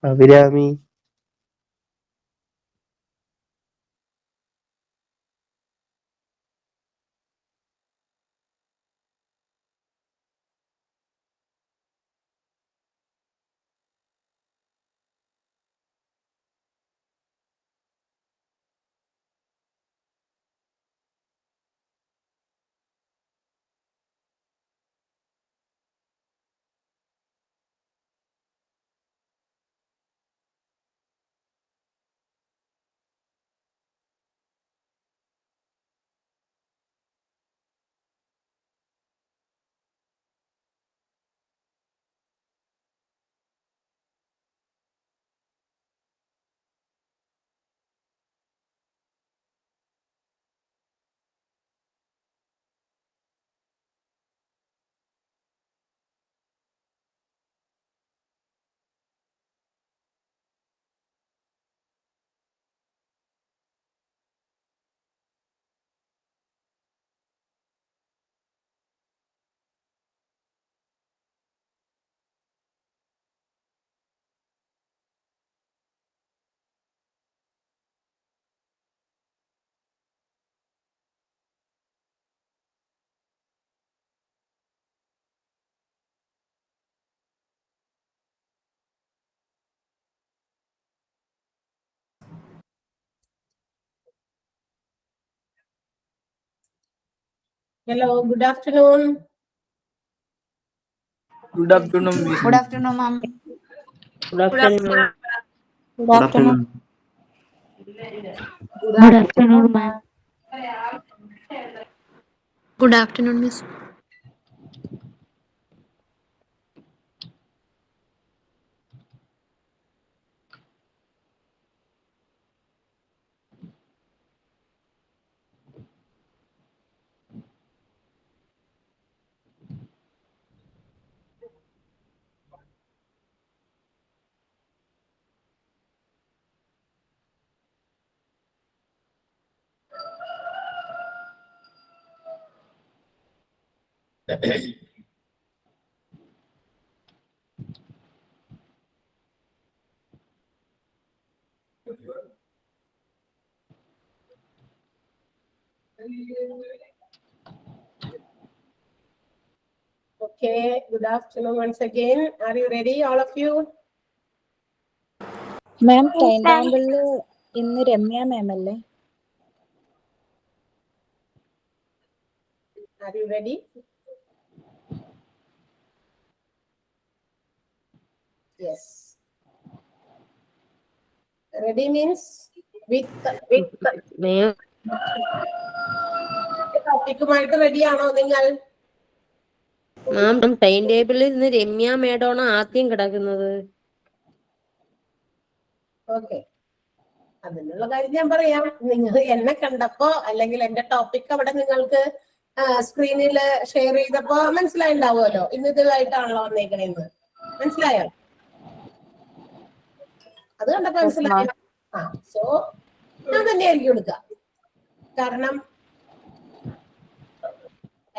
Abhirami. Hello, good afternoon. Good afternoon, Miss. Good afternoon, ma'am. Good afternoon. Good afternoon. Good afternoon, ma'am. Good afternoon, Miss. Okay, good afternoon once again. Are you ready, all of you? Ma'am time ടേബിളില് ഇന്ന് രമ്യ മാം അല്ലേ? Are you ready? Yes. Ready means with ടോപ്പിക്കുമായിട്ട് ready ആണോ നിങ്ങൾ? മാം time ടേബിളിൽ ഇന്ന് രമ്യ മേഡമാണ് ആദ്യം കിടക്കുന്നത്. ഓക്കെ, അതിനുള്ള കാര്യം ഞാൻ പറയാം. നിങ്ങൾ എന്നെ കണ്ടപ്പോ അല്ലെങ്കിൽ എന്റെ ടോപ്പിക് അവിടെ നിങ്ങൾക്ക് സ്ക്രീനിൽ ഷെയർ ചെയ്തപ്പോ മനസ്സിലായിണ്ടാവുമല്ലോ ഇന്ന് ഇതായിട്ടാണല്ലോ വന്നേക്കണേന്ന്. മനസ്സിലായോ? അത് കണ്ടപ്പോ മനസ്സിലായോ? സോ ഞാൻ തന്നെയായിരിക്കും എടുക്കുക. കാരണം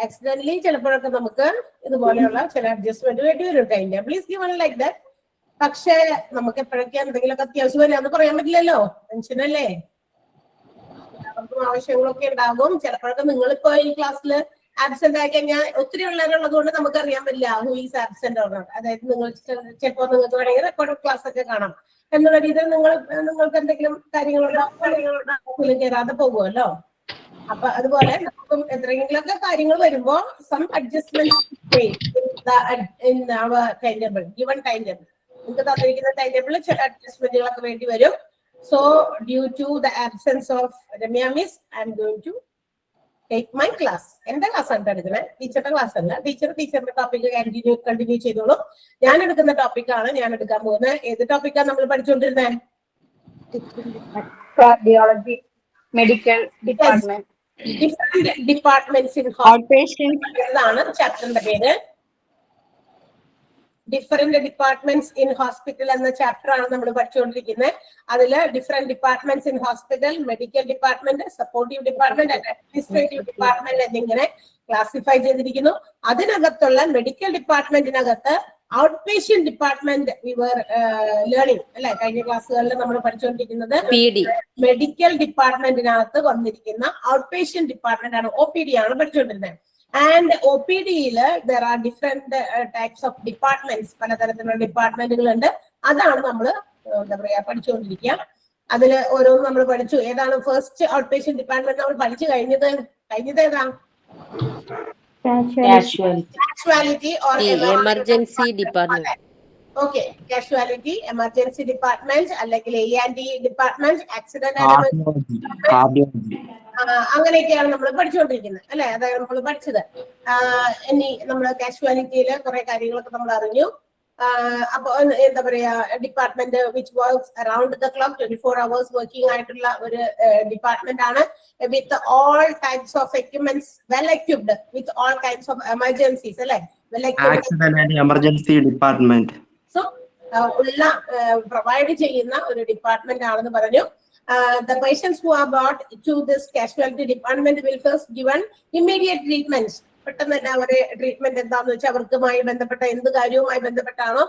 ആക്സിഡന്റലി ചിലപ്പോഴൊക്കെ നമുക്ക് ഇതുപോലെയുള്ള ചില അഡ്ജസ്റ്റ്മെന്റ് വേണ്ടി വരും. Time table is given like that. പക്ഷെ നമുക്ക് എപ്പോഴൊക്കെ എന്തെങ്കിലുമൊക്കെ അത്യാവശ്യം വരും എന്ന് പറയാൻ പറ്റില്ലല്ലോ. ടെൻഷനല്ലേ, എല്ലാവർക്കും ആവശ്യങ്ങളൊക്കെ ഉണ്ടാകും. ചിലപ്പോഴൊക്കെ നിങ്ങളിപ്പോ ഈ ക്ലാസ്സിൽ ആബ്സെന്റ് ആയി കഴിഞ്ഞാൽ ഒത്തിരി ഉള്ളവരുള്ളത് കൊണ്ട് നമുക്ക് അറിയാൻ പറ്റില്ല who is absent or not. അതായത് നിങ്ങൾ ചിലപ്പോൾ നിങ്ങൾക്ക് വേണമെങ്കിൽ റെക്കോർഡ് ക്ലാസ് ഒക്കെ കാണാം എന്നുള്ള രീതിയിൽ നിങ്ങൾക്ക് എന്തെങ്കിലും കാര്യങ്ങളുണ്ടാവും കയറാതെ പോകുമല്ലോ. അപ്പൊ അതുപോലെ നമുക്കും എന്തെങ്കിലുമൊക്കെ കാര്യങ്ങൾ വരുമ്പോ some adjustment time table, given time table, നിങ്ങൾക്ക് തന്നിരിക്കുന്ന ടൈം ടേബിളിൽ ചില അഡ്ജസ്റ്റ്മെന്റുകളൊക്കെ വേണ്ടി വരും. So due to the absence of Ramya Miss, I am going to take my class. എന്റെ ക്ലാസ് ആണ് എടുക്കുന്നത്, ടീച്ചറുടെ ക്ലാസ് അല്ല. ടീച്ചറുടെ ടോപ്പിക് കണ്ടിന്യൂ ചെയ്തോളൂ. ഞാൻ എടുക്കുന്ന ടോപ്പിക്കാണ് ഞാൻ എടുക്കാൻ പോകുന്നത്. ഏത് ടോപ്പിക്കാണ് നമ്മൾ പഠിച്ചുകൊണ്ടിരുന്നത്? Cardiology, medical department. Different departments in Outpatient. എന്നാണ് ചാപ്റ്ററിന്റെ പേര്. ഡിഫറെന്റ് ഡിപ്പാർട്ട്മെന്റ്സ് ഇൻ ഹോസ്പിറ്റൽ എന്ന ചാപ്റ്റർ ആണ് നമ്മൾ പഠിച്ചുകൊണ്ടിരിക്കുന്നത്. അതില് different departments in hospital, medical department, supportive department, administrative department എന്നിങ്ങനെ ക്ലാസിഫൈ ചെയ്തിരിക്കുന്നു. അതിനകത്തുള്ള മെഡിക്കൽ ഡിപ്പാർട്ട്മെന്റിനകത്ത് outpatient department we were learning അല്ലെ, കഴിഞ്ഞ ക്ലാസ്സുകളിൽ നമ്മൾ പഠിച്ചുകൊണ്ടിരിക്കുന്നത് മെഡിക്കൽ ഡിപ്പാർട്ട്മെന്റിനകത്ത് വന്നിരിക്കുന്ന ഔട്ട് പേഷ്യന്റ് ഡിപ്പാർട്ട്മെന്റ് ആണ്, OPD ആണ് പഠിച്ചുകൊണ്ടിരുന്നത്. ആൻഡ് OPD-യിൽ there are different types of departments, പലതരത്തിലുള്ള ഡിപ്പാർട്ട്മെന്റുകളുണ്ട്. അതാണ് നമ്മൾ എന്താ പറയാ പഠിച്ചുകൊണ്ടിരിക്കുക. അതിൽ ഓരോന്നും നമ്മൾ പഠിച്ചു. ഏതാണ് ഫസ്റ്റ് ഔട്ട് പേഷ്യന്റ് ഡിപ്പാർട്ട്മെന്റ് നമ്മൾ പഠിച്ചു കഴിഞ്ഞത് ഏതാ? Casualty or emergency department. Okay, casualty, emergency department, അല്ലെങ്കിൽ A&E ഡിപ്പാർട്ട്മെന്റ്, ആക്സിഡന്റ് അങ്ങനെയൊക്കെയാണ് നമ്മൾ പഠിച്ചുകൊണ്ടിരിക്കുന്നത് അല്ലെ. അതായത് നമ്മൾ പഠിച്ചത്. ഇനി നമ്മൾ കാഷ്വാലിറ്റിയിൽ കുറെ കാര്യങ്ങളൊക്കെ നമ്മൾ അറിഞ്ഞു. അപ്പൊ എന്താ പറയാ, department which works around the clock 24 hours working ആയിട്ടുള്ള ഒരു ഡിപ്പാർട്ട്മെന്റ് ആണ്. With all types of equipments, well equipped with all types of emergencies അല്ലെ. എമർജൻസി ഡിപ്പാർട്ട്മെന്റ് ഉള്ള പ്രൊവൈഡ് ചെയ്യുന്ന ഒരു ഡിപ്പാർട്ട്മെന്റ് ആണെന്ന് പറഞ്ഞു. The patients who are brought to this casualty department will first given immediate treatments. പെട്ടെന്ന് തന്നെ അവരെ ട്രീറ്റ്മെന്റ് എന്താന്ന് വെച്ചാൽ അവർക്കുമായി ബന്ധപ്പെട്ട എന്ത് കാര്യവുമായി ബന്ധപ്പെട്ടാണോ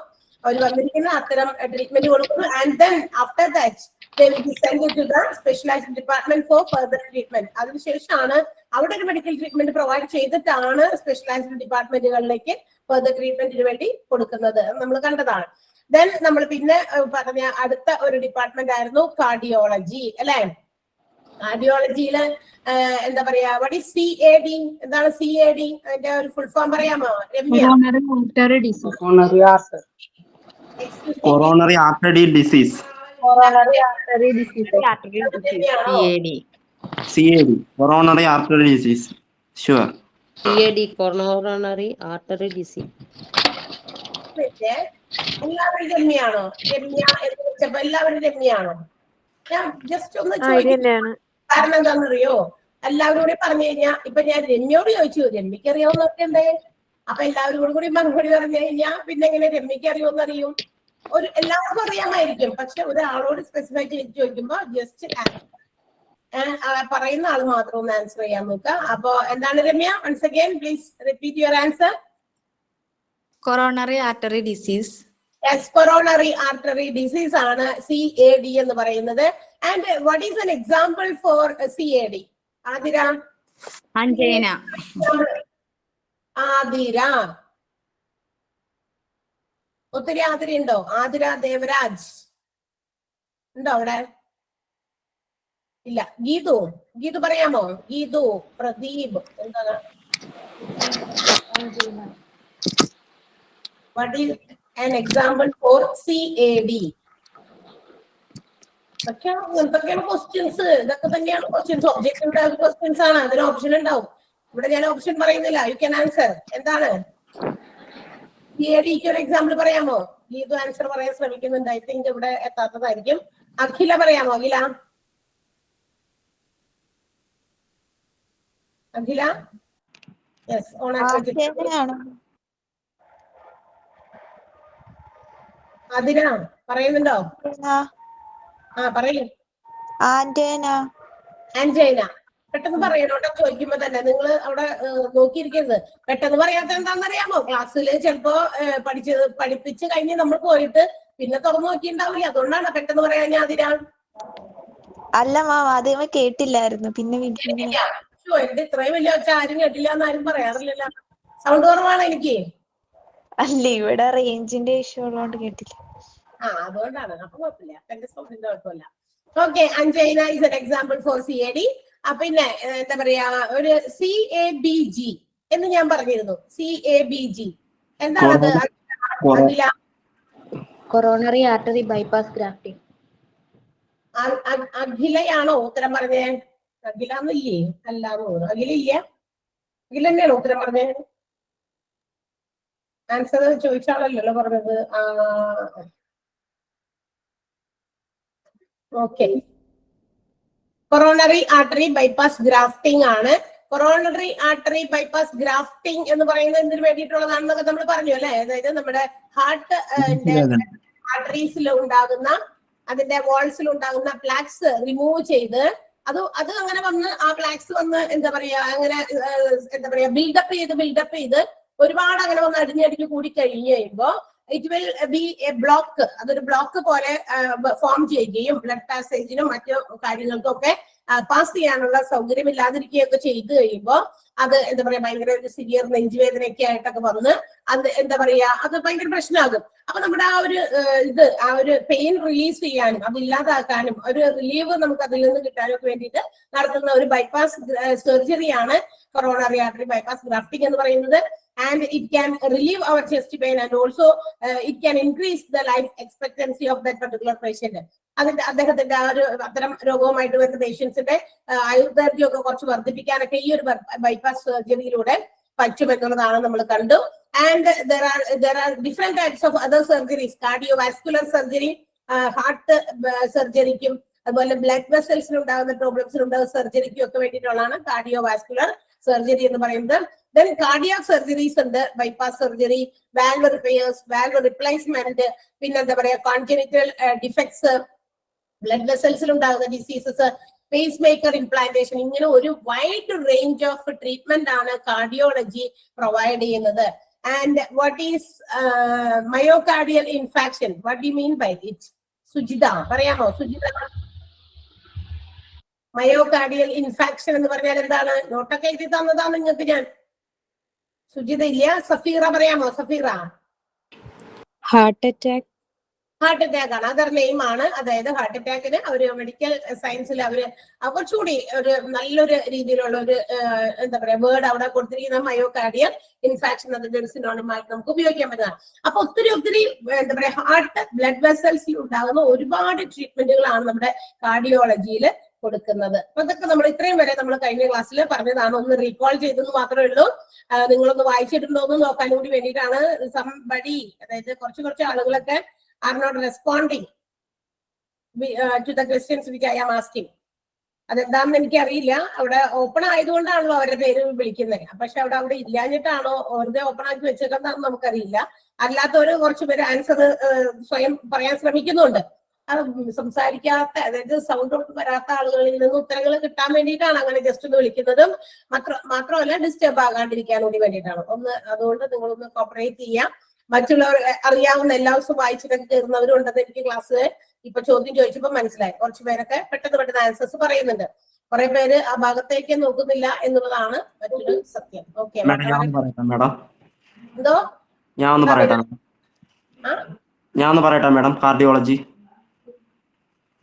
അവർ വന്നിരിക്കുന്ന അത്തരം ട്രീറ്റ്മെന്റ് കൊടുക്കുന്നു. And then after that they will be sent to the specialized department for further treatment. അതിനുശേഷമാണ് അവിടെ ഒരു മെഡിക്കൽ ട്രീറ്റ്മെന്റ് പ്രൊവൈഡ് ചെയ്തിട്ടാണ് സ്പെഷ്യലൈസ്ഡ് ഡിപ്പാർട്ട്മെന്റുകളിലേക്ക് ഫർദർ ട്രീറ്റ്മെന്റിന് വേണ്ടി കൊടുക്കുന്നത് നമ്മൾ കണ്ടതാണ്. ദെൻ നമ്മൾ പിന്നെ പറഞ്ഞ അടുത്ത ഒരു ഡിപ്പാർട്ട്മെന്റ് ആയിരുന്നു കാർഡിയോളജി അല്ലെ. കാർഡിയോളജിയില് എന്താ പറയാ, what is CAD? എന്താണ് CAD? അതിന്റെ ഒരു ഫുൾ ഫോം പറയാമോ Ramya? Coronary artery disease. CAD coronary artery disease. Sure, CAD coronary artery disease. എല്ലാവരും രമ്യാണോ? രമ്യ എന്ന് വെച്ചപ്പോ എല്ലാവരും രമ്യാണോ? ഞാൻ ജസ്റ്റ് ഒന്ന് ചോദിക്കാം, കാരണം എന്താണെന്നറിയോ, എല്ലാവരും കൂടി പറഞ്ഞു കഴിഞ്ഞാൽ ഇപ്പൊ ഞാൻ രമ്യോട് ചോദിച്ചു രമ്യക്ക് അറിയാവുന്ന നോക്കണ്ടേ, അപ്പൊ എല്ലാവരും കൂടി മറുപടി പറഞ്ഞു കഴിഞ്ഞാൽ പിന്നെ എങ്ങനെ രമ്യക്ക് അറിയുമെന്ന് അറിയും? ഒരു എല്ലാവർക്കും അറിയാമായിരിക്കും, പക്ഷെ ഒരാളോട് സ്പെസിഫൈ ചെയ്ത് ചോദിക്കുമ്പോ ജസ്റ്റ് പറയുന്ന ആൾ മാത്രം ഒന്ന് ആൻസർ ചെയ്യാൻ നോക്കുക. അപ്പൊ എന്താണ് Ramya? Once again please repeat your answer. Coronary artery disease. Yes, coronary artery disease ആണ് CAD എന്ന് പറയുന്നത്. And what is an example for CAD? Athira. Angina. Athira. ഒത്തിരി ആതിര ഉണ്ടോ? ആതിര ദേവരാജ് ഉണ്ടോ അവിടെ? ഇല്ല. ഗീതു പറയാമോ? ഗീതു, പ്രദീപ്, എന്താണ്? What is an example for CAD? എന്തൊക്കെയാണ് ക്വസ്റ്റ്യൻസ്? ഇതൊക്കെ തന്നെയാണ് ക്വസ്റ്റ്യൻസ്. ഒബ്ജക്റ്റീവ് ക്വസ്റ്റ്യൻസ് ആണ്, അതിന് ഓപ്ഷൻ ഉണ്ടാവും. ഇവിടെ ഞാൻ ഓപ്ഷൻ പറയുന്നില്ല, യു ക്യാൻ ആൻസർ. എന്താണ് CADക്ക് ഒരു എക്സാമ്പിൾ പറയാമോ? ഗീതു ആൻസർ പറയാൻ ശ്രമിക്കുന്നുണ്ട്. ഐ തിങ്ക് ഇവിടെ എത്താത്തതായിരിക്കും. അഖില പറയാമോ? അഖില യെസ്, അതിര പറയുന്നുണ്ടോ? പറയൂ. ആൻജൈന. പെട്ടെന്ന് പറയണോട്ടോ ചോദിക്കുമ്പോ തന്നെ. നിങ്ങൾ അവിടെ നോക്കിയിരിക്കരുത്. പെട്ടെന്ന് പറയാത്ത എന്താണെന്നറിയാമോ? ക്ലാസ്സിൽ ചിലപ്പോ പഠിപ്പിച്ച് കഴിഞ്ഞ് നമ്മൾ പോയിട്ട് പിന്നെ തുറന്നു നോക്കിണ്ടാവില്ല. അതുകൊണ്ടാണ് പെട്ടെന്ന് പറയാൻ. അതിര അല്ല മാം, ആദ്യമേ കേട്ടില്ലായിരുന്നു. പിന്നെ എന്റെ ഇത്രയും വലിയ വെച്ചാൽ ആരും കേട്ടില്ല എന്ന് ആരും പറയാറില്ലല്ലോ. സൗണ്ട് കുറവാണ് എനിക്ക്. അല്ല, ഇവിടെ റേഞ്ചിന്റെ ഇഷ്യൂ ഉള്ളതുകൊണ്ട് കേട്ടില്ല. അതുകൊണ്ടാണ്. അപ്പൊ കുഴപ്പമില്ല, എന്റെ സൗണ്ടിന്റെ കുഴപ്പമില്ല. Okay, angina is an example for CAD. പിന്നെ എന്താ പറയാ, ഒരു CABG എന്ന് ഞാൻ പറഞ്ഞിരുന്നു. CABG എന്താണത്? Coronary artery bypass grafting. അഖിലയാണോ ഉത്തരം പറഞ്ഞേ? അഖിലന്നില്ലേ? അല്ലാന്ന് തോന്നുന്നു. അഖിലില്ല. അഖില തന്നെയാണോ ഉത്തരം പറഞ്ഞേ? ആൻസർ ചോദിച്ചാളല്ലോ പറഞ്ഞത്. Okay, coronary artery bypass grafting ആണ്. കൊറോണറി ആർട്ടറി ബൈപ്പാസ് ഗ്രാഫ്റ്റിംഗ് എന്ന് പറയുന്നത് എന്തിനു വേണ്ടിയിട്ടുള്ളതാണെന്നൊക്കെ നമ്മൾ പറഞ്ഞു അല്ലെ. അതായത് നമ്മുടെ ഹാർട്ട് ആർട്ടറീസിൽ ഉണ്ടാകുന്ന, അതിന്റെ വാൾസിൽ ഉണ്ടാകുന്ന പ്ലാക്സ് റിമൂവ് ചെയ്ത് അത് അങ്ങനെ വന്ന് ആ പ്ലാക്സ് വന്ന് എന്താ പറയാ, അങ്ങനെ എന്താ പറയാ, ബിൽഡപ്പ് ചെയ്ത് ഒരുപാട് അങ്ങനെ വന്ന് അടിഞ്ഞടിഞ്ഞ് കൂടി കഴിഞ്ഞ് കഴിയുമ്പോ it will B A block. അതൊരു ബ്ലോക്ക് പോലെ ഫോം ചെയ്യുകയും ബ്ലഡ് പാസേജിനും മറ്റു കാര്യങ്ങൾക്കൊക്കെ പാസ് ചെയ്യാനുള്ള സൗകര്യം ഇല്ലാതിരിക്കുകയൊക്കെ ചെയ്തു കഴിയുമ്പോൾ അത് എന്താ പറയാ ഭയങ്കര ഒരു സിവിയർ നെഞ്ചുവേദനയൊക്കെ ആയിട്ടൊക്കെ വന്ന് അത് എന്താ പറയാ അത് ഭയങ്കര പ്രശ്നമാകും. അപ്പൊ നമ്മുടെ ആ ഒരു പെയിൻ റിലീസ് ചെയ്യാനും അത് ഇല്ലാതാക്കാനും ഒരു റിലീവ് നമുക്ക് അതിൽ നിന്ന് കിട്ടാനും ഒക്കെ വേണ്ടിയിട്ട് നടത്തുന്ന ഒരു ബൈപ്പാസ് സർജറിയാണ് കൊറോണറി ആർട്ടറി ബൈപ്പാസ് ഗ്രാഫ്റ്റിംഗ് എന്ന് പറയുന്നത്. And it can relieve our chest pain and also it can increase the life expectancy of that particular patient. അദ്ദേഹത്തിന്റെ ആ ഒരു അത്തരം രോഗവുമായിട്ട് വരുന്ന പേഷ്യൻസിന്റെ ആയുർദൈർഘ്യമൊക്കെ കുറച്ച് വർദ്ധിപ്പിക്കാനൊക്കെ ഈ ഒരു ബൈപ്പാസ് സർജറിയിലൂടെ പറ്റുമെന്നുള്ളതാണ് നമ്മൾ കണ്ടു. And there are different types of other surgeries. Cardiovascular surgery, heart സർജറിക്കും അതുപോലെ ബ്ലഡ് വെസൽസിനുണ്ടാകുന്ന പ്രോബ്ലംസിനുണ്ടാകുന്ന സർജറിക്കും ഒക്കെ വേണ്ടിയിട്ടുള്ളതാണ് കാർഡിയോവാസ്കുലർ സർജറി എന്ന് പറയുന്നത്. Then cardiac surgeries ഉണ്ട്, bypass surgery, valve repairs, valve replacement, പിന്നെ എന്താ പറയാ congenital defects, blood vessels ഉണ്ടാകുന്ന ഡിസീസസ്, പേസ് മേക്കർ ഇംപ്ലാന്റേഷൻ, ഇങ്ങനെ ഒരു വൈഡ് റേഞ്ച് ഓഫ് ട്രീറ്റ്മെന്റ് ആണ് കാർഡിയോളജി പ്രൊവൈഡ് ചെയ്യുന്നത്. And what is myocardial infarction? What do mean by it? Sujitha പറയാമോ? സുജിത, മയോകാർഡിയൽ ഇൻഫാക്ഷൻ എന്ന് പറഞ്ഞാൽ എന്താണ്? നോട്ടൊക്കെ എഴുതി തന്നതാണ് നിങ്ങൾക്ക് ഞാൻ. സുജിത ഇല്ല. സഫീറ പറയാമോ? Safeera. Heart attack. Heart attack ആണ്, അതർ നെയിം ആണ്. അതായത് ഹാർട്ട് അറ്റാക്കിന് അവര് മെഡിക്കൽ സയൻസിൽ അവര് കുറച്ചുകൂടി ഒരു നല്ലൊരു രീതിയിലുള്ള ഒരു എന്താ പറയാ വേർഡ് അവിടെ കൊടുത്തിരിക്കുന്ന മയോകാർഡിയൽ ഇൻഫാക്ഷൻ. അതിന്റെ സിനോണിമായിട്ട് നമുക്ക് ഉപയോഗിക്കാൻ പറ്റുന്നതാണ്. അപ്പൊ ഒത്തിരി എന്താ പറയാ ഹാർട്ട് ബ്ലഡ് വെസൽസിൽ ഉണ്ടാകുന്ന ഒരുപാട് ട്രീറ്റ്മെന്റുകളാണ് നമ്മുടെ കാർഡിയോളജിയിൽ കൊടുക്കുന്നത്. അപ്പൊ ഇതൊക്കെ നമ്മൾ ഇത്രയും വരെ നമ്മൾ കഴിഞ്ഞ ക്ലാസ്സിൽ പറഞ്ഞതാണ്. ഒന്ന് റീകോൾ ചെയ്തെന്ന് മാത്രമേ ഉള്ളൂ. നിങ്ങളൊന്ന് വായിച്ചിട്ടുണ്ടോ എന്ന് നോക്കാൻ കൂടി വേണ്ടിയിട്ടാണ്. സംബഡി, അതായത് കുറച്ച് ആളുകളൊക്കെ are not responding to the questions which I am asking. അതെന്താണെന്ന് എനിക്കറിയില്ല. അവിടെ ഓപ്പൺ ആയതുകൊണ്ടാണല്ലോ അവരുടെ പേര് വിളിക്കുന്നത്. പക്ഷെ അവിടെ ഇല്ലാഞ്ഞിട്ടാണോ വെറുതെ ഓപ്പൺ ആക്കി വെച്ചേക്കുന്നതാണെന്ന് നമുക്കറിയില്ല. അല്ലാത്തവര് കുറച്ച് പേര് ആൻസർ സ്വയം പറയാൻ ശ്രമിക്കുന്നുണ്ട്. സംസാരിക്കാത്ത, അതായത് സൗണ്ട് ഔട്ട് വരാത്ത ആളുകളിൽ നിന്ന് ഉത്തരങ്ങൾ കിട്ടാൻ വേണ്ടിയിട്ടാണ് അങ്ങനെ ജസ്റ്റ് ഒന്ന് വിളിക്കുന്നതും. മാത്രമല്ല ഡിസ്റ്റർബ് ആകാണ്ടിരിക്കാൻ കൂടി വേണ്ടിയിട്ടാണ്. അതുകൊണ്ട് നിങ്ങളൊന്ന് കോപ്പറേറ്റ് ചെയ്യാം. മറ്റുള്ളവർ അറിയാവുന്ന എല്ലാ ദിവസവും വായിച്ചിട്ടൊക്കെ കയറുന്നവരും ഉണ്ടെന്ന് എനിക്ക് ക്ലാസ് ഇപ്പൊ ചോദ്യം ചോദിച്ചപ്പോൾ മനസ്സിലായി. കുറച്ച് പേരൊക്കെ പെട്ടെന്ന് ആൻസേഴ്സ് പറയുന്നുണ്ട്. കുറെ പേര് ആ ഭാഗത്തേക്ക് നോക്കുന്നില്ല എന്നുള്ളതാണ് മറ്റൊരു സത്യം. ഓക്കെ, എന്തോ ഞാൻ ഒന്ന് പറയട്ടെ മാഡം.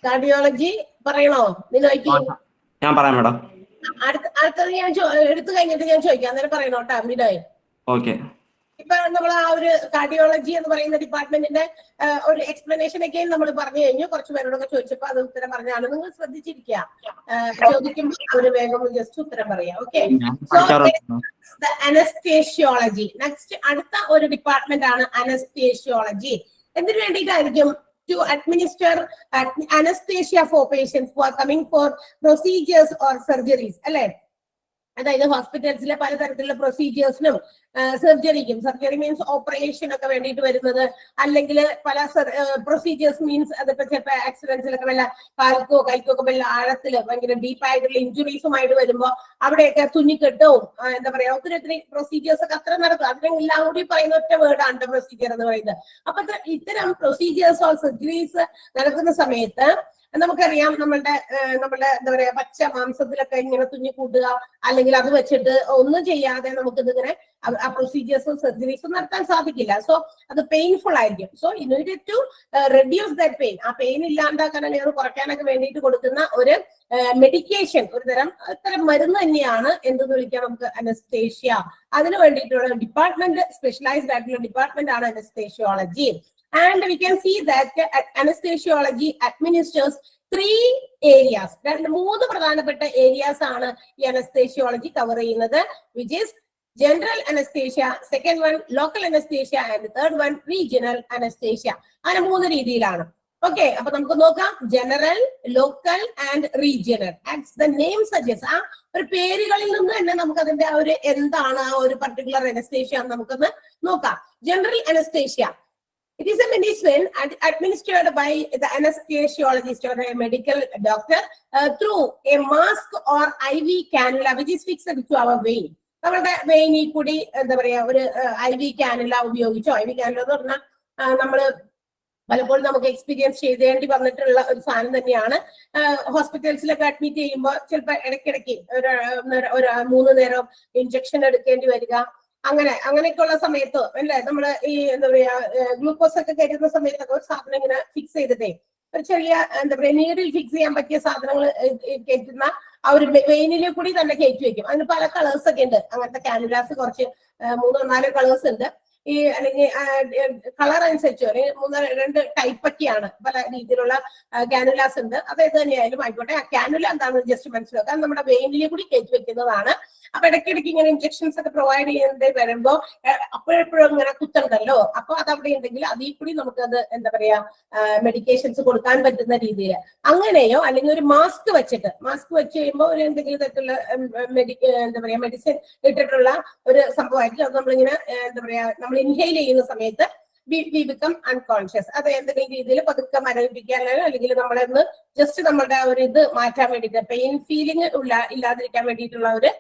കാർഡിയോളജി പറയണോ? ഞാൻ പറയാം മാഡം. അടുത്തത് ഞാൻ എടുത്തു കഴിഞ്ഞിട്ട് ഞാൻ ചോദിക്കാം. അന്നേരം പറയണോ കേട്ടോ മിനോയ്? ഓക്കെ. ഇപ്പൊ നമ്മൾ ആ ഒരു കാർഡിയോളജി എന്ന് പറയുന്ന ഡിപ്പാർട്ട്മെന്റിന്റെ ഒരു എക്സ്പ്ലനേഷൻ ഒക്കെ നമ്മൾ പറഞ്ഞു കഴിഞ്ഞു. കുറച്ച് പേരോടൊക്കെ ചോദിച്ചപ്പോ അത് ഉത്തരം പറഞ്ഞാണ്. നിങ്ങൾ ശ്രദ്ധിച്ചിരിക്കുക, ചോദിക്കുമ്പോൾ അവര് വേഗം ജസ്റ്റ് ഉത്തരം പറയാം. Okay, so anaesthesiology next. അടുത്ത ഒരു ഡിപ്പാർട്ട്മെന്റ് ആണ് അനസ്തേഷ്യോളജി. എന്തിനു വേണ്ടിയിട്ടായിരിക്കും? To administer anesthesia for patients who are coming for procedures or surgeries. അല്ലെ, അതായത് ഹോസ്പിറ്റൽസിലെ പലതരത്തിലുള്ള പ്രൊസീജിയേഴ്സിനും സർജറിക്കും, സർജറി മീൻസ് ഓപ്പറേഷൻ ഒക്കെ വേണ്ടിയിട്ട് വരുന്നത്, അല്ലെങ്കിൽ പല പ്രൊസീജിയേഴ്സ് മീൻസ് അതിപ്പോ ചിലപ്പോൾ ആക്സിഡൻസിലൊക്കെ വല്ല കാൽക്കോ കൈക്കോ ഒക്കെ വല്ല ആഴത്തില് ഭയങ്കര ഡീപ്പായിട്ടുള്ള ഇഞ്ചുറീസുമായിട്ട് വരുമ്പോൾ അവിടെയൊക്കെ തുന്നിക്കെട്ടവും എന്താ പറയാ ഒത്തിരി പ്രൊസീജിയേഴ്സ് ഒക്കെ അത്ര നടക്കും. അതിനെല്ലാം കൂടി പറയുന്ന ഒറ്റ വേർഡാണ് പ്രൊസീജിയർ എന്ന് പറയുന്നത്. അപ്പൊ ഇത്തരം പ്രൊസീജിയേഴ്സ് ഓർ സർജറീസ് നടക്കുന്ന സമയത്ത് നമുക്കറിയാം നമ്മളുടെ എന്താ പറയാ പച്ച മാംസത്തിലൊക്കെ ഇങ്ങനെ തുന്നി കൂട്ടുക, അല്ലെങ്കിൽ അത് വെച്ചിട്ട് ഒന്നും ചെയ്യാതെ നമുക്കിതിങ്ങനെ ആ പ്രൊസീജിയേഴ്സും സർജറീസും നടത്താൻ സാധിക്കില്ല. സോ അത് പെയിൻഫുൾ ആയിരിക്കും. So in order to reduce that pain, ആ പെയിൻ ഇല്ലാണ്ടാക്കാൻ അല്ലെങ്കിൽ കുറയ്ക്കാനൊക്കെ വേണ്ടിയിട്ട് കൊടുക്കുന്ന ഒരു മെഡിക്കേഷൻ, ഇത്തരം മരുന്ന് തന്നെയാണ് എന്തെന്ന് വിളിക്കാം നമുക്ക് അനസ്തേഷ്യ. അതിന് വേണ്ടിയിട്ടുള്ള ഡിപ്പാർട്ട്മെന്റ്, സ്പെഷ്യലൈസ്ഡ് ആയിട്ടുള്ള ഡിപ്പാർട്ട്മെന്റ് ആണ് anaesthesiology. And we can see that anesthesiology administers 3 areas. മൂന്ന് പ്രധാനപ്പെട്ട ഏരിയാസ് ആണ് ഈ അനസ്തേഷ്യോളജി കവർ ചെയ്യുന്നത്, which is general anesthesia, second one local anesthesia, and third one regional anesthesia. അങ്ങനെ 3 രീതിയിലാണ്. ഓക്കെ, അപ്പൊ നമുക്ക് നോക്കാം. General, local and regional. As the name suggest, ആ ഒരു പേരുകളിൽ നിന്ന് തന്നെ നമുക്ക് അതിന്റെ ആ ഒരു എന്താണ് ആ ഒരു പർട്ടിക്കുലർ അനസ്തേഷ്യ നമുക്കൊന്ന് നോക്കാം. General anaesthesia, it is a medicine administered by the anesthesiologist or a medical doctor through a mask or IV cannula which is fixed to our vein. നമ്മുടെ വെയിനിൽ കൂടി എന്താ പറയാ ഒരു IV കാനുല ഉപയോഗിച്ചോ, IV കാനുല എന്ന് പറഞ്ഞാൽ നമ്മൾ പലപ്പോഴും നമുക്ക് എക്സ്പീരിയൻസ് ചെയ്തേണ്ടി വന്നിട്ടുള്ള ഒരു സാധനം തന്നെയാണ്. ഹോസ്പിറ്റൽസിലൊക്കെ അഡ്മിറ്റ് ചെയ്യുമ്പോൾ ചിലപ്പോൾ ഇടയ്ക്കിടയ്ക്ക് ഒരു 3 നേരം ഇഞ്ചക്ഷൻ എടുക്കേണ്ടി വരിക. അങ്ങനെയൊക്കെയുള്ള സമയത്ത് അല്ലെ നമ്മള് ഈ എന്താ പറയാ ഗ്ലൂക്കോസ് ഒക്കെ കയറ്റുന്ന സമയത്തൊക്കെ ഒരു സാധനം ഇങ്ങനെ ഫിക്സ് ചെയ്തിട്ടേ ഒരു ചെറിയ എന്താ പറയാ നീഡിൽ ഫിക്സ് ചെയ്യാൻ പറ്റിയ സാധനങ്ങൾ കയറ്റുന്ന ആ ഒരു വെയിനിലെ കൂടി തന്നെ കയറ്റി വെക്കും. അതിന് പല കളേഴ്സ് ഒക്കെ ഉണ്ട്. അങ്ങനത്തെ കാനുലാസ് കുറച്ച് 3-4 കളേഴ്സ് ഉണ്ട്. ഈ അല്ലെങ്കിൽ കളർ അനുസരിച്ചോ അല്ലെങ്കിൽ 2 ടൈപ്പ് ഒക്കെയാണ്. പല രീതിയിലുള്ള കാനുലാസ് ഉണ്ട്. അത് ഏത് തന്നെയായാലും ആയിക്കോട്ടെ. ആ കാനുല എന്താണെന്ന് ജസ്റ്റ് മനസ്സിലാക്കുക. അത് നമ്മുടെ വെയിനിലെ കൂടി കയറ്റി വെക്കുന്നതാണ്. അപ്പൊ ഇടയ്ക്കിടയ്ക്ക് ഇങ്ങനെ ഇഞ്ചക്ഷൻസ് ഒക്കെ പ്രൊവൈഡ് ചെയ്യേണ്ടി വരുമ്പോ അപ്പോഴെപ്പോഴും ഇങ്ങനെ കുത്തണ്ടല്ലോ. അപ്പൊ അത് അവിടെ ഉണ്ടെങ്കിൽ അതിൽ കൂടി നമുക്കത് എന്താ പറയാ മെഡിക്കേഷൻസ് കൊടുക്കാൻ പറ്റുന്ന രീതിയിൽ അങ്ങനെയോ അല്ലെങ്കിൽ ഒരു മാസ്ക് വെച്ച് കഴിയുമ്പോൾ ഒരു എന്തെങ്കിലും തരത്തിലുള്ള എന്താ പറയാ മെഡിസിൻ ഇട്ടിട്ടുള്ള ഒരു സംഭവമായിരിക്കും. അത് നമ്മളിങ്ങനെ എന്താ പറയാ നമ്മൾ ഇൻഹെയിൽ ചെയ്യുന്ന സമയത്ത് വി ബിക്കം അൺകോൺഷ്യസ്. അത് എന്തെങ്കിലും രീതിയിൽ പതുക്കെ മരവിപ്പിക്കാനോ അല്ലെങ്കിൽ നമ്മളൊന്ന് ജസ്റ്റ് നമ്മളുടെ ഒരു ഇത് മാറ്റാൻ വേണ്ടിയിട്ട് പെയിൻ ഫീലിംഗ് ഇല്ലാതിരിക്കാൻ വേണ്ടിയിട്ടുള്ള ഒരു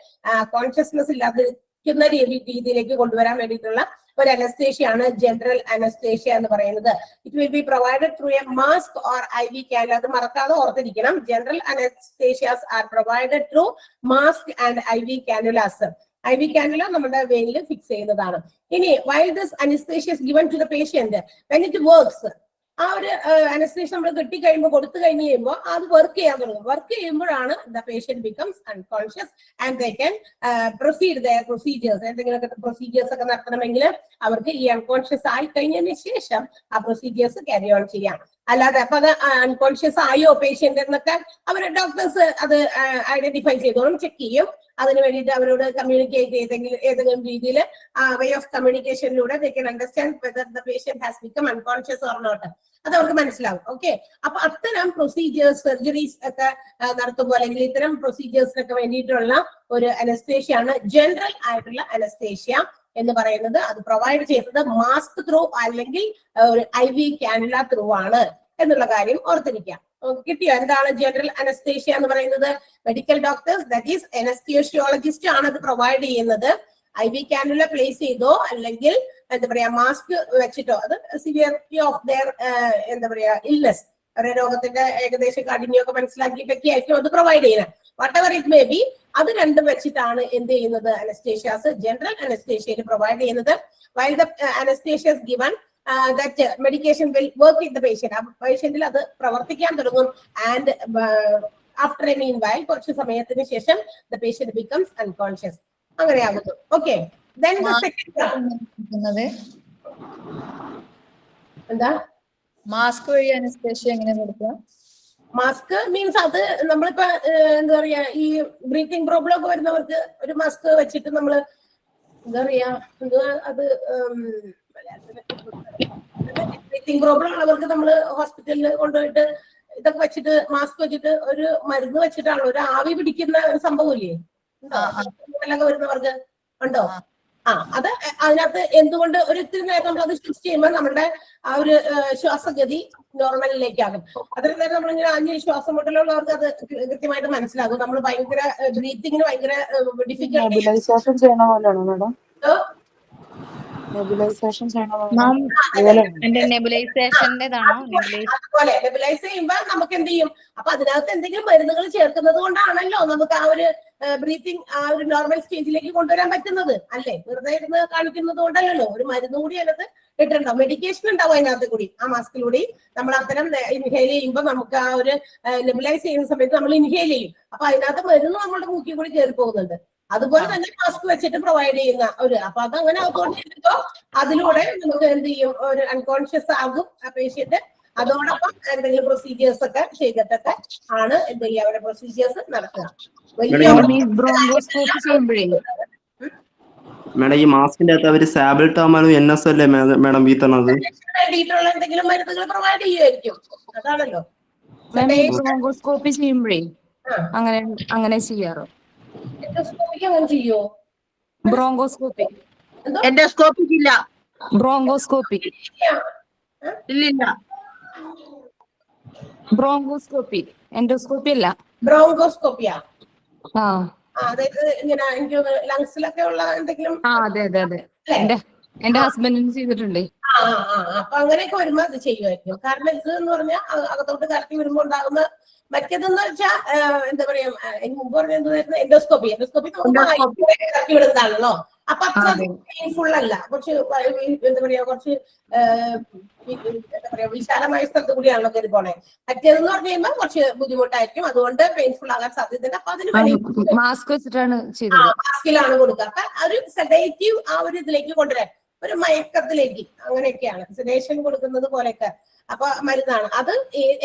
കോൺഷ്യസ്നെസ് ഇല്ലാതിരിക്കുന്ന രീതിയിലേക്ക് കൊണ്ടുവരാൻ വേണ്ടിയിട്ടുള്ള ഒരു അനസ്തേഷ്യയാണ് ജനറൽ അനസ്തേഷ്യ എന്ന് പറയുന്നത്. It will be provided through a mask or IV cannula. അത് മറക്കാതെ ഓർത്തിരിക്കണം. General anaesthesias are provided through mask and IV cannulas. IV cannula നമ്മുടെ വെയിനിൽ ഫിക്സ് ചെയ്യുന്നതാണ്. ഇനി while this anesthesia is given to the patient, when it works, ആ ഒരു anaesthesia നമ്മൾ കൊടുത്തു കഴിയുമ്പോൾ അത് വർക്ക് ചെയ്യാൻ തുടങ്ങും. വർക്ക് ചെയ്യുമ്പോഴാണ് the patient becomes unconscious and they can proceed their procedures. എന്തെങ്കിലുമൊക്കെ പ്രൊസീജിയേഴ്സ് ഒക്കെ നടത്തണമെങ്കിൽ അവർക്ക് ഈ അൺകോൺഷ്യസ് ആയി കഴിഞ്ഞതിന് ശേഷം ആ പ്രൊസീജിയേഴ്സ് ക്യാരി ഓൺ ചെയ്യാം. അല്ലാതെ അപ്പൊ അത് അൺകോൺഷ്യസ് ആയോ പേഷ്യന്റ് എന്നൊക്കെ അവർ ഡോക്ടേഴ്സ് അത് ഐഡന്റിഫൈ ചെയ്തോളും, ചെക്ക് ചെയ്യും. അതിന് വേണ്ടിയിട്ട് അവരോട് കമ്മ്യൂണിക്കേറ്റ് ഏതെങ്കിലും രീതിയിൽ വേ ഓഫ് കമ്മ്യൂണിക്കേഷനിലൂടെ they can understand whether the patient has become unconscious or not. അത് അവർക്ക് മനസ്സിലാവും. ഓക്കെ, അപ്പൊ അത്തരം പ്രൊസീജിയേഴ്സ് സർജറീസ് ഒക്കെ നടത്തുമ്പോൾ അല്ലെങ്കിൽ ഇത്തരം പ്രൊസീജിയേഴ്സിനൊക്കെ വേണ്ടിയിട്ടുള്ള ഒരു അനസ്തേഷ്യയാണ് ജനറൽ ആയിട്ടുള്ള അനസ്തേഷ്യ എന്ന് പറയുന്നത്. അത് പ്രൊവൈഡ് ചെയ്യുന്നത് മാസ്ക് ത്രൂ അല്ലെങ്കിൽ ഒരു IV കാനുല ത്രൂ ആണ് എന്നുള്ള കാര്യം ഓർത്തിരിക്കാം. കിട്ടിയോ? എന്താണ് ജനറൽ അനസ്തേഷ്യ എന്ന് പറയുന്നത്? Medical doctors, that is anaesthesiologist ആണ് അത് പ്രൊവൈഡ് ചെയ്യുന്നത്. IV കാനുല പ്ലേസ് ചെയ്തോ അല്ലെങ്കിൽ എന്താ പറയാ മാസ്ക് വെച്ചിട്ടോ അത് സിവിയറിറ്റി ഓഫ് ദെയർ എന്താ പറയാ ഇൽനെസ്, അവരുടെ രോഗത്തിന്റെ ഏകദേശം കാഠിന്യമൊക്കെ മനസ്സിലാക്കിയിട്ടൊക്കെ ആയിരിക്കും അത് പ്രൊവൈഡ് ചെയ്യുന്നത്. What ever it may be, അത് രണ്ടും വെച്ചിട്ടാണ് എന്ത് ചെയ്യുന്നത് അനസ്തേഷ്യാസ് ജനറൽ അനസ്തേഷ്യയിൽ പ്രൊവൈഡ് ചെയ്യുന്നത്. while the anesthesia is given, that medication will work in the patient. ആ പേഷ്യന്റിൽ അത് പ്രവർത്തിക്കാൻ തുടങ്ങും. ആൻഡ് after a meanwhile കുറച്ച് സമയത്തിന് ശേഷം the patient becomes unconscious. അങ്ങനെയാകുന്നു. ഓക്കെ, then the second എന്താ മാസ്ക് വഴി അനസ്തേഷ്യ എങ്ങനെ കൊടുക്കുക? മാസ്ക് മീൻസ് അത് നമ്മളിപ്പോ എന്താ പറയാ ഈ ബ്രീത്തിങ് പ്രോബ്ലം ഒക്കെ വരുന്നവർക്ക് ഒരു മാസ്ക് വെച്ചിട്ട് നമ്മള് എന്താ പറയാ അത് ബ്രീത്തിങ് പ്രോബ്ലം ഉള്ളവർക്ക് നമ്മള് ഹോസ്പിറ്റലിൽ കൊണ്ടുപോയിട്ട് ഇതൊക്കെ വെച്ചിട്ട് മാസ്ക് വെച്ചിട്ട് ഒരു മരുന്ന് വെച്ചിട്ടാണല്ലോ ഒരു ആവി പിടിക്കുന്ന ഒരു സംഭവം ഇല്ലേ വരുന്നവർക്ക് ഉണ്ടോ? അത് അതിനകത്ത് എന്തുകൊണ്ട് ഒരു ഇത്തിരി നേരം നമ്മൾ അത് സ്വിച്ച് ചെയ്യുമ്പോൾ നമ്മുടെ ആ ഒരു ശ്വാസഗതി നോർമലിലേക്കാകും. അത്രയും നേരം നമ്മളിങ്ങനെ അഞ്ച് ശ്വാസം മുട്ടലുള്ളവർക്ക് അത് കൃത്യമായിട്ട് മനസ്സിലാകും. നമ്മൾ ഭയങ്കര ബ്രീത്തിങ്ങിന് ഭയങ്കര ഡിഫിക്കൽട്ടി അതുപോലെ നെബുലൈസ് ചെയ്യുമ്പോ നമുക്ക് എന്ത് ചെയ്യും? അപ്പൊ അതിനകത്ത് എന്തെങ്കിലും മരുന്നുകൾ ചേർക്കുന്നത് കൊണ്ടാണല്ലോ നമുക്ക് ആ ഒരു ബ്രീത്തിങ് ആ ഒരു നോർമൽ സ്റ്റേജിലേക്ക് കൊണ്ടുവരാൻ പറ്റുന്നത്, അല്ലേ? വെറുതെ ഇരുന്ന് കാണിക്കുന്നത് കൊണ്ടല്ലോ. ഒരു മരുന്ന് കൂടി അതിനകത്ത് ഇട്ടുണ്ടാവും, മെഡിക്കേഷൻ ഉണ്ടാവും അതിനകത്ത് കൂടി. ആ മാസ്കിലൂടെ നമ്മൾ അത്തരം ഇൻഹെയിൽ ചെയ്യുമ്പോൾ നമുക്ക് ആ ഒരു നെബുലൈസ് ചെയ്യുന്ന സമയത്ത് നമ്മൾ ഇൻഹെയിൽ ചെയ്യും. അപ്പൊ അതിനകത്ത് മരുന്ന് നമ്മുടെ മൂക്കിൽ കൂടി കയറി പോകുന്നുണ്ട്. അതുപോലെ തന്നെ മാസ്ക് വെച്ചിട്ട് പ്രൊവൈഡ് ചെയ്യുന്ന ഒരു അപ്പൊ അതങ്ങനെ ആയിക്കൊണ്ടിരിക്കുമ്പോ അതിലൂടെ നമുക്ക് എന്ത് ചെയ്യും? ഒരു അൺകോൺഷ്യസ് ആകും ആ പേഷ്യന്റ്. അതോടൊപ്പം എന്തെങ്കിലും പ്രൊസീജിയേഴ്സ് ഒക്കെ ചെയ്തിട്ടൊക്കെ ആണ് എന്ത് ചെയ്യുക അവരുടെ പ്രൊസീജിയേഴ്സ് നടത്തുക. മേഡം ഈ മാസ്കിന്റെ അകത്ത് അവര് സാബിൾട്ടാമാലും NS അല്ലേ മേഡം വീത്തണത്? വേണ്ടിയിട്ടുള്ള എന്തെങ്കിലും മരുന്നുകൾ പ്രൊവൈഡ് ചെയ്യുമായിരിക്കും. അതാണല്ലോ ബ്രോങ്കോസ്കോപ്പി ചെയ്യുമ്പോഴേ അങ്ങനെ ചെയ്യാറോ? ചെയ്യോ ബ്രോങ്കോസ്കോപ്പി? എൻഡോസ്കോപ്പി ഇല്ല. ബ്രോങ്കോസ്കോപ്പി ഇല്ലില്ല. ബ്രോങ്കോസ്കോപ്പി, എൻഡോസ്കോപ്പി അല്ല. ബ്രോങ്കോസ്കോപ്പിയാ? അതായത് ഇങ്ങനെ എനിക്ക് ലങ്സിലൊക്കെ ഉള്ള എന്തെങ്കിലും. അതെ എന്റെ ഹസ്ബൻഡിന് ചെയ്തിട്ടുണ്ട്. അപ്പൊ അങ്ങനെയൊക്കെ വരുമ്പോ അത് ചെയ്യുമായിരിക്കും. കാരണം ഇത് എന്ന് പറഞ്ഞാൽ അകത്തോട്ട് കറക്കി വരുമ്പോ ഉണ്ടാകുന്ന മറ്റേതെന്ന് വെച്ചാൽ എന്താ പറയാ, മുമ്പ് പറഞ്ഞ എന്തായിരുന്നു, എൻഡോസ്കോപ്പി ഇറക്കി വിടുന്നതാണല്ലോ. അപ്പൊ അത്ര പെയിൻഫുൾ അല്ല, കുറച്ച് എന്താ പറയാ, കുറച്ച് എന്താ പറയാ വിശാലമായ സ്ഥലത്ത് കൂടിയാണല്ലോ കയറി പോണേ. മറ്റേതെന്ന് പറഞ്ഞു കഴിയുമ്പോൾ കുറച്ച് ബുദ്ധിമുട്ടായിരിക്കും, അതുകൊണ്ട് പെയിൻഫുൾ ആകാൻ സാധ്യതയുണ്ട്. അപ്പൊ അതിന് വേണ്ടി മാസ്ക് വെച്ചിട്ടാണ് ചെയ്തത്. മാസ്കിലാണ് കൊടുക്കുക. അപ്പൊ ഒരു സെഡേറ്റീവ് ആ ഒരു ഇതിലേക്ക് കൊണ്ടുവരാൻ, ഒരു മയക്കത്തിലേക്ക്, അങ്ങനെയൊക്കെയാണ് സെഡേഷൻ കൊടുക്കുന്നത് പോലെയൊക്കെ. അപ്പൊ മരുന്നാണ് അത്.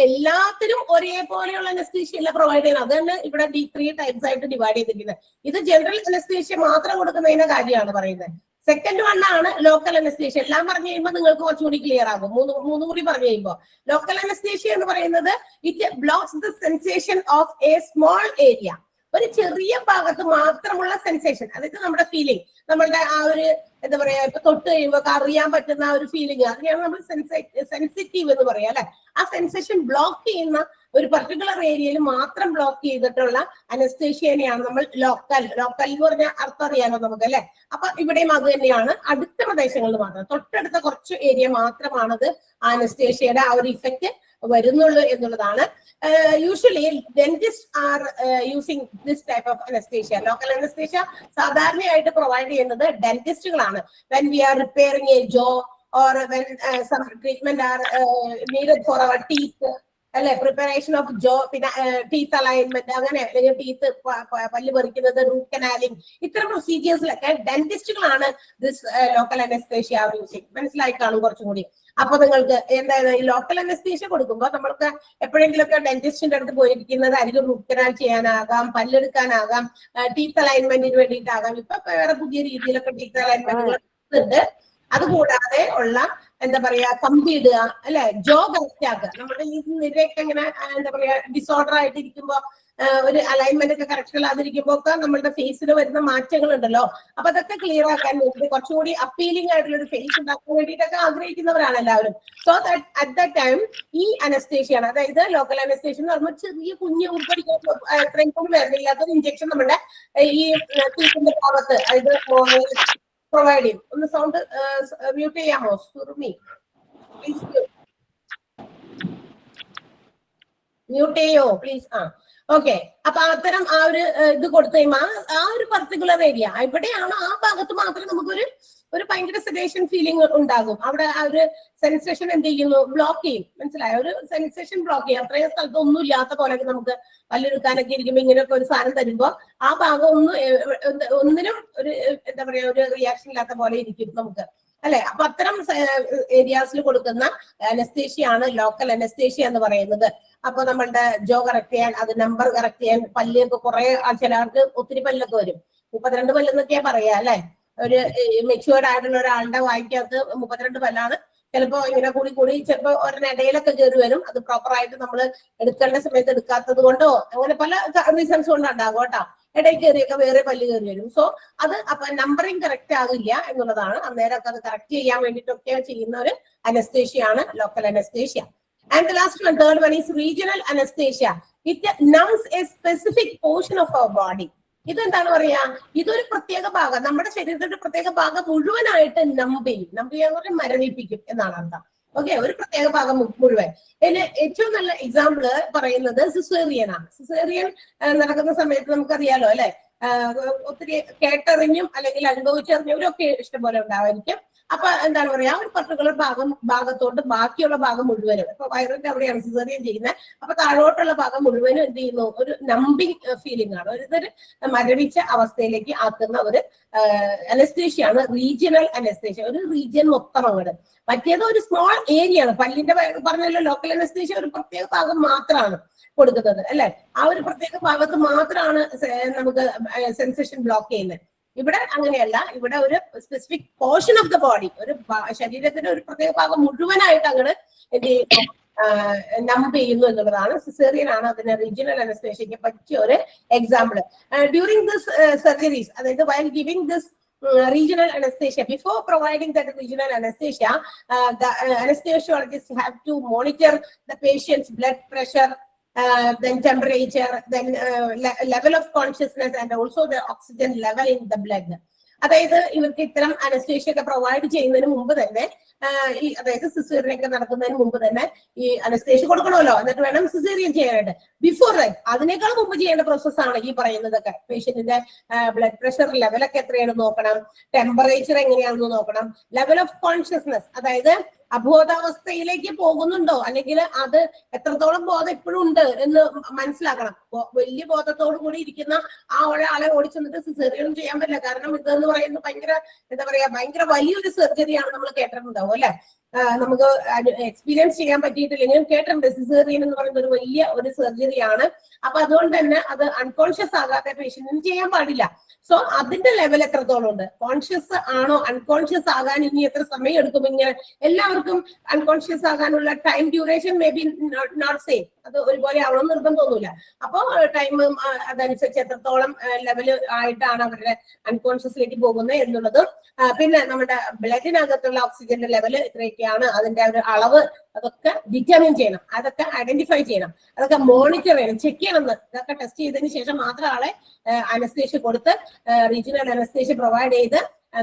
എല്ലാത്തിനും ഒരേപോലെയുള്ള അനസ്തീഷ്യ അല്ല പ്രൊവൈഡ് ചെയ്യുന്നത്. അത് തന്നെ ഇവിടെ 3 ടൈപ്സ് ആയിട്ട് ഡിവൈഡ് ചെയ്തിരിക്കുന്നത്. ഇത് ജനറൽ അനസ്തീഷ്യ മാത്രം കൊടുക്കുന്നതിന്റെ കാര്യമാണ് പറയുന്നത്. സെക്കൻഡ് വൺ ആണ് ലോക്കൽ അനസ്തീഷ്യ. എല്ലാം പറഞ്ഞു കഴിയുമ്പോൾ നിങ്ങൾക്ക് കുറച്ചുകൂടി ക്ലിയർ ആകും. മൂന്നും കൂടി പറഞ്ഞു കഴിയുമ്പോൾ ലോക്കൽ അനസ്തീഷ്യ എന്ന് പറയുന്നത് it blocks the sensation of A small area. ഒരു ചെറിയ ഭാഗത്ത് മാത്രമുള്ള സെൻസേഷൻ, അതായത് നമ്മുടെ ഫീലിംഗ്, നമ്മളുടെ ആ ഒരു എന്താ പറയാ, ഇപ്പൊ തൊട്ട് കഴിയുമ്പോൾ അറിയാൻ പറ്റുന്ന ആ ഒരു ഫീലിംഗ്, അതിനെയാണ് നമ്മൾ സെൻസിറ്റീവ് എന്ന് പറയാം അല്ലെ. ആ സെൻസേഷൻ ബ്ലോക്ക് ചെയ്യുന്ന ഒരു പർട്ടിക്കുലർ ഏരിയയിൽ മാത്രം ബ്ലോക്ക് ചെയ്തിട്ടുള്ള അനസ്തേഷ്യനെയാണ് നമ്മൾ ലോക്കൽ എന്ന് പറഞ്ഞാൽ അർത്ഥം അറിയാലോ നമുക്ക് അല്ലെ. അപ്പൊ ഇവിടെയും അത് തന്നെയാണ്. അടുത്ത പ്രദേശങ്ങളിൽ മാത്രം, തൊട്ടടുത്ത കുറച്ച് ഏരിയ മാത്രമാണത് അനസ്തേഷ്യയുടെ ആ ഒരു ഇഫക്റ്റ് വരുന്നുള്ളൂ എന്നുള്ളതാണ്. Usually dentist are using this type of anaesthesia. Local anaesthesia സാധാരണയായിട്ട് പ്രൊവൈഡ് ചെയ്യുന്നത് ഡെന്റിസ്റ്റുകളാണ്. When we are repairing a jaw or when some treatment are needed for our teeth അല്ലെ, പ്രിപ്പറേഷൻ ഓഫ് ജോ, പിന്നെ teeth alignment, അങ്ങനെ, അല്ലെങ്കിൽ teeth പല്ല് പറിക്കുന്നത്, root കനാലിംഗ്, ഇത്തരം പ്രൊസീജിയേഴ്സിലൊക്കെ ഡെന്റിസ്റ്റുകളാണ് this local anaesthesia using. മനസ്സിലായി കാണും കുറച്ചും കൂടി. അപ്പൊ നിങ്ങൾക്ക് എന്തായാലും ഈ ലോക്കൽ അനസ്തീഷ്യ കൊടുക്കുമ്പോൾ നമ്മൾക്ക് എപ്പോഴെങ്കിലുമൊക്കെ ഡെന്റിസ്റ്റിന്റെ അടുത്ത് പോയിരിക്കുന്നതായിരിക്കും. റൂട്ട് കനാൽ ചെയ്യാനാകാം, പല്ലെടുക്കാനാകാം, ടീത്ത് അലൈൻമെന്റിന് വേണ്ടിയിട്ടാകാം. ഇപ്പൊ വേറെ പുതിയ രീതിയിലൊക്കെ ടീത്ത് അലൈൻമെന്റുകൾ ഉണ്ട്. അതുകൂടാതെ ഉള്ള എന്താ പറയാ, കമ്പിടുക അല്ലെ, ജോ കറക്റ്റ് ആക്കുക. നമ്മുടെ ഈ നിരയൊക്കെ ഇങ്ങനെ എന്താ പറയാ ഡിസോർഡർ ആയിട്ട് ഇരിക്കുമ്പോ, ഒരു അലൈൻമെന്റ് ഒക്കെ കറക്റ്റ് അല്ലാതിരിക്കുമ്പോ ഒക്കെ നമ്മളുടെ ഫേസിൽ വരുന്ന മാറ്റങ്ങൾ ഉണ്ടല്ലോ. അപ്പൊ അതൊക്കെ ക്ലിയർ ആക്കാൻ വേണ്ടി, കുറച്ചുകൂടി അപ്പീലിംഗ് ആയിട്ടുള്ള ഒരു ഫേസ് ഉണ്ടാക്കാൻ വേണ്ടിയിട്ടൊക്കെ ആഗ്രഹിക്കുന്നവരാണ് എല്ലാവരും. സോ അറ്റ് ദ ടൈം ഈ അനസ്തേഷ്യയാണ്, അതായത് ലോക്കൽ അനസ്തേഷ്യ എന്ന് പറയുമ്പോൾ ചെറിയ കുഞ്ഞ് ഉൾപ്പെടിക്കാൻ എത്രയും കൂടി വരുന്നില്ലാത്തൊരു ഇഞ്ചക്ഷൻ നമ്മുടെ ഈ ടീത്തിന്റെ ഭാഗത്ത് അതായത് പ്രൊവൈഡ് ചെയ്യും. ഒന്ന് സൗണ്ട് മ്യൂട്ട് ചെയ്യാമോ സുറുമി? പ്ലീസ് മ്യൂട്ട് ചെയ്യോ പ്ലീസ്. ഓക്കെ. അപ്പൊ അത്തരം ആ ഒരു ഇത് കൊടുത്തു കഴിയുമ്പോൾ ആ ഒരു പർട്ടിക്കുലർ ഏരിയ ഇവിടെയാണ്, ആ ഭാഗത്ത് മാത്രമേ നമുക്കൊരു ഭയങ്കര സെഡേഷൻ ഫീലിംഗ് ഉണ്ടാകും. അവിടെ ആ ഒരു സെൻസേഷൻ എന്ത് ചെയ്യുന്നു, ബ്ലോക്ക് ചെയ്യും. മനസ്സിലായോ? ഒരു സെൻസേഷൻ ബ്ലോക്ക് ചെയ്യും. അത്രയും സ്ഥലത്ത് ഒന്നും ഇല്ലാത്ത പോലെ നമുക്ക് പല്ലെടുക്കാനൊക്കെ ഇരിക്കുമ്പോ ഇങ്ങനെയൊക്കെ ഒരു സാധനം തരുമ്പോ ആ ഭാഗം ഒന്നിനും ഒരു എന്താ പറയാ, ഒരു റിയാക്ഷൻ ഇല്ലാത്ത പോലെ ഇരിക്കും നമുക്ക് അല്ലെ. അപ്പൊ അത്തരം ഏരിയാസിൽ കൊടുക്കുന്ന അനസ്തേഷ്യയാണ് ലോക്കൽ അനസ്തേഷ്യ എന്ന് പറയുന്നത്. അപ്പൊ നമ്മളുടെ ജോ കറക്റ്റ് ചെയ്യാൻ, അത് നമ്പർ കറക്റ്റ് ചെയ്യാൻ, പല്ലൊക്കെ കുറെ ചിലർക്ക് ഒത്തിരി പല്ലൊക്കെ വരും. 32 പല്ലെന്നൊക്കെയാ പറയാ അല്ലെ. ഒരു മെച്യൂർഡ് ആയിട്ടുള്ള ഒരാളുടെ വായിക്കകത്ത് 32 പല്ലാണ്. ചിലപ്പോ ഇങ്ങനെ കൂടി ചിലപ്പോ ഒരിടയിലൊക്കെ കയറി വരും. അത് പ്രോപ്പർ ആയിട്ട് നമ്മൾ എടുക്കേണ്ട സമയത്ത് എടുക്കാത്തത് കൊണ്ടോ അങ്ങനെ പല റീസൺസ് കൊണ്ടുണ്ടാകും കേട്ടോ. ഇടയിൽ കയറിയൊക്കെ വേറെ പല്ല് കയറി വരും. സോ അത് അപ്പൊ നമ്പറിങ് കറക്റ്റ് ആകില്ല എന്നുള്ളതാണ്. അന്നേരമൊക്കെ അത് കറക്റ്റ് ചെയ്യാൻ വേണ്ടിയിട്ടൊക്കെ ചെയ്യുന്ന ഒരു അനസ്തേഷ്യയാണ് local anaesthesia. And the last one, third one is regional anesthesia. It numbs a specific portion of our body. ഇതെന്താണ് പറയാ, ഇതൊരു പ്രത്യേക ഭാഗം, നമ്മുടെ ശരീരത്തിന്റെ പ്രത്യേക ഭാഗം മുഴുവനായിട്ട് നമ്പ് ചെയ്യും. നമ്പ് ചെയ്യാന്ന് പറഞ്ഞാൽ മരവിപ്പിക്കും എന്നാണ് അർത്ഥം. ഓക്കെ, ഒരു പ്രത്യേക ഭാഗം മുഴുവൻ. ഇതിന് ഏറ്റവും നല്ല എക്സാമ്പിൾ പറയുന്നത് സിസേറിയൻ ആണ്. സിസേറിയൻ നടക്കുന്ന സമയത്ത് നമുക്കറിയാലോ അല്ലെ, ഒത്തിരി കേട്ടറിഞ്ഞും അല്ലെങ്കിൽ അനുഭവിച്ചറിഞ്ഞവരൊക്കെ ഇഷ്ടംപോലെ ഉണ്ടാവായിരിക്കും. അപ്പൊ എന്താണ് പറയാ, ഒരു പർട്ടിക്കുലർ ഭാഗത്തോട്ട് ബാക്കിയുള്ള ഭാഗം മുഴുവനും, ഇപ്പൊ വയറിന്റെ അവിടെയാണ് സിസേറിയൻ ചെയ്യുന്നത്. അപ്പൊ താഴോട്ടുള്ള ഭാഗം മുഴുവനും എന്ത് ചെയ്യുന്നു, ഒരു നമ്പിങ് ഫീലിംഗ് ആണ്, ഇതൊരു മരവിച്ച അവസ്ഥയിലേക്ക് ആക്കുന്ന ഒരു അനസ്തേഷ്യയാണ് റീജിയണൽ അനസ്തേഷ്യ. ഒരു റീജിയൻ മൊത്തം അങ്ങോട്ട്. മറ്റേത് ഒരു സ്മോൾ ഏരിയ ആണ്. പല്ലിന്റെ പറഞ്ഞല്ലോ, ലോക്കൽ അനസ്തേഷ്യ ഒരു പ്രത്യേക ഭാഗം മാത്രമാണ് കൊടുക്കുന്നത് അല്ലെ. ആ ഒരു പ്രത്യേക ഭാഗത്ത് മാത്രമാണ് നമുക്ക് സെൻസേഷൻ ബ്ലോക്ക് ചെയ്യുന്നത്. ഇവിടെ അങ്ങനെയല്ല. ഇവിടെ ഒരു specific portion of the body, ഒരു ശരീരത്തിന്റെ ഒരു പ്രത്യേക ഭാഗം മുഴുവനായിട്ട് അങ്ങോട്ട് എന്ത് ചെയ്യുന്നു, നമ്പ് ചെയ്യുന്നു എന്നുള്ളതാണ്. സിസേറിയൻ ആണ് അതിന് റീജിയണൽ അനസ്തേഷ്യക്ക് പറ്റിയ ഒരു എക്സാമ്പിൾ. ഡ്യൂറിംഗ് ദിസ് സർജറീസ്, അതായത് while giving this regional anesthesia, before providing that regional anesthesia, the anesthesiologist have to monitor the patient's blood pressure, then temperature, then level of consciousness, and also the oxygen level in the blood. അതായത് ഇവർക്ക് ഇത്തരം anaesthesia ഒക്കെ provide ചെയ്യുന്നതിന് മുമ്പ് തന്നെ ഈ അതായത് സിസേറിയനൊക്കെ നടക്കുന്നതിന് മുമ്പ് തന്നെ ഈ അനസ്തേഷ്യ കൊടുക്കണമല്ലോ, എന്നിട്ട് വേണം സിസേറിയൻ ചെയ്യാനായിട്ട്. ബിഫോർ ദാറ്റ് അതിനേക്കാൾ മുമ്പ് ചെയ്യേണ്ട പ്രോസസ്സാണ് ഈ പറയുന്നതൊക്കെ. പേഷ്യന്റിന്റെ ബ്ലഡ് പ്രഷർ ലെവലൊക്കെ എത്രയാണ് നോക്കണം, ടെമ്പറേച്ചർ എങ്ങനെയാണെന്ന് നോക്കണം, ലെവൽ ഓഫ് കോൺഷ്യസ്നെസ്, അതായത് അബോധാവസ്ഥയിലേക്ക് പോകുന്നുണ്ടോ അല്ലെങ്കിൽ അത് എത്രത്തോളം ബോധം ഇപ്പോഴും ഉണ്ട് എന്ന് മനസ്സിലാക്കണം. വലിയ ബോധത്തോടു കൂടി ഇരിക്കുന്ന ആ ഒരാളെ ഓടിച്ചെന്നിട്ട് സിസേറിയൻ ചെയ്യാൻ പറ്റില്ല. കാരണം ഇതെന്ന് പറയുന്നത് ഭയങ്കര വലിയൊരു സർജറിയാണ്. നമ്മൾ കേട്ടിട്ടുണ്ടാവും അല്ലെ, നമുക്ക് എക്സ്പീരിയൻസ് ചെയ്യാൻ പറ്റിയിട്ടില്ലെങ്കിലും കേട്ടിട്ടുണ്ട്. സിസേറിയൻ എന്ന് പറയുന്ന ഒരു വലിയ ഒരു സർജറിയാണ്. അപ്പൊ അതുകൊണ്ട് തന്നെ അത് അൺകോൺഷ്യസ് ആകാത്ത പേഷ്യന്റിന് ചെയ്യാൻ പാടില്ല. സോ അതിന്റെ ലെവൽ എത്രത്തോളം ഉണ്ട്, കോൺഷ്യസ് ആണോ, അൺകോൺഷ്യസ് ആകാൻ ഇനി എത്ര സമയം എടുക്കും, ഇങ്ങനെ എല്ലാവർക്കും അൺകോൺഷ്യസ് ആകാനുള്ള time duration may be not same, അത് ഒരുപോലെ ആവണം നിർബന്ധമൊന്നുമില്ല. അപ്പൊ ടൈം അതനുസരിച്ച് എത്രത്തോളം ലെവല് ആയിട്ടാണ് അവരുടെ അൺകോൺഷ്യസിലേക്ക് പോകുന്നത് എന്നുള്ളതും, പിന്നെ നമ്മുടെ ബ്ലഡിനകത്തുള്ള ഓക്സിജന്റെ ലെവൽ ഇത്രയൊക്കെയാണ്, അതിന്റെ ഒരു അളവ് അതൊക്കെ ഡിറ്റർമിൻ ചെയ്യണം, അതൊക്കെ ഐഡന്റിഫൈ ചെയ്യണം, അതൊക്കെ മോണിറ്റർ ചെയ്യണം, ചെക്ക് ചെയ്യണം. ഇതൊക്കെ ടെസ്റ്റ് ചെയ്തതിന് ശേഷം മാത്രം ആളെ അനസ്തേഷ്യ കൊടുത്ത് റീജിയണൽ അനസ്തേഷ്യ പ്രൊവൈഡ് ചെയ്ത്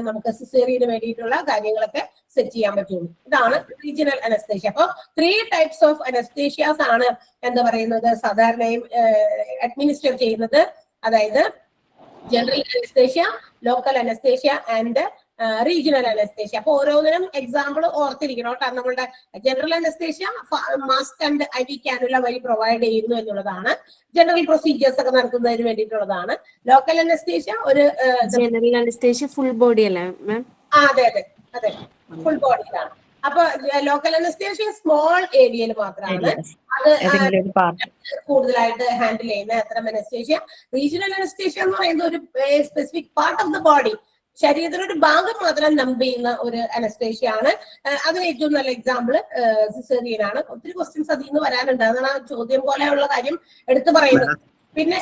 നമുക്ക് സിസേറിയന് വേണ്ടിയിട്ടുള്ള കാര്യങ്ങളൊക്കെ സെറ്റ് ചെയ്യാൻ പറ്റുള്ളൂ. ഇതാണ് റീജിയണൽ അനസ്തേഷ്യ. അപ്പൊ 3 ടൈപ്സ് ഓഫ് അനസ്തേഷ്യാസ് ആണ് എന്താ പറയുന്നത് സാധാരണയും അഡ്മിനിസ്റ്റർ ചെയ്യുന്നത്. അതായത് general anaesthesia, local anaesthesia and regional anaesthesia. അപ്പൊ ഓരോന്നിനും എക്സാമ്പിൾ ഓർത്തിരിക്കണം കേട്ടോ. നമ്മളുടെ general anaesthesia mask and IV cannula വഴി പ്രൊവൈഡ് ചെയ്യുന്നു എന്നുള്ളതാണ്. ജനറൽ പ്രൊസീജിയേഴ്സ് ഒക്കെ നടത്തുന്നതിന് വേണ്ടിയിട്ടുള്ളതാണ്. ലോക്കൽ അനസ്തേഷ്യ ഒരു ജനറൽ അനസ്തേഷ്യ ഫുൾ ബോഡി അല്ലേ മാം? അതെ അതെ അതെ, ഫുൾ ബോഡിയിലാണ്. അപ്പൊ ലോക്കൽ അനസ്തേഷ്യ സ്മോൾ ഏരിയയിൽ മാത്രമാണ് അത് കൂടുതലായിട്ട് ഹാൻഡിൽ ചെയ്യുന്ന അത്തരം അനസ്തേഷ്യ. റീജിയണൽ അനസ്തേഷ്യ എന്ന് പറയുന്നത് ഒരു specific part of the body, ശരീരത്തിലൊരു ഭാഗം മാത്രം നമ്പ് ചെയ്യുന്ന ഒരു അനസ്തേഷ്യ ആണ്. അതിന് ഏറ്റവും നല്ല എക്സാമ്പിൾ സിസേറിയൻ ആണ്. ഒത്തിരി ക്വസ്റ്റ്യൻസ് അതിൽ നിന്ന് വരാനുണ്ട്, അതാണ് ആ ചോദ്യം പോലെയുള്ള കാര്യം എടുത്തു പറയുന്നത്. പിന്നെ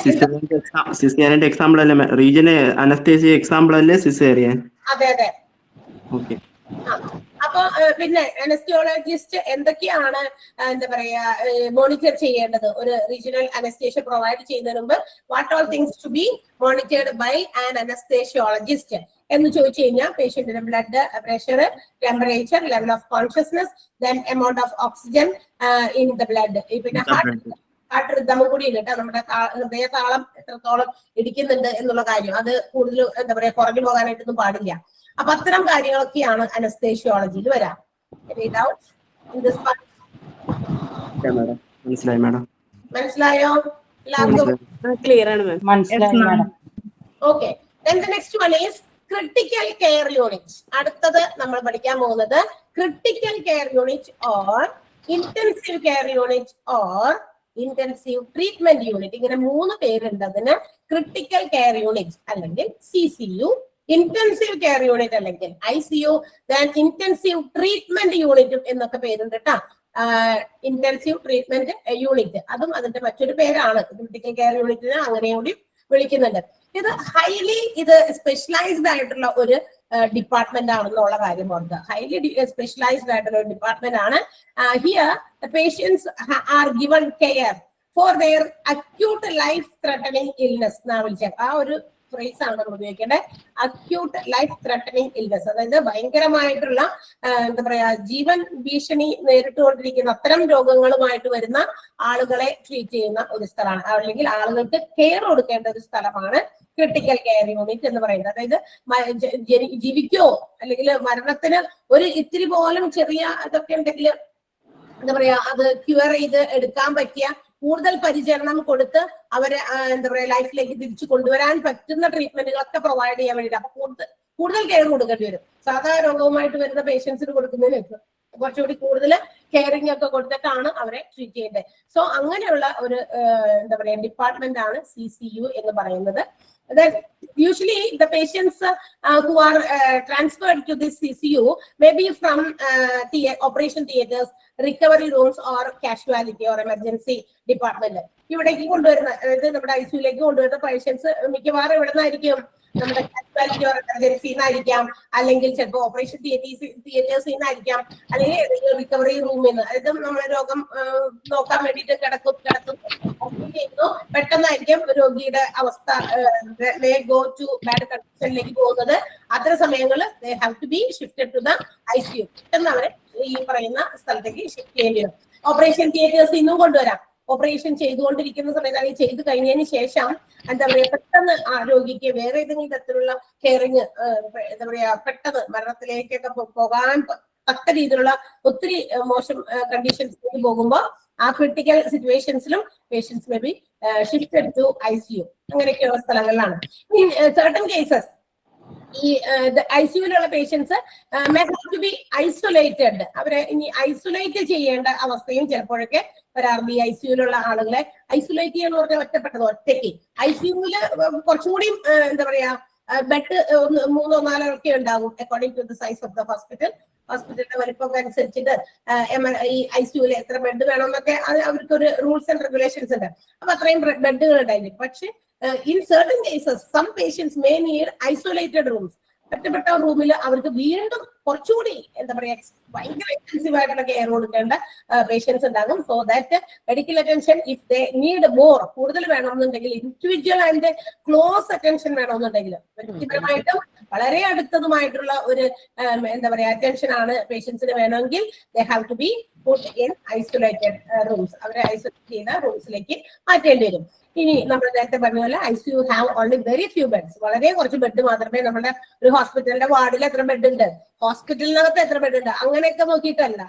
സിസേറിയന്റെ എക്സാമ്പിൾ അല്ലേ റീജിയണൽ അനസ്തേഷ്യ എക്സാമ്പിൾ അല്ലേ സിസേറിയൻ? അതെ അതെ. ഓക്കെ. അപ്പൊ പിന്നെ അനസ്റ്റിയോളജിസ്റ്റ് എന്തൊക്കെയാണ് എന്താ പറയാ മോണിറ്റർ ചെയ്യേണ്ടത് ഒരു റീജിയണൽ അനസ്തേഷ്യ പ്രൊവൈഡ് ചെയ്യുന്നതിന് മുമ്പ്? What all things to be monitored by an anaesthesiologist എന്ന് ചോദിച്ചു കഴിഞ്ഞാൽ പേഷ്യന്റിന്റെ blood pressure, temperature, level of consciousness, then amount of oxygen in the blood, പിന്നെ ഹാർട്ട് റിതം കൂടി ഉണ്ട് കേട്ടോ, നമ്മുടെ ഹൃദയതാളം എത്രത്തോളം ഇടിക്കുന്നുണ്ട് എന്നുള്ള കാര്യം. അത് കൂടുതൽ എന്താ പറയാ കുറഞ്ഞു പോകാനായിട്ടൊന്നും പാടില്ല. അപ്പൊ അത്തരം കാര്യങ്ങളൊക്കെയാണ് അനസ്തേഷ്യോളജിയിൽ വരാം. മനസ്സിലായോ എല്ലാവർക്കും? ക്ലിയർ ആണ് ma'am. Okay. Next one is critical care unit. അടുത്തത് നമ്മൾ പഠിക്കാൻ പോകുന്നത് critical care unit or intensive care unit or intensive treatment unit. ഇങ്ങനെ 3 പേരുണ്ട് അതിന്. ക്രിട്ടിക്കൽ കെയർ യൂണിറ്റ് അല്ലെങ്കിൽ CCU, ഇന്റൻസീവ് കെയർ യൂണിറ്റ് അല്ലെങ്കിൽ ICU, ഇന്റൻസീവ് ട്രീറ്റ്മെന്റ് യൂണിറ്റും എന്നൊക്കെ പേരുണ്ട് കേട്ടോ. ഇന്റൻസീവ് ട്രീറ്റ്മെന്റ് യൂണിറ്റ് അതും അതിന്റെ മറ്റൊരു പേരാണ്. ക്രിട്ടിക്കൽ കെയർ യൂണിറ്റിന് അങ്ങനെ കൂടി വിളിക്കുന്നുണ്ട്. ഇത് സ്പെഷ്യലൈസ്ഡ് ആയിട്ടുള്ള ഒരു ഡിപ്പാർട്ട്മെന്റ് ആണെന്നുള്ള കാര്യം ഓർക്കുക. ഹൈലി സ്പെഷ്യലൈസ്ഡ് ആയിട്ടുള്ള ഒരു ഡിപ്പാർട്ട്മെന്റ് ആണ്. Here the patients are given care for their acute life threatening illness എന്നാ വിളിച്ചത്. ആ ഒരു ഫ്രേസ് ആണ് നമ്മൾ ഉപയോഗിക്കേണ്ടത്. അക്യൂട്ട് ലൈഫ് ത്രെട്ടനിങ് ഇൽനെസ്, അതായത് ഭയങ്കരമായിട്ടുള്ള എന്താ പറയാ ജീവൻ ഭീഷണി നേരിട്ടുകൊണ്ടിരിക്കുന്ന അത്തരം രോഗങ്ങളുമായിട്ട് വരുന്ന ആളുകളെ ട്രീറ്റ് ചെയ്യുന്ന ഒരു സ്ഥലമാണ്, അല്ലെങ്കിൽ ആളുകൾക്ക് കെയർ കൊടുക്കേണ്ട ഒരു സ്ഥലമാണ് ക്രിട്ടിക്കൽ കെയർ യൂണിറ്റ് എന്ന് പറയുന്നത്. അതായത് ജീവിക്കോ അല്ലെങ്കിൽ മരണത്തിന് ഒരു ഇത്തിരി പോലും ചെറിയ ഇതൊക്കെ ഉണ്ടെങ്കിൽ എന്താ പറയാ അത് ക്യൂർ ചെയ്ത് എടുക്കാൻ പറ്റിയ കൂടുതൽ പരിചരണം കൊടുത്ത് അവരെ എന്താ പറയാ ലൈഫിലേക്ക് തിരിച്ചു കൊണ്ടുവരാൻ പറ്റുന്ന ട്രീറ്റ്മെന്റുകളൊക്കെ പ്രൊവൈഡ് ചെയ്യാൻ വേണ്ടിയിട്ട് അപ്പൊ കൂടുതൽ കെയർ കൊടുക്കേണ്ടി വരും. സാധാരണ രോഗവുമായിട്ട് വരുന്ന പേഷ്യൻസിന് കൊടുക്കുന്നതിന് കുറച്ചുകൂടി കൂടുതൽ കെയറിംഗ് ഒക്കെ കൊടുത്തിട്ടാണ് അവരെ ട്രീറ്റ് ചെയ്യേണ്ടത്. സോ അങ്ങനെയുള്ള ഒരു എന്താ പറയാ ഡിപ്പാർട്ട്മെന്റ് ആണ് CCU എന്ന് പറയുന്നത്. Then usually the patients who are transferred to this CCU may be from operation theaters, recovery rooms or casualty or emergency department. ഇവിടേക്ക് കൊണ്ടുവരുന്ന അതായത് നമ്മുടെ ICUലേക്ക് കൊണ്ടുവരുന്ന പേഷ്യൻസ് മിക്കവാറും ഇവിടെ നിന്നായിരിക്കും നമ്മുടെ എമർജൻസിയിൽ നിന്നായിരിക്കാം, അല്ലെങ്കിൽ ചിലപ്പോൾ ഓപ്പറേഷൻ തിയേറ്റേഴ്സിൽ നിന്നായിരിക്കാം, അല്ലെങ്കിൽ ഏതെങ്കിലും റിക്കവറി റൂമിൽ നിന്ന്, അതായത് നമ്മളെ രോഗം നോക്കാൻ വേണ്ടിയിട്ട് ചെയ്യുന്നു, പെട്ടെന്നായിരിക്കും രോഗിയുടെ അവസ്ഥ ഗോ ടു ബാഡ് കണ്ടീഷനിലേക്ക് പോകുന്നത്. അത്തരം സമയങ്ങളിൽ they have to be shifted to the ICU. പെട്ടെന്ന് അവരെ ഈ പറയുന്ന സ്ഥലത്തേക്ക് ഷിഫ്റ്റ് ചെയ്യേണ്ടി വരും. ഓപ്പറേഷൻ തിയേറ്റേഴ്സ് ഇന്നും കൊണ്ടുവരാം. ഓപ്പറേഷൻ ചെയ്തുകൊണ്ടിരിക്കുന്ന സമയത്ത് അല്ലെങ്കിൽ ചെയ്തു കഴിഞ്ഞതിന് ശേഷം എന്താ പറയാ, പെട്ടെന്ന് ആ രോഗിക്ക് വേറെ ഏതെങ്കിലും തരത്തിലുള്ള കെയറിങ് എന്താ പറയാ, പെട്ടെന്ന് മരണത്തിലേക്കൊക്കെ പോകാൻ തക്ക രീതിയിലുള്ള ഒത്തിരി മോശം കണ്ടീഷൻസിലേക്ക് പോകുമ്പോൾ ആ ക്രിട്ടിക്കൽ സിറ്റുവേഷൻസിലും patients may be shifted to ICU. അങ്ങനെയൊക്കെയുള്ള സ്ഥലങ്ങളിലാണ്. ഇൻ സർട്ടൻ കേസസ് ഈ ICUവിലുള്ള patients may have to be isolated. അവരെ ഇനി ഐസൊലേറ്റ് ചെയ്യേണ്ട അവസ്ഥയും ചിലപ്പോഴൊക്കെ വരാറുണ്ട്. ഈ ICUവിലുള്ള ആളുകളെ ഐസൊലേറ്റ് ചെയ്യാന്ന് പറഞ്ഞാൽ ഒറ്റപ്പെട്ടത്, ഒറ്റയ്ക്ക്. ICUവില് കുറച്ചും കൂടി എന്താ പറയാ, ബെഡ് 3 or 4 ഒക്കെ ഉണ്ടാകും according to the size of the hospital. ഹോസ്പിറ്റലിന്റെ വലിപ്പമൊക്കെ അനുസരിച്ചിട്ട് ഈ ICUവിൽ എത്ര ബെഡ് വേണമെന്നൊക്കെ അവർക്കൊരു റൂൾസ് ആൻഡ് റെഗുലേഷൻസ് ഉണ്ട്. അപ്പൊ അത്രയും ബെഡുകൾ ഉണ്ടായിരിക്കും. പക്ഷെ in certain cases some patients may need isolated rooms. ഒറ്റപ്പെട്ട റൂമിൽ അവർക്ക് വീണ്ടും കുറച്ചുകൂടി എന്താ പറയാ, ഭയങ്കര എക്സ്പെൻസീവ് ആയിട്ടുള്ള കെയർ കൊടുക്കേണ്ട പേഷ്യൻസ് ഉണ്ടാകും. So that medical attention if they need more, കൂടുതൽ വേണമെന്നുണ്ടെങ്കിൽ, ഇൻഡിവിജ്വൽ ആൻഡ് ക്ലോസ് അറ്റൻഷൻ വേണമെന്നുണ്ടെങ്കിൽ, വ്യക്തിപരമായിട്ടും വളരെ അടുത്തതുമായിട്ടുള്ള ഒരു എന്താ പറയാ അറ്റൻഷൻ ആണ് പേഷ്യൻസിന് വേണമെങ്കിൽ they have to be put in isolated rooms. അവരെ ഐസൊലേറ്റ് ചെയ്ത റൂംസിലേക്ക് മാറ്റേണ്ടി വരും. ഇനി നമ്മൾ നേരത്തെ പറഞ്ഞ പോലെ ICU have only very few beds. വളരെ കുറച്ച് ബെഡ് മാത്രമേ നമ്മുടെ ഒരു ഹോസ്പിറ്റലിന്റെ വാർഡിൽ എത്ര ബെഡ് ഉണ്ട്, ഹോസ്പിറ്റലിനകത്ത് എത്ര ബെഡ് ഉണ്ട്, അങ്ങനെയൊക്കെ നോക്കിയിട്ടല്ല.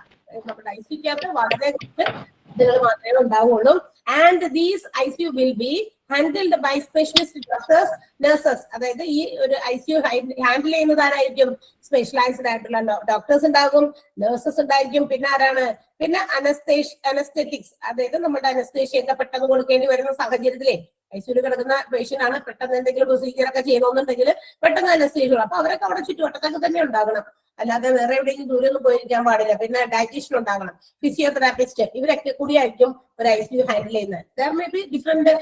നമ്മുടെ ICUക്കകത്ത് വളരെ കുറച്ച് ബെഡുകൾ മാത്രമേ ഉണ്ടാവുള്ളൂ. And these ICU will be handled by specialist doctors, nurses. അതായത് ഈ ഒരു ICU ഹാൻഡിൽ ചെയ്യുന്നത് ആരായിരിക്കും? സ്പെഷ്യലൈസ്ഡ് ആയിട്ടുള്ള ഡോക്ടേഴ്സ് ഉണ്ടാകും, നഴ്സസ് ഉണ്ടായിരിക്കും. പിന്നെ ആരാണ്? പിന്നെ അനസ്തെറ്റിക്സ്, അതായത് നമ്മുടെ അനസ്തേഷ്യൊക്കെ പെട്ടെന്ന് കൊടുക്കേണ്ടി വരുന്ന സാഹചര്യത്തിലേ ICUവിൽ കിടക്കുന്ന പേഷ്യന്റ് ആണ്, പെട്ടെന്ന് എന്തെങ്കിലും പ്രൊസീജിയർ ഒക്കെ ചെയ്യണമെന്നുണ്ടെങ്കിൽ പെട്ടെന്ന് അനസ്തേഷ്യ. അപ്പൊ അവരൊക്കെ അവിടെ ചുറ്റുവട്ടത്തൊക്കെ തന്നെ ഉണ്ടാകണം, അല്ലാതെ വേറെ എവിടെയെങ്കിലും ദൂരെ ഒന്നും പോയിരിക്കാൻ പാടില്ല. പിന്നെ ഡയറ്റീഷ്യൻ ഉണ്ടാകണം, ഫിസിയോതെറാപ്പിസ്റ്റ്, ഇവരൊക്കെ കൂടിയായിരിക്കും ഒരു ICU ഹാൻഡിൽ ചെയ്യുന്നത്. There may be different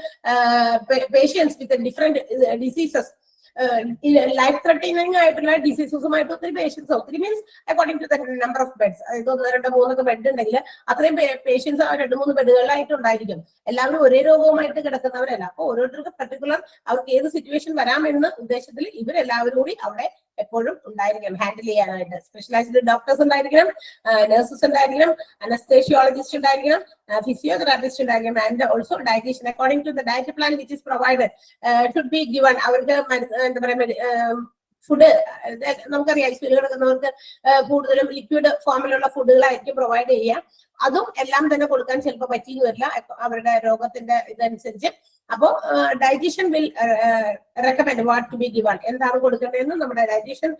patients with different diseases, life threatening ആയിട്ടുള്ള ഡിസീസസുമായിട്ട് ഒത്തിരി പേഷ്യൻസ്, ഒത്തിരി means according to the number of beds. അതായത് 1, 2, 3 ബെഡ് ഉണ്ടെങ്കിൽ അത്രയും പേഷ്യൻസ് 2-3 ബെഡുകളിലായിട്ട് ഉണ്ടായിരിക്കും. എല്ലാവരും ഒരേ രോഗവുമായിട്ട് കിടക്കുന്നവരല്ല. അപ്പൊ ഓരോരുത്തർക്ക് പർട്ടിക്കുലർ അവർക്ക് ഏത് സിറ്റുവേഷൻ വരാമെന്ന ഉദ്ദേശത്തിൽ ഇവരെല്ലാവരും കൂടി അവിടെ എപ്പോഴും ഉണ്ടായിരിക്കണം ഹാൻഡിൽ ചെയ്യാനായിട്ട്. സ്പെഷ്യലൈസ്ഡ് ഡോക്ടേഴ്സ് ഉണ്ടായിരിക്കണം, നഴ്സസ് ഉണ്ടായിരിക്കണം, അനസ്തേഷ്യോളജിസ്റ്റ് ഉണ്ടായിരിക്കണം, ഫിസിയോതെറാപ്പിസ്റ്റ് ഉണ്ടായിരിക്കണം, and also dietician. According to the diet plan which is provided should be given. അവർക്ക് എന്താ പറയാ, ഫുഡ് നമുക്കറിയാം ICUവിൽ കിടക്കുന്നവർക്ക് കൂടുതലും ലിക്വിഡ് ഫോമിലുള്ള ഫുഡുകളായിരിക്കും പ്രൊവൈഡ് ചെയ്യുക. അതും എല്ലാം തന്നെ കൊടുക്കാൻ ചിലപ്പോൾ പറ്റിയെന്ന് വരില്ല അവരുടെ രോഗത്തിന്റെ ഇതനുസരിച്ച്. അപ്പോ dietician will recommend what to be given, എന്താണ് കൊടുക്കേണ്ടതെന്ന് നമ്മുടെ ഡയറ്റീഷ്യൻ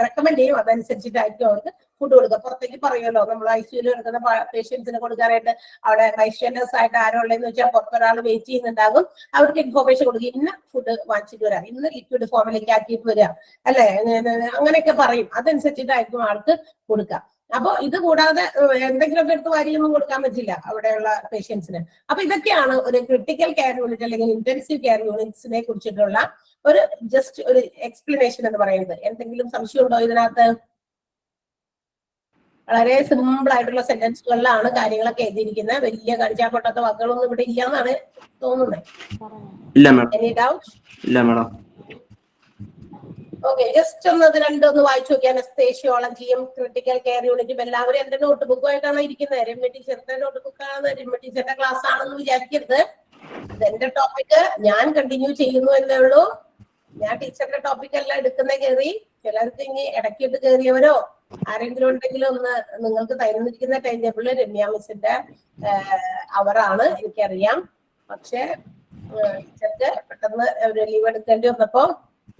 റെക്കമെൻഡ് ചെയ്യും. അതനുസരിച്ചിട്ടായിരിക്കും അവർക്ക് ഫുഡ് കൊടുക്കുക. പുറത്തേക്ക് പറയുമല്ലോ, നമ്മൾ ICUവിൽ കിടക്കുന്ന പേഷ്യൻസിന് കൊടുക്കാനായിട്ട് അവിടെ ബൈസ്റ്റാൻഡേഴ്സ് ആയിട്ട് ആരോ ഉള്ളതെന്ന് വെച്ചാൽ പുറത്തൊരാൾ വെയിറ്റ് ചെയ്യുന്നുണ്ടാകും. അവർക്ക് ഇൻഫോർമേഷൻ കൊടുക്കുക, ഇന്ന ഫുഡ് വാങ്ങിച്ചിട്ട് വരാം, ഇന്ന് ലിക്വിഡ് ഫോമിലേക്ക് ആക്കിയിട്ട് വരിക, അല്ലെ, അങ്ങനെയൊക്കെ പറയും. അതനുസരിച്ചിട്ടായിരിക്കും ആൾക്ക് കൊടുക്കുക. അപ്പൊ ഇത് കൂടാതെ എന്തെങ്കിലുമൊക്കെ എടുത്ത് വരിയൊന്നും കൊടുക്കാൻ പറ്റില്ല അവിടെയുള്ള പേഷ്യൻസിന്. അപ്പൊ ഇതൊക്കെയാണ് ഒരു ക്രിട്ടിക്കൽ കെയർ യൂണിറ്റ് അല്ലെങ്കിൽ ഇന്റൻസീവ് കെയർ യൂണിറ്റ്സിനെ കുറിച്ചിട്ടുള്ള ഒരു ജസ്റ്റ് ഒരു എക്സ്പ്ലനേഷൻ എന്ന് പറയുന്നത്. എന്തെങ്കിലും സംശയം ഉണ്ടോ ഇതിനകത്ത്? വളരെ സിമ്പിൾ ആയിട്ടുള്ള സെന്റൻസുകളിലാണ് കാര്യങ്ങളൊക്കെ എഴുതിയിരിക്കുന്നത്. വലിയ കടിച്ചാപ്പൊട്ടാത്ത വാക്കുകളൊന്നും ഇവിടെ ഇല്ല എന്നാണ് തോന്നുന്നത്. Any doubt? ഇല്ല മാഡം. ഓക്കെ, ജസ്റ്റ് ഒന്ന് രണ്ടൊന്ന് വായിച്ചു നോക്കിയാൽ അനസ്തേഷ്യോളജിയും ക്രിട്ടിക്കൽ കെയർ യൂണിറ്റും എല്ലാവരും എന്റെ നോട്ട് ബുക്കുമായിട്ടാണ് ഇരിക്കുന്നത്. രമ്യ ടീച്ചറിന്റെ നോട്ട് ബുക്കാണ്, രമ്യ ടീച്ചറിന്റെ ക്ലാസ് ആണെന്ന് വിചാരിക്കരുത്. ഇതെന്റെ ടോപ്പിക് ഞാൻ കണ്ടിന്യൂ ചെയ്യുന്നു എന്നേ ഉള്ളൂ. ഞാൻ ടീച്ചറിന്റെ ടോപ്പിക് അല്ല എടുക്കുന്ന കയറി. ചിലർക്ക് ഇനി ഇടയ്ക്കിട്ട് കയറിയവരോ ആരെങ്കിലും ഉണ്ടെങ്കിലും ഒന്ന് നിങ്ങൾക്ക് തരുന്നിരിക്കുന്ന ടൈം ടേബിളിൽ രമ്യ മിസ്സിന്റെ അവറാണ്, എനിക്കറിയാം. പക്ഷെ ടീച്ചർക്ക് പെട്ടെന്ന് ഒരു ലീവ് എടുക്കേണ്ടി വന്നപ്പോ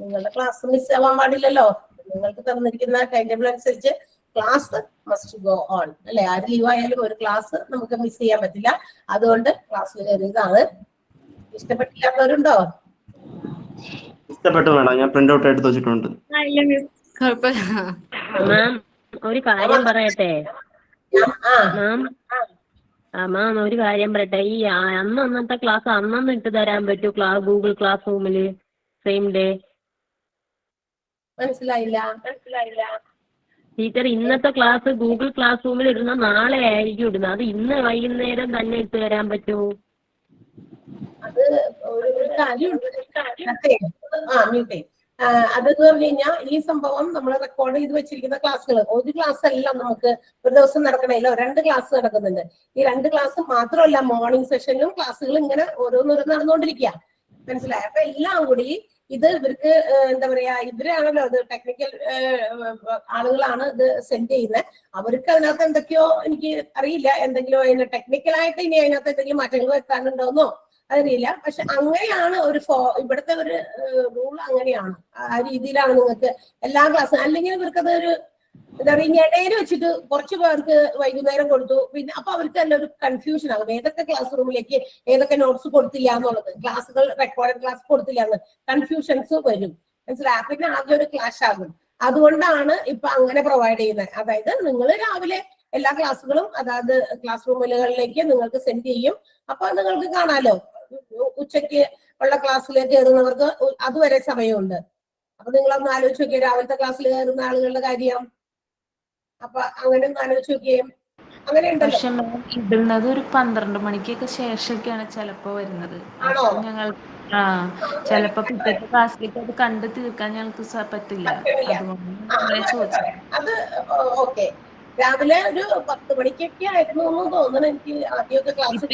നിങ്ങളുടെ ക്ലാസ് മിസ് ആവാൻ പാടില്ലല്ലോ. നിങ്ങൾക്ക് തന്നിരിക്കുന്ന ടൈം ടേബിൾ അനുസരിച്ച് ക്ലാസ് മസ്റ്റ് ഗോ ഓൺ, അല്ലെ? ആര് ലീവ് ആയാലും ഒരു ക്ലാസ് നമുക്ക് മിസ് ചെയ്യാൻ പറ്റില്ല. അതുകൊണ്ട് ക്ലാസ്സിൽ കയറിയതാണ്. ഇഷ്ടപ്പെട്ടില്ലാത്തവരുണ്ടോ? ഇഷ്ടപ്പെട്ടു മാഡം, ഞാൻ പ്രിന്റ് ഔട്ട് എടുത്ത് വെച്ചിട്ടുണ്ട്. മാം ഒരു കാര്യം പറയട്ടെ? മാം ഒരു കാര്യം പറയട്ടെ? ഈ അന്നത്തെ ക്ലാസ് അന്നൊന്ന് ഇട്ട് തരാൻ പറ്റൂ? ഗൂഗിൾ ക്ലാസ് റൂമില് സെയിം ഡേ മനസ്സിലായില്ല? ടീച്ചർ ഇന്നത്തെ ക്ലാസ് ഗൂഗിൾ ക്ലാസ് റൂമിൽ ഇടുന്ന നാളെ ആയിരിക്കും ഇടുന്നത്. അത് ഇന്ന് വൈകുന്നേരം തന്നെ ഇട്ട് തരാൻ പറ്റുമോ? അത് ഒരു കാര്യമുണ്ട്. മ്യൂട്ടേ. അതെന്ന് പറഞ്ഞു കഴിഞ്ഞാൽ ഈ സംഭവം നമ്മൾ റെക്കോർഡ് ചെയ്ത് വെച്ചിരിക്കുന്ന ക്ലാസ്സുകൾ ഒരു ക്ലാസ് എല്ലാം നമുക്ക് ഒരു ദിവസം നടക്കണമല്ലോ, 2 ക്ലാസ് നടക്കുന്നുണ്ട്. ഈ 2 ക്ലാസ് മാത്രമല്ല, മോർണിംഗ് സെഷനിലും ക്ലാസ്സുകൾ ഇങ്ങനെ ഓരോന്നോരോന്ന് നടന്നുകൊണ്ടിരിക്കുക. മനസ്സിലായി? അപ്പൊ എല്ലാം കൂടി ഇത് ഇവർക്ക് എന്താ പറയാ, ഇവരാണല്ലോ ഇത് ടെക്നിക്കൽ ആളുകളാണ് ഇത് സെൻഡ് ചെയ്യുന്നത്. അവർക്ക് അതിനകത്ത് എന്തൊക്കെയോ എനിക്ക് അറിയില്ല, എന്തെങ്കിലും അതിന് ടെക്നിക്കലായിട്ട് ഇനി അതിനകത്ത് എന്തെങ്കിലും മാറ്റങ്ങൾ വരുത്താനുണ്ടോന്നോ അറിയില്ല. പക്ഷെ അങ്ങനെയാണ് ഒരു ഇവിടുത്തെ ഒരു റൂൾ അങ്ങനെയാണ്. ആ രീതിയിലാണ് നിങ്ങൾക്ക് എല്ലാ ക്ലാസ്സും. അല്ലെങ്കിൽ ഇവർക്കത് ഒരു എന്താ പറയുക, ഇടയിൽ വെച്ചിട്ട് കുറച്ച് പേർക്ക് വൈകുന്നേരം കൊടുത്തു, പിന്നെ അപ്പൊ അവർക്ക് തന്നെ ഒരു കൺഫ്യൂഷൻ ആകും ഏതൊക്കെ ക്ലാസ് റൂമിലേക്ക് ഏതൊക്കെ നോട്ട്സ് കൊടുത്തില്ല എന്നുള്ളത്, ക്ലാസ്സുകൾ റെക്കോർഡഡ് ക്ലാസ് കൊടുത്തില്ല എന്ന് കൺഫ്യൂഷൻസ് വരും. മനസ്സിലായി? പിന്നെ ആകെ ഒരു ക്ലാഷ് ആകും. അതുകൊണ്ടാണ് ഇപ്പൊ അങ്ങനെ പ്രൊവൈഡ് ചെയ്യുന്നത്. അതായത് നിങ്ങൾ രാവിലെ എല്ലാ ക്ലാസ്സുകളും അതായത് ക്ലാസ് റൂമുകളിലേക്ക് നിങ്ങൾക്ക് സെൻഡ് ചെയ്യും. അപ്പൊ നിങ്ങൾക്ക് കാണാലോ, ഉച്ചയ്ക്ക് ഉള്ള ക്ലാസ്സിൽ കയറുന്നവർക്ക് അതുവരെ സമയമുണ്ട്. അപ്പൊ നിങ്ങളൊന്ന് ആലോചിച്ച് നോക്കിയേ രാവിലത്തെ ക്ലാസ്സിൽ കയറുന്ന ആളുകളുടെ കാര്യം. അപ്പൊ അങ്ങനെ ഒന്ന് ആലോചിച്ച് നോക്കിയേ. അങ്ങനെ ഉണ്ടല്ലോ. പക്ഷെ ഇടുന്നത് ഒരു 12 മണിക്കൊക്കെ ശേഷമൊക്കെയാണ് ചിലപ്പോ വരുന്നത്. ആണോ? അപ്പൊ ഞങ്ങൾ ചിലപ്പോ പിറ്റത്തെ ക്ലാസ്സിലേക്ക് അത് കണ്ടു തീർക്കാൻ ഞങ്ങൾക്ക് പറ്റില്ല. അതുകൊണ്ട് ചോദിച്ചത്. അത് ഓക്കെ. രാവിലെ ഒരു 10 മണിക്കൊക്കെ ആയിരുന്നു എന്ന് തോന്നുന്നു എനിക്ക് ആദ്യമൊക്കെ ക്ലാസ്.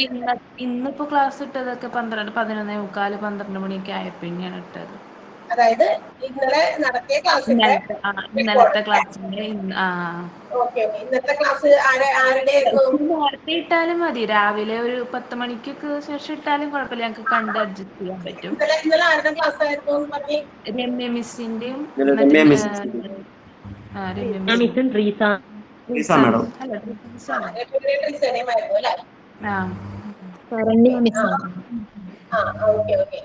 ഇന്നിപ്പോ ക്ലാസ് ഇട്ടതൊക്കെ 12, 11:45, 12 മണിയൊക്കെ ആയപ്പോഴാണ് ഇട്ടത്. അതായത് ഇന്നലെ നടത്തിയ ക്ലാസ്സിന്റെ ഇന്നലത്തെ ക്ലാസ്സിന്റെ ഇന്നത്തെ ക്ലാസ് ആരുടെ നേരത്തെ ഇട്ടാലും മതി. രാവിലെ ഒരു 10 മണിക്കൊക്കെ ശേഷം ഇട്ടാലും കുഴപ്പമില്ല, ഞങ്ങൾക്ക് കണ്ട് അഡ്ജസ്റ്റ് ചെയ്യാൻ പറ്റും. ഇന്നലെ ആരുടെ ക്ലാസ് ആയിരുന്നു? രമ്യ മിസ്സിന്റെയും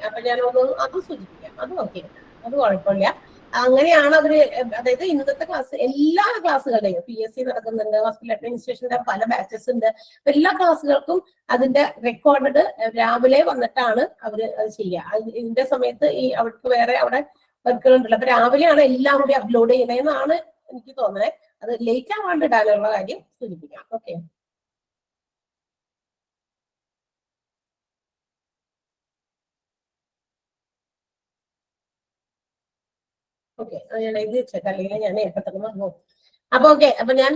അപ്പൊ ഞാനൊന്ന് അത് സൂചിപ്പിക്കാം. അത് ഓക്കെ, അത് കുഴപ്പമില്ല. അങ്ങനെയാണ് അവര്. അതായത് ഇന്നത്തെ ക്ലാസ് എല്ലാ ക്ലാസ്സുകളുടെയും PSC നടക്കുന്നുണ്ട്, ഹോസ്പിറ്റൽ അഡ്മിനിസ്ട്രേഷന്റെ പല ബാച്ചസ് ഉണ്ട്. എല്ലാ ക്ലാസ്സുകൾക്കും അതിന്റെ റെക്കോർഡ് രാവിലെ വന്നിട്ടാണ് അവര് അത് ചെയ്യുക. ഇതിന്റെ സമയത്ത് ഈ അവർക്ക് വേറെ അവിടെ വർക്കുകളുണ്ടല്ലോ. അപ്പൊ രാവിലെയാണ് എല്ലാം കൂടി അപ്ലോഡ് ചെയ്യുന്നതെന്നാണ് എനിക്ക് തോന്നുന്നത്. അത് ലേറ്റ് ആവാണ്ട് ഇടാനുള്ള കാര്യം സൂചിപ്പിക്കാം. ഓക്കെ. ഓക്കെ, ഞാൻ എഴുതി വെച്ചേക്കാം, അല്ലെങ്കിൽ ഞാൻ പെട്ടെന്ന് മറന്നു. അപ്പൊ ഓക്കെ. അപ്പൊ ഞാൻ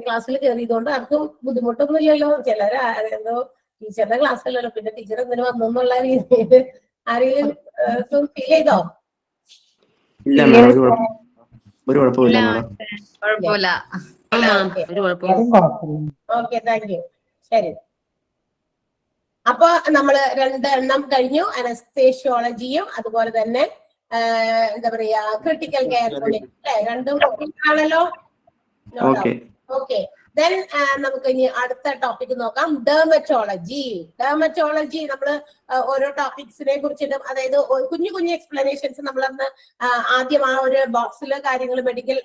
ക്ലാസ്സിൽ കയറിയതുകൊണ്ട് ആർക്കും ബുദ്ധിമുട്ടൊന്നും ഇല്ലല്ലോ. ചിലർ എന്തോ ടീച്ചറുടെ ക്ലാസ് അല്ലല്ലോ, പിന്നെ ടീച്ചർ എന്തിനു വന്നു എന്നുള്ള രീതിയിൽ ആരെങ്കിലും ഫീൽ ചെയ്തോ? ഒരു കുഴപ്പമില്ല. Okay, thank U. ശരി. അപ്പൊ നമ്മള് 2 എണ്ണം കഴിഞ്ഞു. അനസ്തേഷ്യോളജിയും അതുപോലെ തന്നെ എന്താ പറയാ ക്രിട്ടിക്കൽ കെയർ യൂണിറ്റ് അല്ലെ, രണ്ടും ആണല്ലോ. ഓക്കെ. ദെൻ നമുക്ക് ഇനി അടുത്ത ടോപ്പിക് നോക്കാം. ഡെർമറ്റോളജി. ഡെർമറ്റോളജി നമ്മള് ഓരോ ടോപ്പിക്സിനെ കുറിച്ചിട്ടും, അതായത് കുഞ്ഞു കുഞ്ഞു എക്സ്പ്ലനേഷൻസ് നമ്മളന്ന് ആദ്യം ആ ഒരു ബോക്സിലെ കാര്യങ്ങൾ മെഡിക്കൽ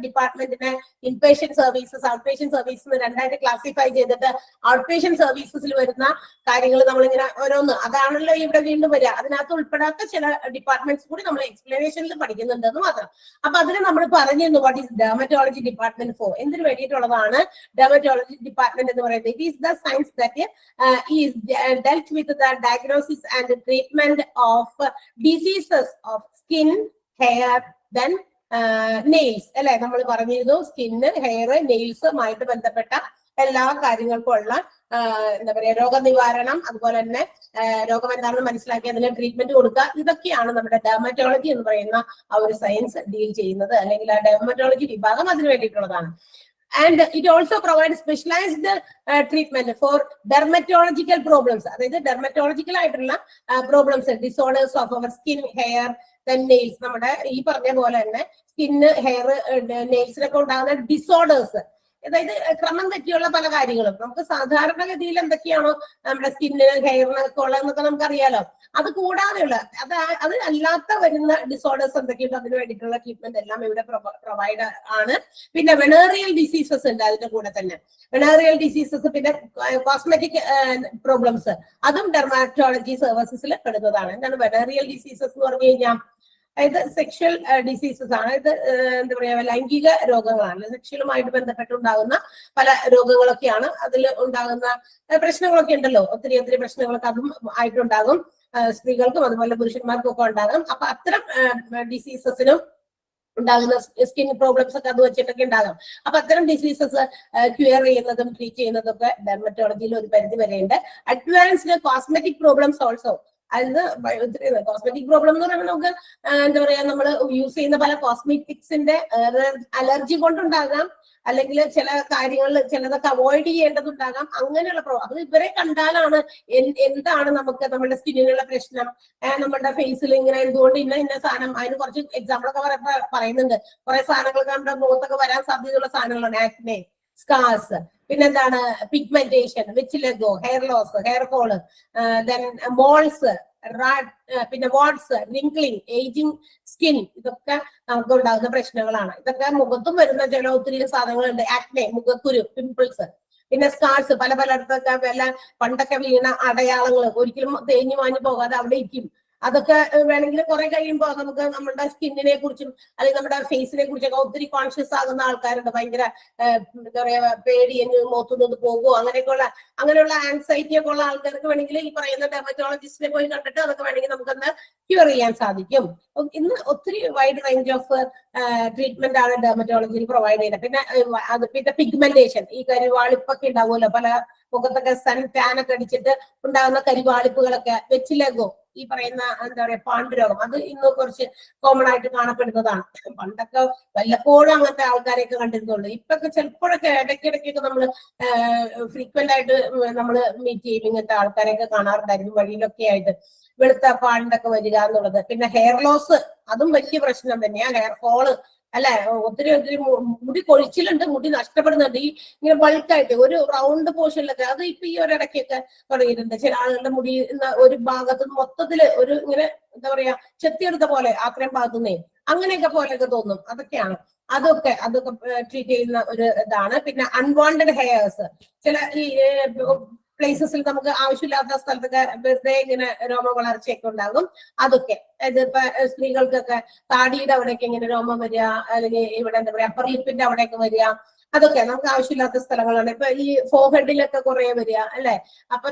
ഡിപ്പാർട്ട്മെന്റിനെ inpatient services, outpatient services രണ്ടായിട്ട് ക്ലാസിഫൈ ചെയ്തിട്ട് ഔട്ട് പേഷ്യന്റ് സർവീസസിൽ വരുന്ന കാര്യങ്ങൾ നമ്മളിങ്ങനെ ഓരോന്ന്, അതാണല്ലോ ഇവിടെ വീണ്ടും വരിക. അതിനകത്ത് ഉൾപ്പെടാത്ത ചില ഡിപ്പാർട്ട്മെന്റ്സ് കൂടി നമ്മൾ എക്സ്പ്ലനേഷനിൽ പഠിക്കുന്നുണ്ടെന്ന് മാത്രം. അപ്പൊ അതിന് നമ്മൾ പറഞ്ഞിരുന്നു what is dermatology department four, എന്തിനു വേണ്ടിയിട്ടുള്ളതാണ് ഡെർമറ്റോളജി ഡിപ്പാർട്ട്മെന്റ് എന്ന് പറയുന്നത്. It is the science that is delt with the diagnosis and treatment of diseases of skin, hair, then nails. അല്ലെ, നമ്മൾ പറഞ്ഞിരുന്നു സ്കിന്ന്, ഹെയർ, നെയിൽസുമായിട്ട് ബന്ധപ്പെട്ട എല്ലാ കാര്യങ്ങൾക്കും ഉള്ള എന്താ പറയാ രോഗനിവാരണം, അതുപോലെ തന്നെ രോഗം എന്താണെന്ന് മനസ്സിലാക്കി അതിന് ട്രീറ്റ്മെന്റ് കൊടുക്കുക. ഇതൊക്കെയാണ് നമ്മുടെ ഡെർമറ്റോളജി എന്ന് പറയുന്ന ആ ഒരു സയൻസ് ഡീൽ ചെയ്യുന്നത്, അല്ലെങ്കിൽ ആ ഡെർമറ്റോളജി വിഭാഗം അതിന് വേണ്ടിയിട്ടുള്ളതാണ്. And it also provides specialized treatment for dermatological problems. അതായത് ഡെർമറ്റോളജിക്കൽ ആയിട്ടുള്ള problems, disorders of our skin, hair, then nails. നമ്മുടെ ഈ പറഞ്ഞ പോലെ തന്നെ സ്കിന്ന്, ഹെയർ, നെയിൽസിനൊക്കെ ഉണ്ടാകുന്ന ഡിസോർഡേഴ്സ്, അതായത് ക്രമം തെറ്റിയുള്ള പല കാര്യങ്ങളും. നമുക്ക് സാധാരണഗതിയിൽ എന്തൊക്കെയാണോ നമ്മുടെ സ്കിന്നിന്, ഹെയറിനൊക്കെ ഉള്ളതെന്നൊക്കെ നമുക്കറിയാലോ. അത് കൂടാതെയുള്ള അത് അല്ലാത്ത വരുന്ന ഡിസോർഡേഴ്സ് എന്തൊക്കെയുണ്ടോ അതിന് വേണ്ടിയിട്ടുള്ള ട്രീറ്റ്മെന്റ് എല്ലാം ഇവിടെ പ്രൊവൈഡ് ആണ്. പിന്നെ വെനേറിയൽ ഡിസീസസ് ഉണ്ട് അതിന്റെ കൂടെ തന്നെ. വെനേറിയൽ ഡിസീസസ്, പിന്നെ കോസ്മെറ്റിക് പ്രോബ്ലംസ്, അതും ഡെർമാറ്റോളജി സർവീസസിൽ പെടുന്നതാണ്. എന്താണ് വെനേറിയൽ ഡിസീസസ് എന്ന് പറഞ്ഞു കഴിഞ്ഞാൽ അതായത് സെക്ഷൽ ഡിസീസസ് ആണ്. ഇത് എന്താ പറയാ ലൈംഗിക രോഗങ്ങളാണ്. സെക്ഷലുമായിട്ട് ബന്ധപ്പെട്ടുണ്ടാകുന്ന പല രോഗങ്ങളൊക്കെയാണ്. അതിൽ ഉണ്ടാകുന്ന പ്രശ്നങ്ങളൊക്കെ ഉണ്ടല്ലോ, ഒത്തിരി ഒത്തിരി പ്രശ്നങ്ങളൊക്കെ അതും ആയിട്ടുണ്ടാകും. സ്ത്രീകൾക്കും അതുപോലെ പുരുഷന്മാർക്കും ഒക്കെ ഉണ്ടാകും. അപ്പൊ അത്തരം ഡിസീസസിനും ഉണ്ടാകുന്ന സ്കിൻ പ്രോബ്ലംസ് ഒക്കെ അത് വെച്ചിട്ടൊക്കെ ഉണ്ടാകും. അപ്പൊ അത്തരം ഡിസീസസ് ക്യൂർ ചെയ്യുന്നതും ട്രീറ്റ് ചെയ്യുന്നതും ഒക്കെ ഡെർമറ്റോളജിയിൽ ഒരു പരിധി വരെയുണ്ട്. Advanced cosmetic problems also. അതായത് കോസ്മെറ്റിക് പ്രോബ്ലം എന്ന് പറയുമ്പോൾ നമുക്ക് എന്താ പറയാ, നമ്മൾ യൂസ് ചെയ്യുന്ന പല കോസ്മെറ്റിക്സിന്റെ അലർജി കൊണ്ടുണ്ടാകാം, അല്ലെങ്കിൽ ചില കാര്യങ്ങളിൽ ചിലതൊക്കെ അവോയ്ഡ് ചെയ്യേണ്ടതുണ്ടാകാം. അങ്ങനെയുള്ള അത് ഇവരെ കണ്ടാലാണ് എന്താണ് നമുക്ക് നമ്മുടെ സ്കിന്നിനുള്ള പ്രശ്നം, നമ്മുടെ ഫേസിൽ ഇങ്ങനെ എന്തുകൊണ്ട് ഇന്ന സാധനം. അതിന് കുറച്ച് എക്സാമ്പിളൊക്കെ പറയുന്നുണ്ട്. കുറെ സാധനങ്ങളൊക്കെ നമ്മുടെ മുഖത്തൊക്കെ വരാൻ സാധ്യതയുള്ള സാധനങ്ങളാണ്. ആക്നെ, സ്കാർസ്, പിന്നെന്താണ് pigmentation, vitiligo, hair loss, hair fall, then moles, പിന്നെ വാട്സ്, റിംഗ്ലിംഗ്, ഏജിങ് സ്കിൻ, ഇതൊക്കെ നമുക്ക് ഉണ്ടാകുന്ന പ്രശ്നങ്ങളാണ്. ഇതൊക്കെ മുഖത്തും വരുന്ന ചില ഒത്തിരി സാധനങ്ങളുണ്ട്. ആക്നെ, മുഖക്കുരു, പിമ്പിൾസ്, പിന്നെ സ്കാർസ്, പലയിടത്തൊക്കെ വല്ല പണ്ടൊക്കെ വീണ അടയാളങ്ങൾ ഒരിക്കലും തേഞ്ഞു മാഞ്ഞു പോകാതെ അവിടെ ഇരിക്കും. അതൊക്കെ വേണമെങ്കിൽ കുറെ കഴിയുമ്പോൾ നമുക്ക് നമ്മുടെ സ്കിന്നിനെ കുറിച്ചും അല്ലെങ്കിൽ നമ്മുടെ ഫേസിനെ കുറിച്ചൊക്കെ ഒത്തിരി കോൺഷ്യസ് ആകുന്ന ആൾക്കാരുണ്ട്. ഭയങ്കര എന്താ പറയാ, പേടി മുഖത്തുനിന്ന് പോകുമോ അങ്ങനെയുള്ള ആൻസൈറ്റി ഒക്കെ ഉള്ള ആൾക്കാർക്ക് വേണമെങ്കിൽ ഈ പറയുന്ന ഡെർമറ്റോളജിസ്റ്റിനെ പോയി കണ്ടിട്ട് അതൊക്കെ വേണമെങ്കിൽ നമുക്കൊന്ന് ക്യൂർ ചെയ്യാൻ സാധിക്കും. ഇന്ന് ഒത്തിരി വൈഡ് റേഞ്ച് ഓഫ് ട്രീറ്റ്മെന്റ് ആണ് ഡെർമറ്റോളജിയിൽ പ്രൊവൈഡ് ചെയ്യുന്നത്. പിന്നെ പിഗ്മെന്റേഷൻ, ഈ കരിവാളിപ്പൊക്കെ ഉണ്ടാവുമല്ലോ, പല മുഖത്തൊക്കെ സൺ ടാൻ ഒക്കെ അടിച്ചിട്ട് ഉണ്ടാകുന്ന കരിവാളിപ്പുകളൊക്കെ, വെച്ചിലെഗോ, ഈ പറയുന്ന എന്താ പറയാ പാണ്ഡുരോഗം, അത് ഇന്ന് കുറച്ച് കോമൺ ആയിട്ട് കാണപ്പെടുന്നതാണ്. പണ്ടൊക്കെ വല്ലപ്പോഴും അങ്ങനത്തെ ആൾക്കാരെയൊക്കെ കണ്ടിരുന്നുള്ളൂ. ഇപ്പൊക്കെ ചിലപ്പോഴൊക്കെ ഇടയ്ക്കിടയ്ക്കൊക്കെ നമ്മൾ ഫ്രീക്വന്റ് ആയിട്ട് നമ്മൾ മീറ്റ് ചെയ്യും. ഇങ്ങനത്തെ ആൾക്കാരെയൊക്കെ കാണാറുണ്ടായിരുന്നു വഴിയിലൊക്കെ ആയിട്ട്, വെളുത്ത പാണ്ടൊക്കെ വരിക എന്നുള്ളത്. പിന്നെ ഹെയർ ലോസ്, അതും വലിയ പ്രശ്നം തന്നെയാ. ഹെയർ ഫോള് അല്ലെ, ഒത്തിരി മുടി കൊഴിച്ചിലുണ്ട്, മുടി നഷ്ടപ്പെടുന്നുണ്ട്. ഈ ഇങ്ങനെ ബൾക്കായിട്ട് ഒരു റൗണ്ട് പോർഷനിലൊക്കെ, അത് ഇപ്പൊ ഈ ഒരിടയ്ക്കൊക്കെ തുടങ്ങിയിട്ടുണ്ട്. ചില ആളുകളുടെ മുടി ഒരു ഭാഗത്ത് മൊത്തത്തില് ഒരു ഇങ്ങനെ എന്താ പറയാ ചെത്തിയെടുത്ത പോലെ അത്രയും ഭാഗത്തുനിന്നേ അങ്ങനെയൊക്കെ പോലെയൊക്കെ തോന്നും. അതൊക്കെ ട്രീറ്റ് ചെയ്യുന്ന ഒരു ഇതാണ്. പിന്നെ അൺവാണ്ടഡ് ഹെയർസ്, ചില ഈ പ്ലേസസിൽ നമുക്ക് ആവശ്യമില്ലാത്ത സ്ഥലത്തൊക്കെ വെറുതെ ഇങ്ങനെ രോമ വളർച്ചയൊക്കെ ഉണ്ടാകും. അതൊക്കെ ഇപ്പൊ സ്ത്രീകൾക്കൊക്കെ താടിയുടെ അവിടേക്ക് ഇങ്ങനെ രോമം വരിക, അല്ലെങ്കിൽ ഇവിടെ എന്താ പറയാ അപ്പർ ലിപ്പിന്റെ അവിടെയൊക്കെ വരിക, അതൊക്കെ നമുക്ക് ആവശ്യമില്ലാത്ത സ്ഥലങ്ങളാണ്. ഇപ്പൊ ഈ ഫോർഹെഡിലൊക്കെ കുറെ വരിക അല്ലെ. അപ്പൊ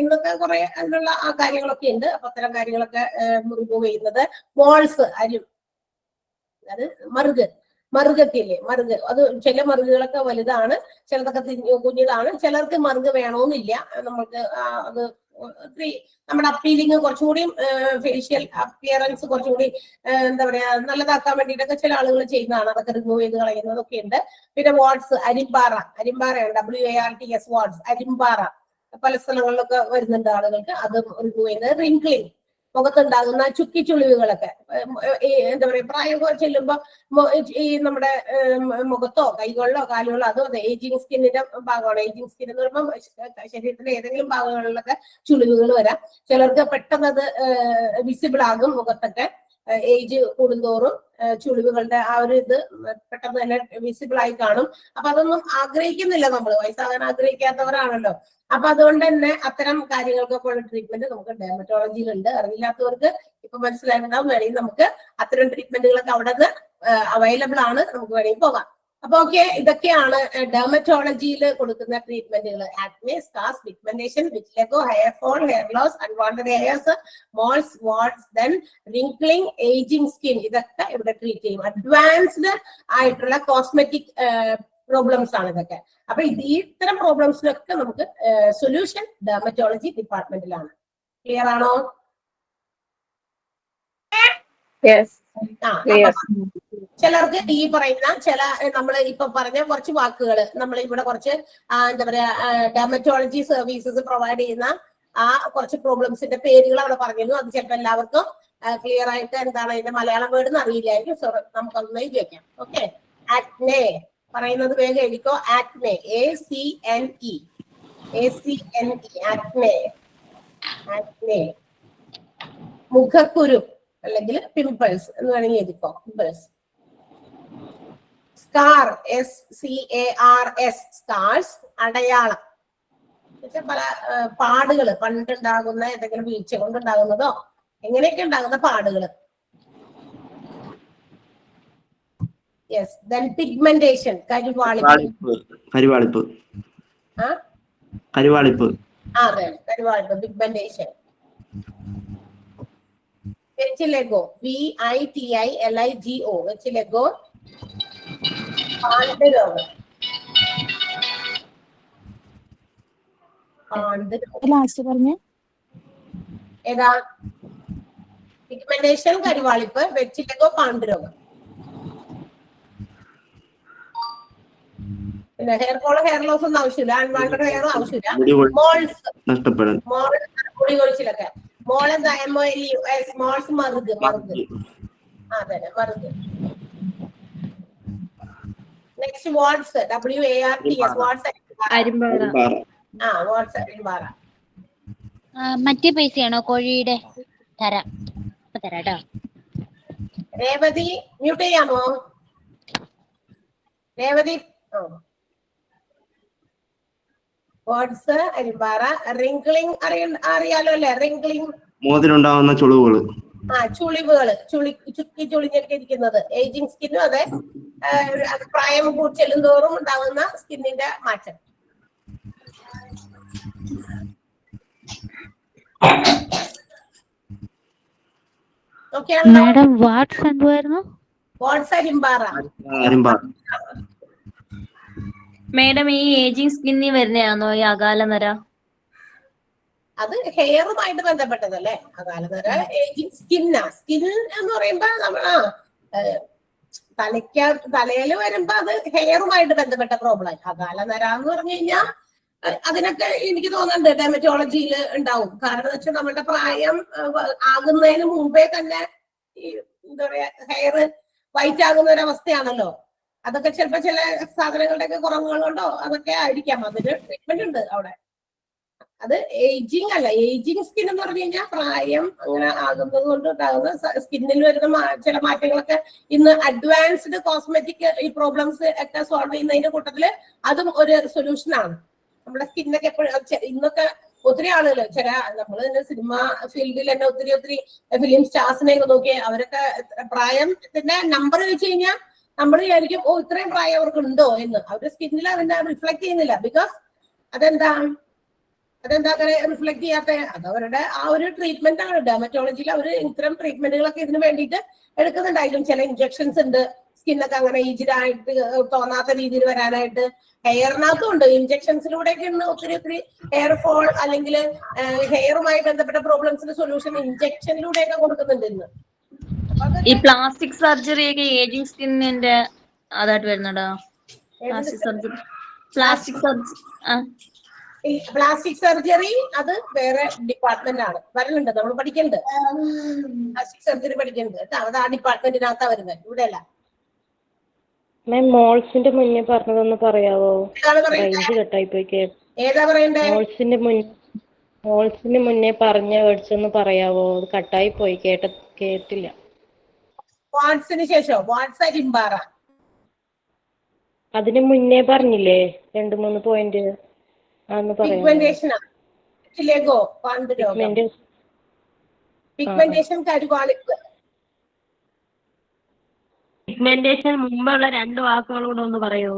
ഇന്നൊക്കെ കുറെ അതിനുള്ള ആ കാര്യങ്ങളൊക്കെ ഉണ്ട്. അപ്പൊ അത്തരം കാര്യങ്ങളൊക്കെ റിമൂവ് ചെയ്യുന്നത്. മോൾസ്, അത് മറുകൊക്കെ ഇല്ലേ, മറുക്, അത് ചില മറുകുകളൊക്കെ വലുതാണ്, ചിലതൊക്കെ കുഞ്ഞിതാണ്. ചിലർക്ക് മറുക് വേണമെന്നില്ല. നമുക്ക് അത് നമ്മുടെ അപ്പീലിങ് കുറച്ചുകൂടി ഫേഷ്യൽ അപ്പിയറൻസ് കുറച്ചുകൂടി എന്താ പറയാ നല്ലതാക്കാൻ വേണ്ടിയിട്ടൊക്കെ ചില ആളുകൾ ചെയ്യുന്നതാണ്. അതൊക്കെ റിമൂവ് ചെയ്ത് കളയുന്നതൊക്കെ ഉണ്ട്. പിന്നെ വാട്സ്, അരിമ്പാറയാണ്, WARTS വാട്സ്, അരിമ്പാറ പല സ്ഥലങ്ങളിലൊക്കെ വരുന്നുണ്ട് ആളുകൾക്ക്. അത് റിമൂവ് ചെയ്യുന്നത്. റിംഗ്ലിംഗ്, മുഖത്തുണ്ടാകുന്ന ചുക്കിച്ചുളിവുകളൊക്കെ എന്താ പറയാ പ്രായമൊക്കെ ചെല്ലുമ്പോ ഈ നമ്മുടെ മുഖത്തോ കൈകളിലോ കാലുകളിലോ, അതോ ഏജിങ് സ്കിന്നിന്റെ ഭാഗമാണ്. ഏജിങ് സ്കിൻ എന്ന് പറയുമ്പോൾ ശരീരത്തിന്റെ ഏതെങ്കിലും ഭാഗങ്ങളിലൊക്കെ ചുളിവുകൾ വരാം. ചിലർക്ക് പെട്ടെന്ന് അത് വിസിബിൾ ആകും മുഖത്തൊക്കെ. ഏജ് കൂടുന്തോറും ചുളിവുകളുടെ ആ ഒരു ഇത് പെട്ടെന്ന് തന്നെ വിസിബിൾ ആയി കാണും. അപ്പൊ അതൊന്നും ആഗ്രഹിക്കുന്നില്ല നമ്മൾ, വയസ്സാകാൻ ആഗ്രഹിക്കാത്തവരാണല്ലോ. അപ്പൊ അതുകൊണ്ട് തന്നെ അത്തരം കാര്യങ്ങൾക്കൊക്കെ ഉള്ള ട്രീറ്റ്മെന്റ് നമുക്ക് ഡെർമറ്റോളജിയിലുണ്ട്. അറിയില്ലാത്തവർക്ക് ഇപ്പൊ മനസ്സിലായിട്ടുണ്ടാവും. വേണമെങ്കിൽ നമുക്ക് അത്തരം ട്രീറ്റ്മെന്റുകളൊക്കെ അവിടെ നിന്ന് അവൈലബിൾ ആണ്, നമുക്ക് വേണമെങ്കിൽ പോകാം. അപ്പൊ ഓക്കെ, ഇതൊക്കെയാണ് ഡെർമറ്റോളജിയിൽ കൊടുക്കുന്ന ട്രീറ്റ്മെന്റുകൾ. Acne, scars, pigmentation, vitiligo, hair fall, hair loss, unwanted hairs, moles, warts, then wrinkling, ageing skin, ഇതൊക്കെ ഇവിടെ ട്രീറ്റ് ചെയ്യും. അഡ്വാൻസ്ഡ് ആയിട്ടുള്ള കോസ്മെറ്റിക് പ്രോബ്ലംസ് ആണ് ഇതൊക്കെ. അപ്പൊ ഇത്തരം പ്രോബ്ലംസിനൊക്കെ നമുക്ക് സൊല്യൂഷൻ ഡെർമറ്റോളജി ഡിപ്പാർട്ട്മെന്റിലാണ്. ക്ലിയർ ആണോ? ചിലർക്ക് ഈ പറയുന്ന ചില നമ്മൾ ഇപ്പൊ പറഞ്ഞ കുറച്ച് വാക്കുകൾ നമ്മൾ ഇവിടെ കുറച്ച് എന്താ പറയാ ഡെർമറ്റോളജി സർവീസസ് പ്രൊവൈഡ് ചെയ്യുന്ന ആ കുറച്ച് പ്രോബ്ലംസിന്റെ പേരുകൾ അവിടെ പറഞ്ഞിരുന്നു. അത് ചിലപ്പോൾ എല്ലാവർക്കും ക്ലിയർ ആയിട്ട് എന്താണ് അതിന്റെ മലയാളം വേർഡ് എന്ന് അറിയില്ലായിരിക്കും. സോ നമുക്കൊന്ന് എഴുതി വെക്കാം. ഓക്കെ, ആക്നെ പറയുന്നത് വേഗം എഴുതിക്കോ. Acne, ACNE, acne. മുഖക്കുരു അല്ലെങ്കിൽ പിമ്പിൾസ് എന്ന് വേണമെങ്കിൽ എഴുതിക്കോ, പിമ്പിൾസ്. സ്കാർ, SCARS, സ്കാർസ്, അടയാളം. പല പാടുകൾ, പണ്ടുണ്ടാകുന്ന ഏതെങ്കിലും വീഴ്ച കൊണ്ടുണ്ടാകുന്നതോ എങ്ങനെയൊക്കെ ഉണ്ടാകുന്ന പാടുകൾ. യെസ്. Then pigmentation, കരിവാളിപ്പ്. കരിവാളിപ്പ്. ആ കരിവാളിപ്പ്. അതെ, കരിവാളിപ്പ്, പിഗ്മെന്റേഷൻ. വെച്ചിലെഗോ, VITILIGO, വെച്ചിലെഗോ പാണ്ഡുരോഗം. ലാസ്റ്റ് പറഞ്ഞേ ഏതാ? പിഗ്മെന്റേഷൻ, കരിവാളിപ്പ്, വെച്ചിലെഗോ, പാണ്ഡുരോഗം. പിന്നെ ഹെയർ ഫോളോ, ഹെയർ ലോസ് ഒന്നും ആവശ്യമില്ല, അൺവാണ്ടഡ് ഹെയർ ആവശ്യമില്ല. മോൾസ്, നഷ്ടപ്പെടൽ, മുടി കൊഴിച്ചിലൊക്കെ. മോളെന്താ? MOLES, moles, മറുക്. അതെ, മറുക്. നെക്സ്റ്റ് വാട്സ്, WARTS, വാട്സ് അരിമ്പാറ. വാട്സ് അരിമ്പാറ. മറ്റേ പൈസയാണോ കോഴിയുടെ? തരാം കേട്ടോ. രേവതി മ്യൂട്ട് ചെയ്യാമോ? രേവതി. വാട്സ് അരിമ്പാറ. റിംഗ്ലിംഗ് അറിയാലോ അല്ലെ? റിംഗ്ലിംഗ്, മുഖത്തിലുണ്ടാവുന്ന ചുളിവുകൾ. ചുളിവുകള്, ചുക്കി ചുളിഞ്ഞൊക്കെ ഇരിക്കുന്നത്. ഏജിങ് സ്കിന്നും അതെ, പ്രായം ചെല്ലുന്തോറും ഉണ്ടാകുന്ന സ്കിന്നിന്റെ മാറ്റം. മാഡം വാട്സ് എന്തുവായിരുന്നു? വാട്സ് അരിമ്പാറ. മേഡം ഈ ഏജിങ് സ്കിന്നി വരുന്നതാണോ ഈ അകാലനര? അത് ഹെയറുമായിട്ട് ബന്ധപ്പെട്ടതല്ലേ അകാലനര? ഏജിങ് സ്കിന്നാ. സ്കിൻ എന്ന് പറയുമ്പോ തലയില് വരുമ്പോ അത് ഹെയറുമായിട്ട് ബന്ധപ്പെട്ട പ്രോബ്ലം. അകാലനര എന്ന് പറഞ്ഞു കഴിഞ്ഞാൽ അതിനൊക്കെ എനിക്ക് തോന്നുന്നുണ്ട് ഡെർമറ്റോളജിയിൽ ഉണ്ടാവും. കാരണം എന്ന് വെച്ചാൽ നമ്മുടെ പ്രായം ആകുന്നതിന് മുമ്പേ തന്നെ ഈ എന്താ പറയാ ഹെയർ വൈറ്റ് ആകുന്ന ഒരു അവസ്ഥയാണല്ലോ. അതൊക്കെ ചിലപ്പോ ചില സാധനങ്ങളുടെ ഒക്കെ കുറവുകൾ കൊണ്ടോ അതൊക്കെ ആയിരിക്കാം. അതിന് ട്രീറ്റ്മെന്റ് ഉണ്ട് അവിടെ. അത് ഏജിങ് അല്ല. ഏജിങ് സ്കിൻ എന്ന് പറഞ്ഞു കഴിഞ്ഞാൽ പ്രായം അങ്ങനെ ആകുന്നത് കൊണ്ട് ഉണ്ടാകുന്ന സ്കിന്നിൽ വരുന്ന ചില മാറ്റങ്ങളൊക്കെ ഇന്ന് അഡ്വാൻസ്ഡ് കോസ്മെറ്റിക് ഈ പ്രോബ്ലംസ് ഒക്കെ സോൾവ് ചെയ്യുന്നതിന്റെ കൂട്ടത്തില് അതും ഒരു സൊല്യൂഷനാണ്. നമ്മുടെ സ്കിന്നൊക്കെ എപ്പോഴും ഇന്നൊക്കെ ഒത്തിരി ആളുകൾ ചില നമ്മൾ തന്നെ സിനിമ ഫീൽഡിൽ തന്നെ ഒത്തിരി ഫിലിം സ്റ്റാർസിനെ ഒക്കെ നോക്കി അവരൊക്കെ പ്രായത്തിന്റെ നമ്പർ വെച്ച് കഴിഞ്ഞാൽ നമ്മൾ വിചാരിക്കും ഇത്രയും പ്രായം അവർക്ക് ഉണ്ടോ എന്ന്. അവരുടെ സ്കിന്നിൽ അതിന്റെ റിഫ്ലക്ട് ചെയ്യുന്നില്ല. ബിക്കോസ് അതെന്താ അങ്ങനെ റിഫ്ലക്ട് ചെയ്യാത്ത? അത് അവരുടെ ആ ഒരു ട്രീറ്റ്മെന്റ് ആണ്. ഡെർമറ്റോളജിയിൽ അവർ ഇത്തരം ട്രീറ്റ്മെന്റുകളൊക്കെ ഇതിന് വേണ്ടിയിട്ട് എടുക്കുന്നുണ്ടായിരിക്കും. ചില ഇഞ്ചക്ഷൻസ് ഉണ്ട് സ്കിന്നൊക്കെ അങ്ങനെ ഈജിഡായിട്ട് തോന്നാത്ത രീതിയിൽ വരാനായിട്ട്. ഹെയറിനകത്തും ഉണ്ട് ഇഞ്ചക്ഷൻസിലൂടെയൊക്കെ ഉണ്ട് ഒത്തിരി ഹെയർ ഫോൾ അല്ലെങ്കിൽ ഹെയറുമായി ബന്ധപ്പെട്ട പ്രോബ്ലംസിന് സൊല്യൂഷൻ ഇഞ്ചക്ഷനിലൂടെയൊക്കെ കൊടുക്കുന്നുണ്ട് ഇന്ന്. ഈ പ്ലാസ്റ്റിക് സർജറി ഒക്കെ ഏജിങ് സ്കിന്നിന്റെ അതായിട്ട് വരുന്നുണ്ടോ? പ്ലാസ്റ്റിക് സർജറി അത് വേറെ ഡിപ്പാർട്ട്മെന്റ് ആണ്. വരലുണ്ട്, നമ്മൾ പഠിക്കുന്നുണ്ട്. പ്ലാസ്റ്റിക് സർജറി പഠിക്കുന്നുണ്ട് കേട്ടോ. അത് ആ ഡിപ്പാർട്ട്മെന്റിനകത്താ വരുന്നത്, ഇവിടെ അല്ല. മോൾസിന്റെ മുന്നേ പറഞ്ഞതൊന്ന് പറയാവോ? റേഞ്ച് കട്ടായി പോയി. ഏതാ പറയണ്ടേ? മോൾസിന്റെ മുന്നേ പറഞ്ഞ വേർഡ്സ് ഒന്ന് പറയാവോ? കട്ടായി പോയി, കേട്ടില്ല. വാട്സിന് ശേഷം വാട്സ് അരിമ്പാറ. അതിന് മുന്നേ പറഞ്ഞില്ലേ 2-3 പോയിന്റ്? പിഗ്മെന്റേഷൻ, കരുവാളിപ്പ്. പിഗ്മെന്റേഷൻ മുമ്പുള്ള 2 വാക്കുകൾ കൂടെ ഒന്ന് പറയോ?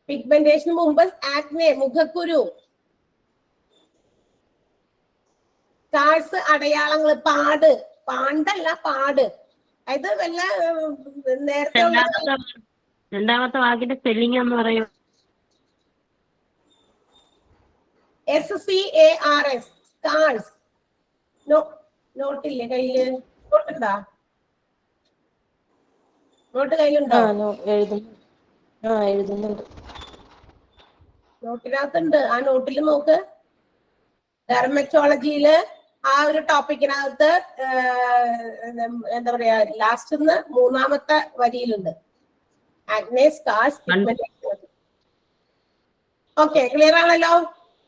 പിഗ്മെന്റേഷൻ മുമ്പ് ആക്നെ, മുഖക്കുരു, സ്കാർസ്, അടയാളങ്ങൾ, പാണ്ടല്ല പാട്. അത് വല്ല നേരത്തെ രണ്ടാമത്തെ വാക്കിന്റെ സ്പെല്ലിംഗ് ഒന്ന് പറയോ? SCARS, scars. നോട്ടില്ലേ കയ്യില്? നോട്ടുണ്ടോ? നോട്ട് കയ്യിലുണ്ടോ? എഴുതുന്നുണ്ട്. നോട്ടിനകത്തുണ്ട്. ആ നോട്ടിൽ നോക്ക്. ഡെർമറ്റോളജിയില് ആ ഒരു ടോപ്പിക്കിനകത്ത് എന്താ പറയാ ലാസ്റ്റ് 3ാമത്തെ വരിയിലുണ്ട് acne, scars, pigmentation. Okay, clear ആണല്ലോ.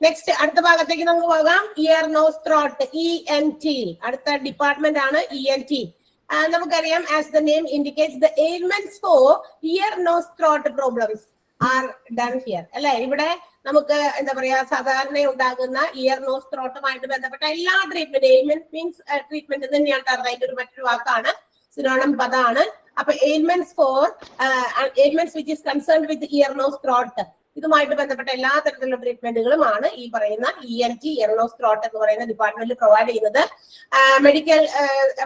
നെക്സ്റ്റ് അടുത്ത ഭാഗത്തേക്ക് നമുക്ക് പോകാം. Ear, nose, throat, ENT. അടുത്ത ഡിപ്പാർട്ട്മെന്റ് ആണ് ENT. നമുക്കറിയാം as the name indicates the ailments for ear, nose, throat problems are done here അല്ലെ. ഇവിടെ നമുക്ക് എന്താ പറയാ സാധാരണ ഉണ്ടാകുന്ന ഇയർ, നോസ്, ത്രോട്ടുമായിട്ട് ബന്ധപ്പെട്ട എല്ലാ ട്രീറ്റ്മെന്റ്, എയിൽമെന്റ് മീൻസ് ട്രീറ്റ്മെന്റ് തന്നെയാണ്. അതിന്റെ ഒരു മറ്റൊരു വാക്കാണ്, സിനോണിം പദമാണ്. അപ്പൊ ailments which is concerned with ear, nose, throat, ഇതുമായിട്ട് ബന്ധപ്പെട്ട എല്ലാ തരത്തിലുള്ള ട്രീറ്റ്മെന്റുകളുമാണ് ഈ പറയുന്ന ENT, ear, nose, throat എന്ന് പറയുന്ന ഡിപ്പാർട്ട്മെന്റിൽ പ്രൊവൈഡ് ചെയ്യുന്നത്. മെഡിക്കൽ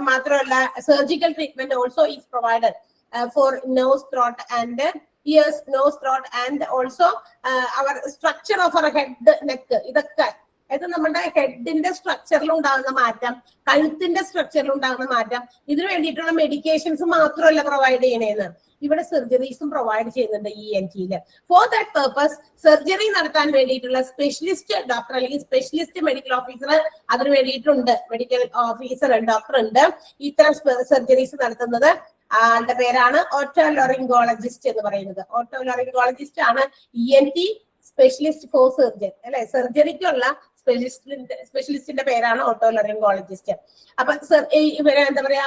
മാത്രമല്ല, surgical treatment also is provided for nose, throat and ears, nose, throat, and also our structure of our head, neck. ഇതൊക്കെ ഇത് നമ്മുടെ ഹെഡിന്റെ സ്ട്രക്ചറിൽ ഉണ്ടാകുന്ന മാറ്റം, കഴുത്തിന്റെ സ്ട്രക്ചറിൽ ഉണ്ടാകുന്ന മാറ്റം, ഇതിനു വേണ്ടിയിട്ടുള്ള മെഡിക്കേഷൻസ് മാത്രമല്ല പ്രൊവൈഡ് ചെയ്യണേന്ന്, ഇവിടെ സർജറീസും പ്രൊവൈഡ് ചെയ്യുന്നുണ്ട് ENT-യില്. ഫോർ ദാറ്റ് പർപ്പസ് സർജറി നടത്താൻ വേണ്ടിയിട്ടുള്ള സ്പെഷ്യലിസ്റ്റ് ഡോക്ടർ അല്ലെങ്കിൽ സ്പെഷ്യലിസ്റ്റ് മെഡിക്കൽ ഓഫീസർ അതിന് വേണ്ടിയിട്ടുണ്ട്. മെഡിക്കൽ ഓഫീസർ ഡോക്ടർ ഉണ്ട് ഇത്തരം സർജറീസ് നടത്തുന്നത്. ആളുടെ പേരാണ് ഓട്ടോലറിംഗോളജിസ്റ്റ് എന്ന് പറയുന്നത്. ഓട്ടോലറിംഗോളജിസ്റ്റ് ആണ് ENT സ്പെഷ്യലിസ്റ്റ് ഫോർ സർജൻ അല്ലെ, സർജറിക്കുള്ള സ്പെഷ്യലിസ്റ്റിന്റെ പേരാണ് ഓട്ടോലറിംഗോളജിസ്റ്റ്. അപ്പൊ എന്താ പറയാ,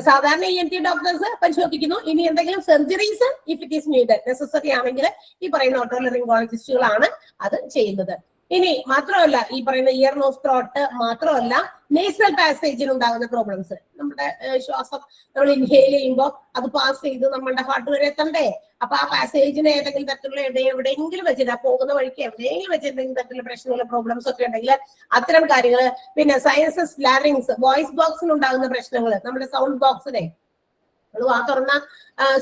സാധാരണ ENT ഡോക്ടേഴ്സ് പരിശോധിക്കുന്നു. ഇനി എന്തെങ്കിലും surgeries if it is needed, necessary ആണെങ്കിൽ ഈ പറയുന്ന ഓട്ടോലറിംഗോളജിസ്റ്റുകളാണ് അത് ചെയ്യുന്നത്. ഇനി മാത്രമല്ല, ഈ പറയുന്ന ഇയർ, നോസ്, ത്രോട്ട് മാത്രമല്ല, നേസൽ പാസേജിൽ ഉണ്ടാകുന്ന പ്രോബ്ലംസ്, നമ്മുടെ ശ്വാസം നമ്മൾ ഇൻഹെയിൽ ചെയ്യുമ്പോൾ അത് പാസ് ചെയ്ത് നമ്മുടെ ഹാർട്ട് വരെ എത്തണ്ടേ. അപ്പൊ ആ പാസേജിന് ഏതെങ്കിലും തരത്തിലുള്ള എവിടെയെങ്കിലും വെച്ചിട്ട് പോകുന്ന വഴിക്ക് എവിടെയെങ്കിലും വെച്ച് എന്തെങ്കിലും തരത്തിലുള്ള പ്രശ്നങ്ങളും പ്രോബ്ലംസ് ഒക്കെ ഉണ്ടെങ്കിൽ അത്തരം കാര്യങ്ങൾ. പിന്നെ സയൻസസ്, ലാരിങ്സ്, വോയിസ് ബോക്സിൽ ഉണ്ടാകുന്ന പ്രശ്നങ്ങൾ, നമ്മുടെ സൗണ്ട് ബോക്സിനെ വാ തുറന്ന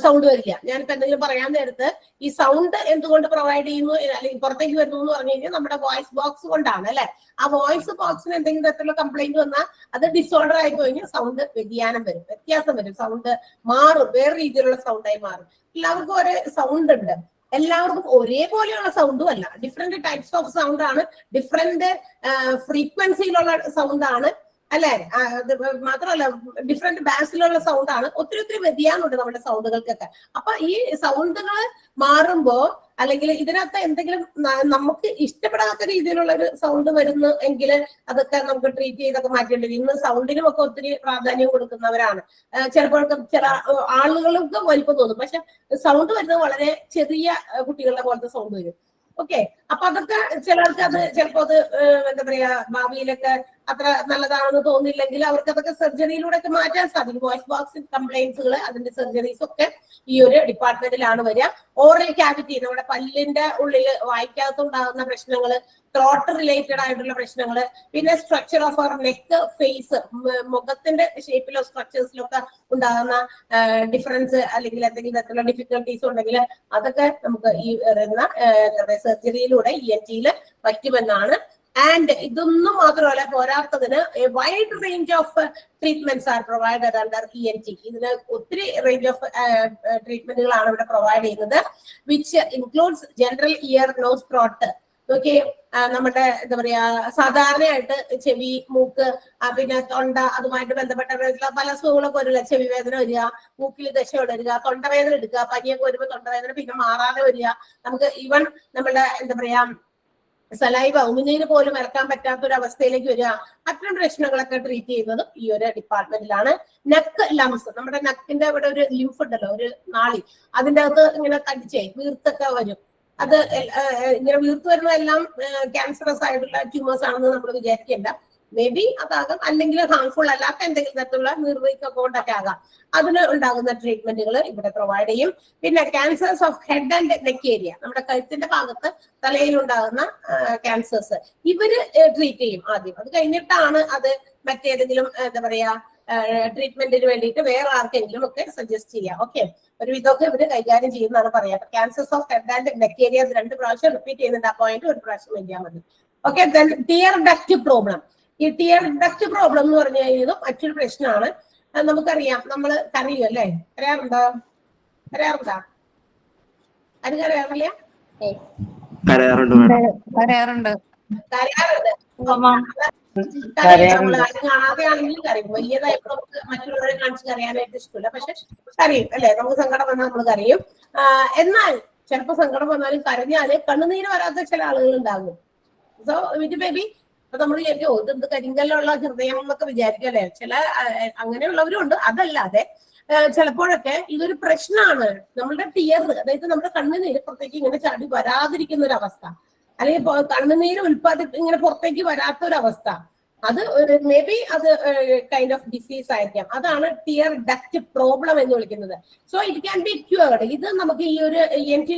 സൗണ്ട് വരില്ല. ഞാനിപ്പോ എന്തെങ്കിലും പറയാൻ നേരത്ത് ഈ സൗണ്ട് എന്തുകൊണ്ട് പ്രൊവൈഡ് ചെയ്യുന്നു അല്ലെങ്കിൽ പുറത്തേക്ക് വരുന്നു എന്ന് പറഞ്ഞു കഴിഞ്ഞാൽ നമ്മുടെ വോയിസ് ബോക്സ് കൊണ്ടാണ് അല്ലെ. ആ വോയിസ് ബോക്സിന് എന്തെങ്കിലും തരത്തിലുള്ള കംപ്ലൈന്റ് വന്നാൽ അത് ഡിസോർഡർ ആയി കഴിഞ്ഞാൽ സൗണ്ട് വ്യതിയാനം വരും, വ്യത്യാസം വരും, സൗണ്ട് മാറും, വേറെ രീതിയിലുള്ള സൗണ്ടായി മാറും. എല്ലാവർക്കും ഒരേ സൗണ്ട് ഉണ്ട്, എല്ലാവർക്കും ഒരേപോലെയുള്ള സൗണ്ടും അല്ല, ഡിഫറെന്റ് ടൈപ്സ് ഓഫ് സൗണ്ട് ആണ്, ഡിഫറെന്റ് ഫ്രീക്വൻസിയിലുള്ള സൗണ്ട് ആണ് അല്ലെ. മാത്രമല്ല ഡിഫറെന്റ് ബാസിലുള്ള സൗണ്ട് ആണ്, ഒത്തിരി വ്യതിയാനമുണ്ട് നമ്മുടെ സൗണ്ടുകൾക്കൊക്കെ. അപ്പൊ ഈ സൗണ്ടുകൾ മാറുമ്പോ അല്ലെങ്കിൽ ഇതിനകത്ത് എന്തെങ്കിലും നമുക്ക് ഇഷ്ടപ്പെടാത്ത രീതിയിലുള്ള ഒരു സൗണ്ട് വരുന്നു എങ്കിൽ അതൊക്കെ നമുക്ക് ട്രീറ്റ് ചെയ്തൊക്കെ മാറ്റേണ്ടി. ഇന്ന് സൗണ്ടിനും ഒക്കെ ഒത്തിരി പ്രാധാന്യം കൊടുക്കുന്നവരാണ്. ചിലപ്പോഴൊക്കെ ചില ആളുകൾക്ക് വലിപ്പം തോന്നും, പക്ഷെ സൗണ്ട് വരുന്നത് വളരെ ചെറിയ കുട്ടികളുടെ പോലത്തെ സൗണ്ട് വരും. ഓക്കെ, അപ്പൊ അതൊക്കെ ചിലർക്ക് അത് ചിലപ്പോ അത് എന്താ പറയാ ഭാവിയിലൊക്കെ അത്ര നല്ലതാണെന്ന് തോന്നില്ലെങ്കിൽ അവർക്ക് അതൊക്കെ സർജറിയിലൂടെ ഒക്കെ മാറ്റാൻ സാധിക്കും. വോയിസ് ബോക്സ് കംപ്ലൈൻസുകൾ, അതിന്റെ സർജറീസ് ഒക്കെ ഈ ഒരു ഡിപ്പാർട്ട്മെന്റിലാണ് വരിക. ഓറൽ ക്യാവിറ്റി, നമ്മുടെ പല്ലിന്റെ ഉള്ളിൽ വായിക്കകത്തുണ്ടാകുന്ന പ്രശ്നങ്ങൾ, ത്രോട്ട് റിലേറ്റഡ് ആയിട്ടുള്ള പ്രശ്നങ്ങൾ, പിന്നെ structure of our neck, face, മുഖത്തിന്റെ ഷേപ്പിലോ സ്ട്രക്ചേഴ്സിലൊക്കെ ഉണ്ടാകുന്ന ഡിഫറൻസ് അല്ലെങ്കിൽ എന്തെങ്കിലും തരത്തിലുള്ള ഡിഫിക്കൽട്ടീസ് ഉണ്ടെങ്കിൽ അതൊക്കെ നമുക്ക് ഈ സർജറിയിലൂടെ ENT-യിൽ പറ്റുമെന്നാണ്. ആൻഡ് ഇതൊന്നും മാത്രമല്ല, പോരാത്തതിന് a wide range of treatments are provided under ENT. ഇതിന് ഒത്തിരി റേഞ്ച് ഓഫ് ട്രീറ്റ്മെന്റുകളാണ് ഇവിടെ പ്രൊവൈഡ് ചെയ്യുന്നത്, which includes general ear, nose, throat. Okay, നമ്മുടെ എന്താ പറയാ സാധാരണയായിട്ട് ചെവി, മൂക്ക്, പിന്നെ തൊണ്ട, അതുമായിട്ട് ബന്ധപ്പെട്ട പല അസുഖങ്ങളൊക്കെ വരില്ല. ചെവി വേദന വരിക, മൂക്കിൽ ദശ വരിക, തൊണ്ടവേദന എടുക്കുക, പനിയൊക്കെ വരുമ്പോൾ തൊണ്ടവേദന പിന്നെ മാറാതെ വരിക, നമുക്ക് ഈവൻ നമ്മുടെ എന്താ പറയാ സലൈവ, ഉമിനീര് പോലും ഇറക്കാൻ പറ്റാത്ത ഒരു അവസ്ഥയിലേക്ക് വരിക. അത്തരം പ്രശ്നങ്ങളൊക്കെ ട്രീറ്റ് ചെയ്യുന്നതും ഈ ഒരു ഡിപ്പാർട്ട്മെന്റിലാണ്. നെക്ക് ലംസ്, നമ്മുടെ നെക്കിന്റെ ഇവിടെ ഒരു ലിംഫ് ഉണ്ടല്ലോ, ഒരു നാളി, അതിന്റെ അകത്ത് ഇങ്ങനെ തടിച്ചേ വീർത്തൊക്കെ വരും. അത് ഇങ്ങനെ വീർത്ത് വരുന്നതെല്ലാം ക്യാൻസറസ് ആയിട്ടുള്ള ട്യൂമേഴ്സ് ആണെന്ന് നമ്മൾ വിചാരിക്കേണ്ട. മേ ബി അതാകാം, അല്ലെങ്കിൽ ഹാർംഫുൾ അല്ലാത്ത എന്തെങ്കിലും തരത്തിലുള്ള നീർവീക്കം കൊണ്ടൊക്കെ ആകാം. അതിന് ഉണ്ടാകുന്ന ട്രീറ്റ്മെന്റുകൾ ഇവിടെ പ്രൊവൈഡ് ചെയ്യും. പിന്നെ cancers of head and neck area, നമ്മുടെ കഴുത്തിന്റെ ഭാഗത്ത് തലയിൽ ഉണ്ടാകുന്ന ക്യാൻസേഴ്സ് ഇവര് ട്രീറ്റ് ചെയ്യും ആദ്യം. അത് കഴിഞ്ഞിട്ടാണ് അത് മറ്റേതെങ്കിലും എന്താ പറയാ ട്രീറ്റ്മെന്റിന് വേണ്ടിയിട്ട് വേറെ ആർക്കെങ്കിലും ഒക്കെ സജസ്റ്റ് ചെയ്യാം. ഓക്കെ, ഒരു വിധമൊക്കെ ഇവര് കൈകാര്യം ചെയ്യുന്നതാണ് പറയാം. Cancers of head and neck area 2 പ്രാവശ്യം റിപ്പീറ്റ് ചെയ്യുന്നുണ്ട്. ആ പോയിന്റ് ഒരു പ്രാവശ്യം എഴുതിയാൽ മതി. Okay, tear duct problem. ഈ ടിയർ ഡക്റ്റ് പ്രോബ്ലം എന്ന് പറഞ്ഞു കഴിഞ്ഞാൽ മറ്റൊരു പ്രശ്നമാണ്. നമുക്കറിയാം, നമ്മൾ കരയും അല്ലേ, കരയാറുണ്ടോ? അത് കരയാറില്ല? പറയാറുണ്ട്. നമ്മൾ ആരും കാണാതെ ആണെങ്കിലും കരയും. വലിയതായിട്ട് നമുക്ക് മറ്റുള്ളവരെ കാണിച്ച് കരയാനായിട്ട് ഇഷ്ടമില്ല, പക്ഷെ കരയും അല്ലെ. നമുക്ക് സങ്കടം വന്നാൽ നമ്മൾ കരയും. എന്നാൽ ചിലപ്പോൾ സങ്കടം വന്നാലും കരഞ്ഞാല് കണ്ണുനീര് വരാത്ത ചില ആളുകൾ ഉണ്ടാകും. സോ വിറ്റ് ബേബി, അപ്പൊ നമ്മൾ വിചാരിക്കും ഇതെന്ത് കരിങ്കല്ലുള്ള ഹൃദയം എന്നൊക്കെ വിചാരിക്കല്ലേ. ചില അങ്ങനെയുള്ളവരും ഉണ്ട്. അതല്ലാതെ ചിലപ്പോഴൊക്കെ ഇതൊരു പ്രശ്നമാണ്. നമ്മളുടെ ടിയർ, അതായത് നമ്മുടെ കണ്ണുനീര് പുറത്തേക്ക് ഇങ്ങനെ ചാടി വരാതിരിക്കുന്ന ഒരു അവസ്ഥ, അല്ലെങ്കിൽ കണ്ണുനീര് ഇങ്ങനെ പുറത്തേക്ക് വരാത്ത ഒരു അവസ്ഥ. അത് മേ ബി അത് കൈൻഡ് ഓഫ് ഡിസീസ് ആയിരിക്കാം. അതാണ് ടിയർ ഡക്റ്റ് പ്രോബ്ലം എന്ന് വിളിക്കുന്നത്. So it can be cured. ഇത് നമുക്ക് ഈ ഒരു ENT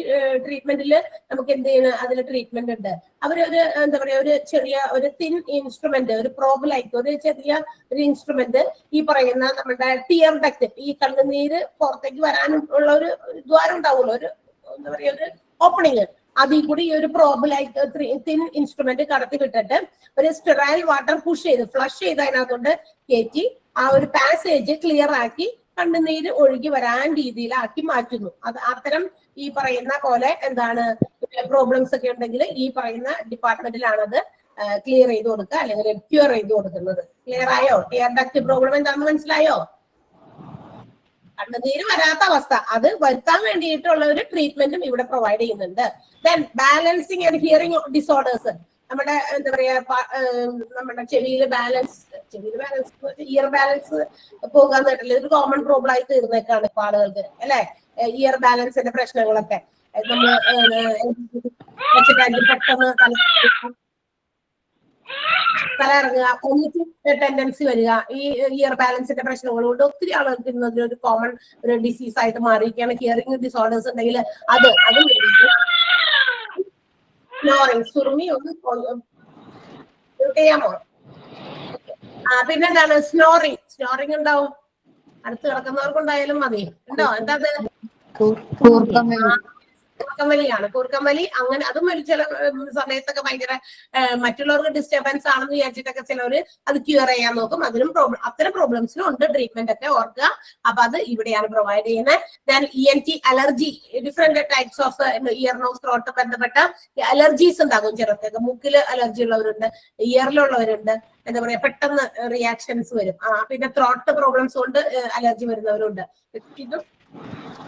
ട്രീറ്റ്മെന്റിൽ നമുക്ക് എന്ത് ചെയ്യണം, അതിൽ ട്രീറ്റ്മെന്റ് ഉണ്ട്. അവരൊരു എന്താ പറയാ, ഒരു ചെറിയ ഒരു തിൻ ഇൻസ്ട്രുമെന്റ്, ഒരു പ്രോബിലായിട്ട് ഒരു ചെറിയ ഒരു ഇൻസ്ട്രുമെന്റ് ഈ പറയുന്ന നമ്മുടെ ടിയർ ഡക്റ്റ്, ഈ കണ്ണുനീര് പുറത്തേക്ക് വരാനും ഉള്ള ഒരു ദ്വാരം ഉണ്ടാവുമല്ലോ, ഒരു എന്താ പറയാ ഒരു ഓപ്പണിങ്, അതിൽ കൂടി ഈ ഒരു പ്രോബിലായിട്ട് തിൻ ഇൻസ്ട്രുമെന്റ് കടത്തി വിട്ടിട്ട് ഒരു സ്റ്റെറൈൽ വാട്ടർ പുഷ് ചെയ്ത് ഫ്ലഷ് ചെയ്ത് അതിനകത്തോണ്ട് കയറ്റി ആ ഒരു പാസേജ് ക്ലിയർ ആക്കി കണ്ണുനീര് ഒഴുകി വരാൻ രീതിയിലാക്കി മാറ്റുന്നു. അത് അത്തരം ഈ പറയുന്ന പോലെ എന്താണ് പ്രോബ്ലംസ് ഒക്കെ ഉണ്ടെങ്കിൽ ഈ പറയുന്ന ഡിപ്പാർട്ട്മെന്റിലാണത് ക്ലിയർ ചെയ്ത് കൊടുക്കുക അല്ലെങ്കിൽ ക്യൂർ ചെയ്ത് കൊടുക്കുന്നത്. ക്ലിയർ ആയോ? ടിയർ ഡക്റ്റ് പ്രോബ്ലം എന്താണെന്ന് മനസ്സിലായോ? കണ്ണുനീര് വരാത്ത അവസ്ഥ അത് വരുത്താൻ വേണ്ടിയിട്ടുള്ള ഒരു ട്രീറ്റ്മെന്റും ഇവിടെ പ്രൊവൈഡ് ചെയ്യുന്നുണ്ട്. Then balancing and hearing disorders. നമ്മുടെ എന്താ പറയാ, നമ്മുടെ ചെവിയിൽ ബാലൻസ് ഇയർ ബാലൻസ് പോകാന്ന് കേട്ടില്ല, ഒരു കോമൺ പ്രോബ്ലം ആയി തീർന്നേക്കാണ് ഇപ്പൊ ആളുകൾക്ക് അല്ലെ. ഇയർ ബാലൻസിന്റെ പ്രശ്നങ്ങളൊക്കെ നമ്മൾ പെട്ടെന്ന് തലയിറങ്ങുക, ഒന്നിച്ച് ടെൻഡൻസി വരിക, ഈ ഇയർ ബാലൻസിന്റെ പ്രശ്നങ്ങൾ കൊണ്ട് ഒത്തിരി ആളുകൾക്ക് ഇന്നൊരു കോമൺ ഒരു ഡിസീസ് ആയിട്ട് മാറിയിരിക്കുകയാണ്. ഹിയറിംഗ് ഡിസോർഡേഴ്സ് ഉണ്ടെങ്കിൽ അത് സ്നോറിങ്, സുറുമി ഒന്ന് ചെയ്യാമോ? പിന്നെന്താണ് സ്നോറിങ് ഉണ്ടാവും. അടുത്ത് കിടക്കുന്നവർക്കുണ്ടായാലും മതി. ഉണ്ടോ? എന്താ കൂർക്കമ്പലിയാണ്. കൂർക്കമ്പലി അങ്ങനെ അതും ചില സമയത്തൊക്കെ ഭയങ്കര മറ്റുള്ളവർക്ക് ഡിസ്റ്റർബൻസ് ആണെന്ന് വിചാരിച്ചിട്ടൊക്കെ ചിലവര് അത് ക്യൂർ ചെയ്യാൻ നോക്കും. അതിനും അത്തരം പ്രോബ്ലംസിനും ഉണ്ട് ട്രീറ്റ്മെന്റ് ഒക്കെ, ഓർക്കുക. അപ്പൊ അത് ഇവിടെയാണ് പ്രൊവൈഡ് ചെയ്യുന്നത്. Then ENT allergy, different types of ear nose throat ബന്ധപ്പെട്ട അലർജീസ് ഉണ്ടാകും. ചിലർക്കൊക്കെ മൂക്കില് അലർജി ഉള്ളവരുണ്ട്, ഇയറിലുള്ളവരുണ്ട്, എന്താ പറയാ പെട്ടെന്ന് റിയാക്ഷൻസ് വരും. പിന്നെ ത്രോട്ട് പ്രോബ്ലംസ് കൊണ്ട് അലർജി വരുന്നവരുണ്ട്. ഇതും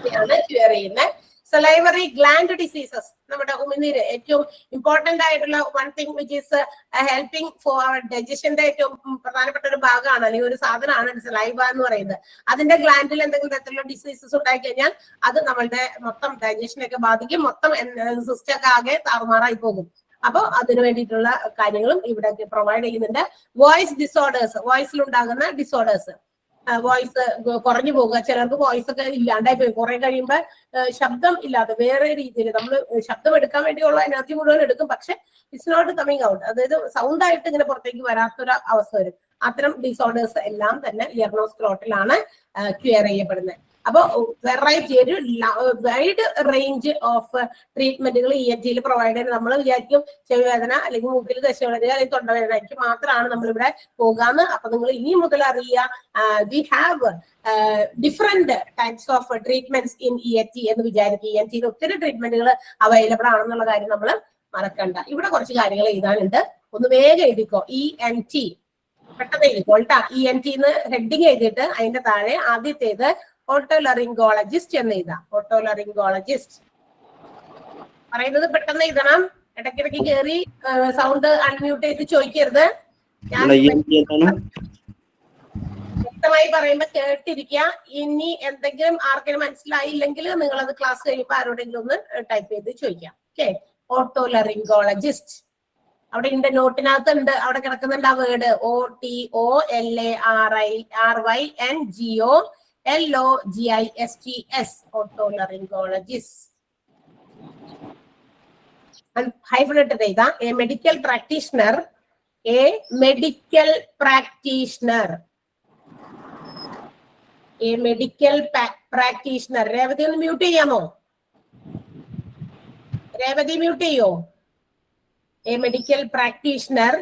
ക്യൂർ ചെയ്യുന്നത്. സലൈവറി ഗ്ലാൻഡ് ഡിസീസസ്, നമ്മുടെ ഉമിനീര് ഏറ്റവും ഇമ്പോർട്ടന്റ് ആയിട്ടുള്ള one thing which is helping for our ഡൈജഷന്റെ ഏറ്റവും പ്രധാനപ്പെട്ട ഒരു ഭാഗമാണ് അല്ലെങ്കിൽ ഒരു സാധനമാണ് സലൈവ എന്ന് പറയുന്നത്. അതിന്റെ ഗ്ലാൻഡിൽ എന്തെങ്കിലും തരത്തിലുള്ള ഡിസീസസ് ഉണ്ടായി കഴിഞ്ഞാൽ അത് നമ്മളുടെ മൊത്തം ഡൈജഷനൊക്കെ ബാധിക്കും, മൊത്തം സിസ്റ്റം ഒക്കെ ആകെ താറുമാറായി പോകും. അപ്പൊ അതിനു വേണ്ടിയിട്ടുള്ള കാര്യങ്ങളും ഇവിടെ പ്രൊവൈഡ് ചെയ്യുന്നുണ്ട്. വോയിസ് ഡിസോർഡേഴ്സ്, വോയിസിലുണ്ടാകുന്ന ഡിസോർഡേഴ്സ്, വോയിസ് കുറഞ്ഞു പോകുക, ചിലർക്ക് വോയിസ് ഒക്കെ ഇല്ലാണ്ടായി പോയി, കുറെ കഴിയുമ്പോൾ ശബ്ദം ഇല്ലാതെ വേറെ രീതിയിൽ നമ്മൾ ശബ്ദം എടുക്കാൻ വേണ്ടിയുള്ള എനർജി മുഴുവൻ എടുക്കും, പക്ഷെ ഇറ്റ്സ് നോട്ട് കമ്മിങ് ഔട്ട്, അതായത് സൗണ്ട് ആയിട്ട് ഇങ്ങനെ പുറത്തേക്ക് വരാത്തൊരു അവസ്ഥ വരും. അത്തരം ഡിസോർഡേഴ്സ് എല്ലാം തന്നെ ഇയർ നോസ് ത്രോട്ടിലാണ് ക്യൂർ ചെയ്യപ്പെടുന്നത്. അപ്പൊ വെറൈറ്റി ഒരു വൈഡ് റേഞ്ച് ഓഫ് ട്രീറ്റ്മെന്റുകൾ ENTയിൽ പ്രൊവൈഡ് ചെയ്യുന്നത്. നമ്മൾ വിചാരിക്കും ചെവിവേദന അല്ലെങ്കിൽ മൂക്കിൽ ദശവേദന അല്ലെങ്കിൽ തൊണ്ടവേദനയ്ക്ക് മാത്രമാണ് നമ്മളിവിടെ പോകാന്ന്. അപ്പൊ നിങ്ങൾ ഇനി മുതൽ അറിയുക, we have different types of treatments in ENT എന്ന് വിചാരിക്കുക. ENTയിൽ ഒത്തിരി ട്രീറ്റ്മെന്റുകൾ അവൈലബിൾ ആണെന്നുള്ള കാര്യം നമ്മൾ മറക്കണ്ട. ഇവിടെ കുറച്ച് കാര്യങ്ങൾ എഴുതാനുണ്ട്, ഒന്ന് വേഗം എഴുതിക്കോ. ENT പെട്ടെന്ന് എഴുതിക്കോ കേട്ടാ. ENT എന്ന് ഹെഡിങ് എഴുതിയിട്ട് അതിന്റെ താഴെ ആദ്യത്തേത് ഓട്ടോലറിംഗോളജിസ്റ്റ് എന്ന് എഴുതാം. ഓട്ടോലറിംഗോളജിസ്റ്റ് പറയുന്നത് പെട്ടെന്ന് എഴുതണം. ഇടയ്ക്കിടയ്ക്ക് കയറി സൗണ്ട് അൺമ്യൂട്ട് ചെയ്ത് ചോദിക്കരുത്. ഞാൻ വ്യക്തമായി പറയുമ്പോ കേട്ടിരിക്കുക. ഇനി എന്തെങ്കിലും ആർക്കെങ്കിലും മനസ്സിലായില്ലെങ്കിൽ നിങ്ങൾ അത് ക്ലാസ് കഴിയുമ്പോൾ ആരോടെങ്കിലും ഒന്ന് ടൈപ്പ് ചെയ്ത് ചോദിക്കാം. ഓക്കെ, ഓട്ടോലറിംഗോളജിസ്റ്റ് അവിടെ ഉണ്ട്, നോട്ടിനകത്ത് ഉണ്ട്, അവിടെ കിടക്കുന്നുണ്ട് ആ word OTOLARYNGOLOGISTS, otolaryngologist. And hyphenated എഴുതാം. A medical practitioner, a medical practitioner, a medical practitioner. Revathi ഒന്ന് മ്യൂട്ട് ചെയ്യാമോ? രേവതി മ്യൂട്ട് ചെയ്യോ? A medical practitioner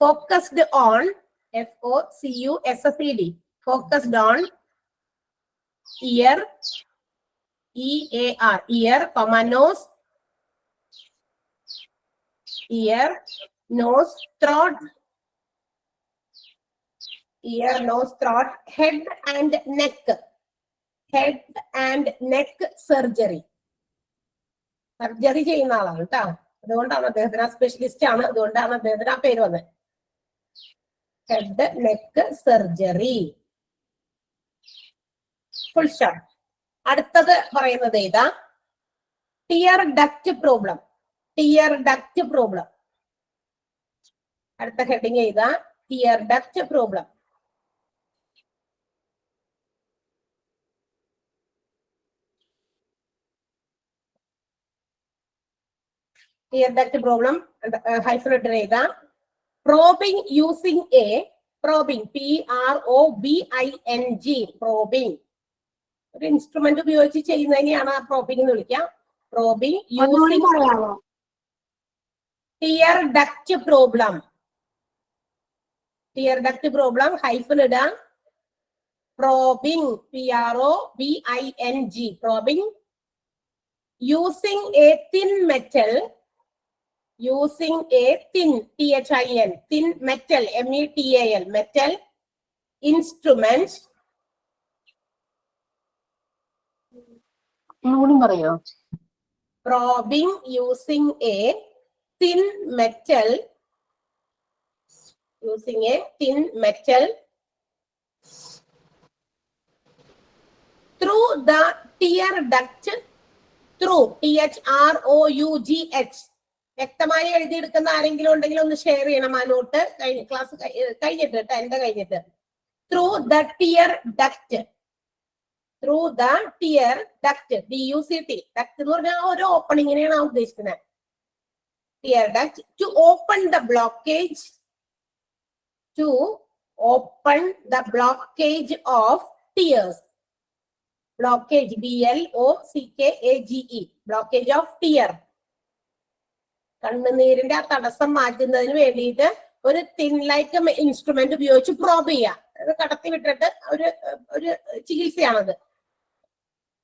focused on FOCUSED, focused on ear, EAR, ear, nose, ear, nose, throat, ear, nose, throat, head and neck surgery. Surgery ചെയ്യുന്ന ആളാണ് കേട്ടോ, അതുകൊണ്ടാണ് അദ്ദേഹത്തിന് specialist ആണ്, അതുകൊണ്ടാണ് അദ്ദേഹത്തിന് ആ പേര് വന്നത്. Head neck surgery, full stop. അടുത്തത് പറയുന്നത് ഏതാ? Tear duct problem. Tear duct problem അടുത്ത ഹെഡിങ് ചെയ്താ tear duct problem. Tear duct problem hyphenated ചെയ്താ probing using a probing PROBING probing ഒരു ഇൻസ്ട്രുമെന്റ് ഉപയോഗിച്ച് ചെയ്യുന്നതിനെയാണ് ആ പ്രോബിംഗ് എന്ന് വിളിക്കാം. Probing using tear duct problem. Tear duct problem hyphen ഇടാം. Probing PROBING probing using a thin metal using a thin thin metal METAL metal instrument probing using a thin metal through the tear duct through THROUGH. വ്യക്തമായി എഴുതിയെടുക്കുന്ന ആരെങ്കിലും ഉണ്ടെങ്കിൽ ഒന്ന് share ചെയ്യണം ആ not. Class കഴിഞ്ഞിട്ട് എന്റെ കഴിഞ്ഞിട്ട്. Through the tear duct DUCT duct എന്ന് പറഞ്ഞാൽ ഒരു ഓപ്പണിങ്ങിനെയാണ് ഉദ്ദേശിക്കുന്നത്. Tear duct to open the blockage of tears. Blockage BLOCKAGE blockage of tear. കണ്ണുനീരിന്റെ ആ തടസ്സം മാറ്റുന്നതിന് വേണ്ടിയിട്ട് ഒരു തിൻ ലൈക്ക് ഇൻസ്ട്രുമെന്റ് ഉപയോഗിച്ച് പ്രോബ് ചെയ്യാം. അത് കടത്തി വിട്ടിട്ട് ഒരു ചികിത്സയാണത്.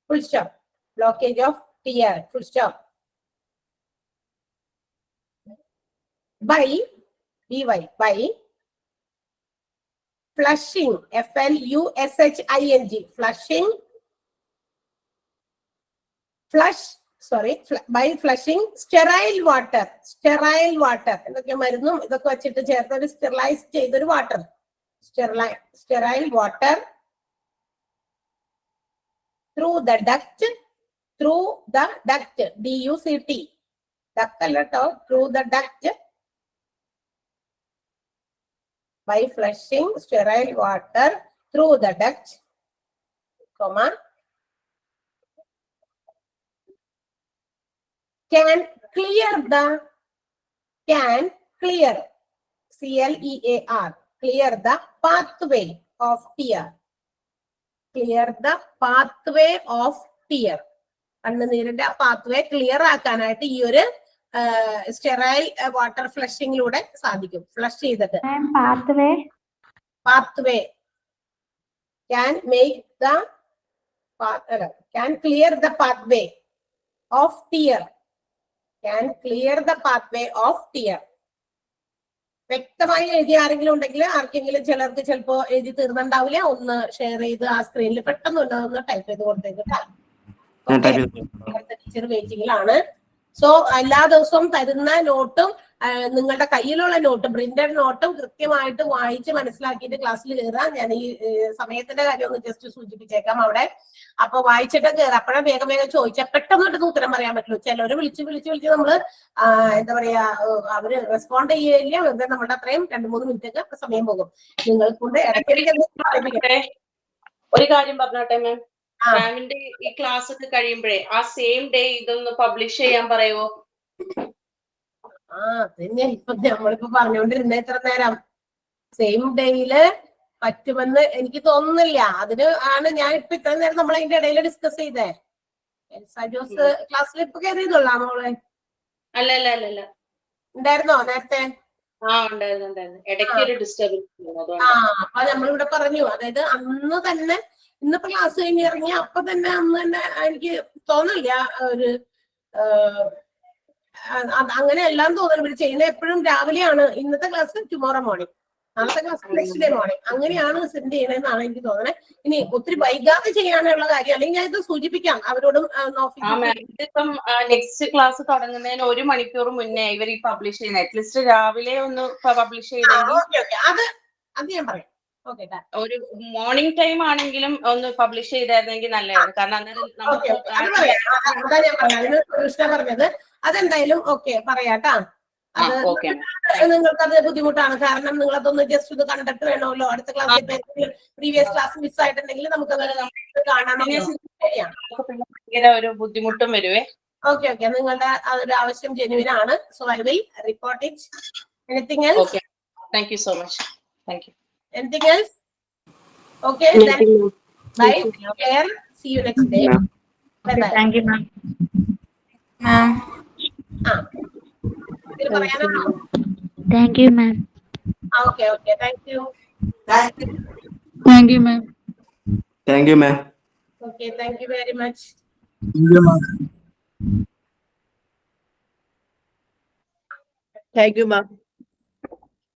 Full stop. Blockage of tear full stop. By flushing FLUSHING flushing by flushing sterile water എന്തൊക്കെ മരുന്നും ഇതൊക്കെ വെച്ചിട്ട് ചേർത്ത് ഒരു സ്റ്റെറിലൈസ് ചെയ്തൊരു water sterile water through the duct DUCT duct അല്ല ട്ടോ, through the duct by flushing sterile water through the duct comma can clear CLEAR clear the pathway of tear. കണ്ണുനീരിന്റെ ആ പാത്വേ ക്ലിയർ ആക്കാനായിട്ട് ഈ ഒരു സ്റ്റെറൈൽ വാട്ടർ ഫ്ലഷിങ്ങിലൂടെ സാധിക്കും. Flush ചെയ്തിട്ട് pathway can clear the pathway of tear. വ്യക്തമായി എഴുതി ആരെങ്കിലും ഉണ്ടെങ്കിൽ ആർക്കെങ്കിലും ചിലർക്ക് ചിലപ്പോ എഴുതി തീർന്നുണ്ടാവില്ല. ഒന്ന് ഷെയർ ചെയ്ത് ആ സ്ക്രീനിൽ പെട്ടെന്ന് ഒന്ന് ടൈപ്പ് ചെയ്ത് കൊടുത്തേക്ക്. ടീച്ചർ വെയിറ്റിംഗിലാണ്. സോ എല്ലാ ദിവസവും തരുന്ന നോട്ടും നിങ്ങളുടെ കയ്യിലുള്ള നോട്ടും പ്രിന്റഡ് നോട്ടും കൃത്യമായിട്ട് വായിച്ച് മനസ്സിലാക്കിയിട്ട് ക്ലാസ്സിൽ കയറാം. ഞാൻ ഈ സമയത്തിന്റെ കാര്യം ഒന്ന് ജസ്റ്റ് സൂചിപ്പിച്ചേക്കാം അവിടെ. അപ്പൊ വായിച്ചിട്ട് കയറാം. അപ്പോഴാണ് വേഗം ചോദിച്ചാൽ പെട്ടെന്ന് ഉത്തരം പറയാൻ പറ്റുള്ളൂ. ചിലവര് വിളിച്ച് നമ്മള് എന്താ പറയാ അവര് റെസ്പോണ്ട് ചെയ്യില്ല. വെറുതെ നമ്മുടെ അത്രയും 2-3 മിനിറ്റ് ഒക്കെ സമയം പോകും. നിങ്ങൾക്കൊണ്ട് ഇടയ്ക്കിടയ്ക്ക് ഒരു കാര്യം പറഞ്ഞോട്ടെ മാം. മാമിന്റെ ഈ ക്ലാസ് ഒക്കെ കഴിയുമ്പോഴേ ആ സെയിം ഡേ ഇതൊന്ന് പബ്ലിഷ് ചെയ്യാൻ പറയുമോ? അതന്നെ ഇപ്പൊ നമ്മളിപ്പോ പറഞ്ഞുകൊണ്ടിരുന്ന ഇത്ര നേരം. സെയിം ഡേയില് പറ്റുമെന്ന് എനിക്ക് തോന്നുന്നില്ല. അതിന് ആണ് ഞാൻ ഇപ്പൊ ഇത്ര നേരം നമ്മൾ അതിന്റെ ഇടയിൽ ഡിസ്കസ് ചെയ്തേ. ജോസ് ക്ലാസ്സിൽ ഇപ്പൊ കയറിയതുള്ളാ മോളെ? അല്ല ഉണ്ടായിരുന്നോ നേരത്തെ? അപ്പൊ നമ്മളിവിടെ പറഞ്ഞു. അതായത് അന്ന് തന്നെ ഇന്നിപ്പോ ക്ലാസ് കഴിഞ്ഞ് ഇറങ്ങി അപ്പൊ തന്നെ അന്ന് തന്നെ എനിക്ക് തോന്നില്ല ഒരു അങ്ങനെ എല്ലാം തോന്നുന്നു. ഇവര് ചെയ്യുന്നത് എപ്പോഴും രാവിലെയാണ്. ഇന്നത്തെ ക്ലാസ് ടുമോറോ മോർണിംഗ്, നാളത്തെ ക്ലാസ് നെക്സ്റ്റ് ഡേ മോർണിംഗ്. അങ്ങനെയാണ് സെൻഡ് ചെയ്യണമെന്നാണ് എനിക്ക് തോന്നുന്നത്. ഇനി ഒത്തിരി വൈകാതെ ചെയ്യാനുള്ള കാര്യം അല്ലെങ്കിൽ ഞാൻ ഇത് സൂചിപ്പിക്കാം അവരോടും. നെക്സ്റ്റ് ക്ലാസ് തുടങ്ങുന്നതിന് 1 മണിക്കൂർ മുന്നേ ഇവർ ഈ പബ്ലിഷ് ചെയ്യുന്നത്. അറ്റ്ലീസ്റ്റ് രാവിലെ ഒന്ന് പബ്ലിഷ് ചെയ്തെങ്കിൽ അത് ഞാൻ പറയാം. ഒരു മോർണിംഗ് ടൈം ആണെങ്കിലും ഒന്ന് പബ്ലിഷ് ചെയ്തായിരുന്നെങ്കിൽ നല്ലതാണ്. കാരണം അന്നേരം പറഞ്ഞത് അതെന്തായാലും ഓക്കെ പറയാട്ടാ. അത് ഓക്കെ നിങ്ങൾക്കത് ബുദ്ധിമുട്ടാണ്. കാരണം നിങ്ങൾ അതൊന്ന് ജസ്റ്റ് ഇത് കണ്ടിട്ട് വേണമല്ലോ അടുത്ത ക്ലാസ്സിൽ പ്രീവിയസ് ക്ലാസ് മിസ് ആയിട്ടുണ്ടെങ്കിൽ നമുക്കത് കാണാമല്ലോ. ശരിയാണ്. ഭയങ്കര ഒരു ബുദ്ധിമുട്ടും വരുവേ. ഓക്കെ ഓക്കെ, നിങ്ങളുടെ അതൊരു ആവശ്യം ജെന്യുവിൻ ആണ്. So I will report it. Anything else? Okay, thank you so much. Thank you. Anything else? Okay, bye. Care. See you next day. Bye bye. Thank you ma'am. ഇത് പറയാനാണോ? Thank you ma'am. Okay okay, thank you. Thank you ma'am. Thank you ma'am. Okay, thank you very much. Thank you ma'am.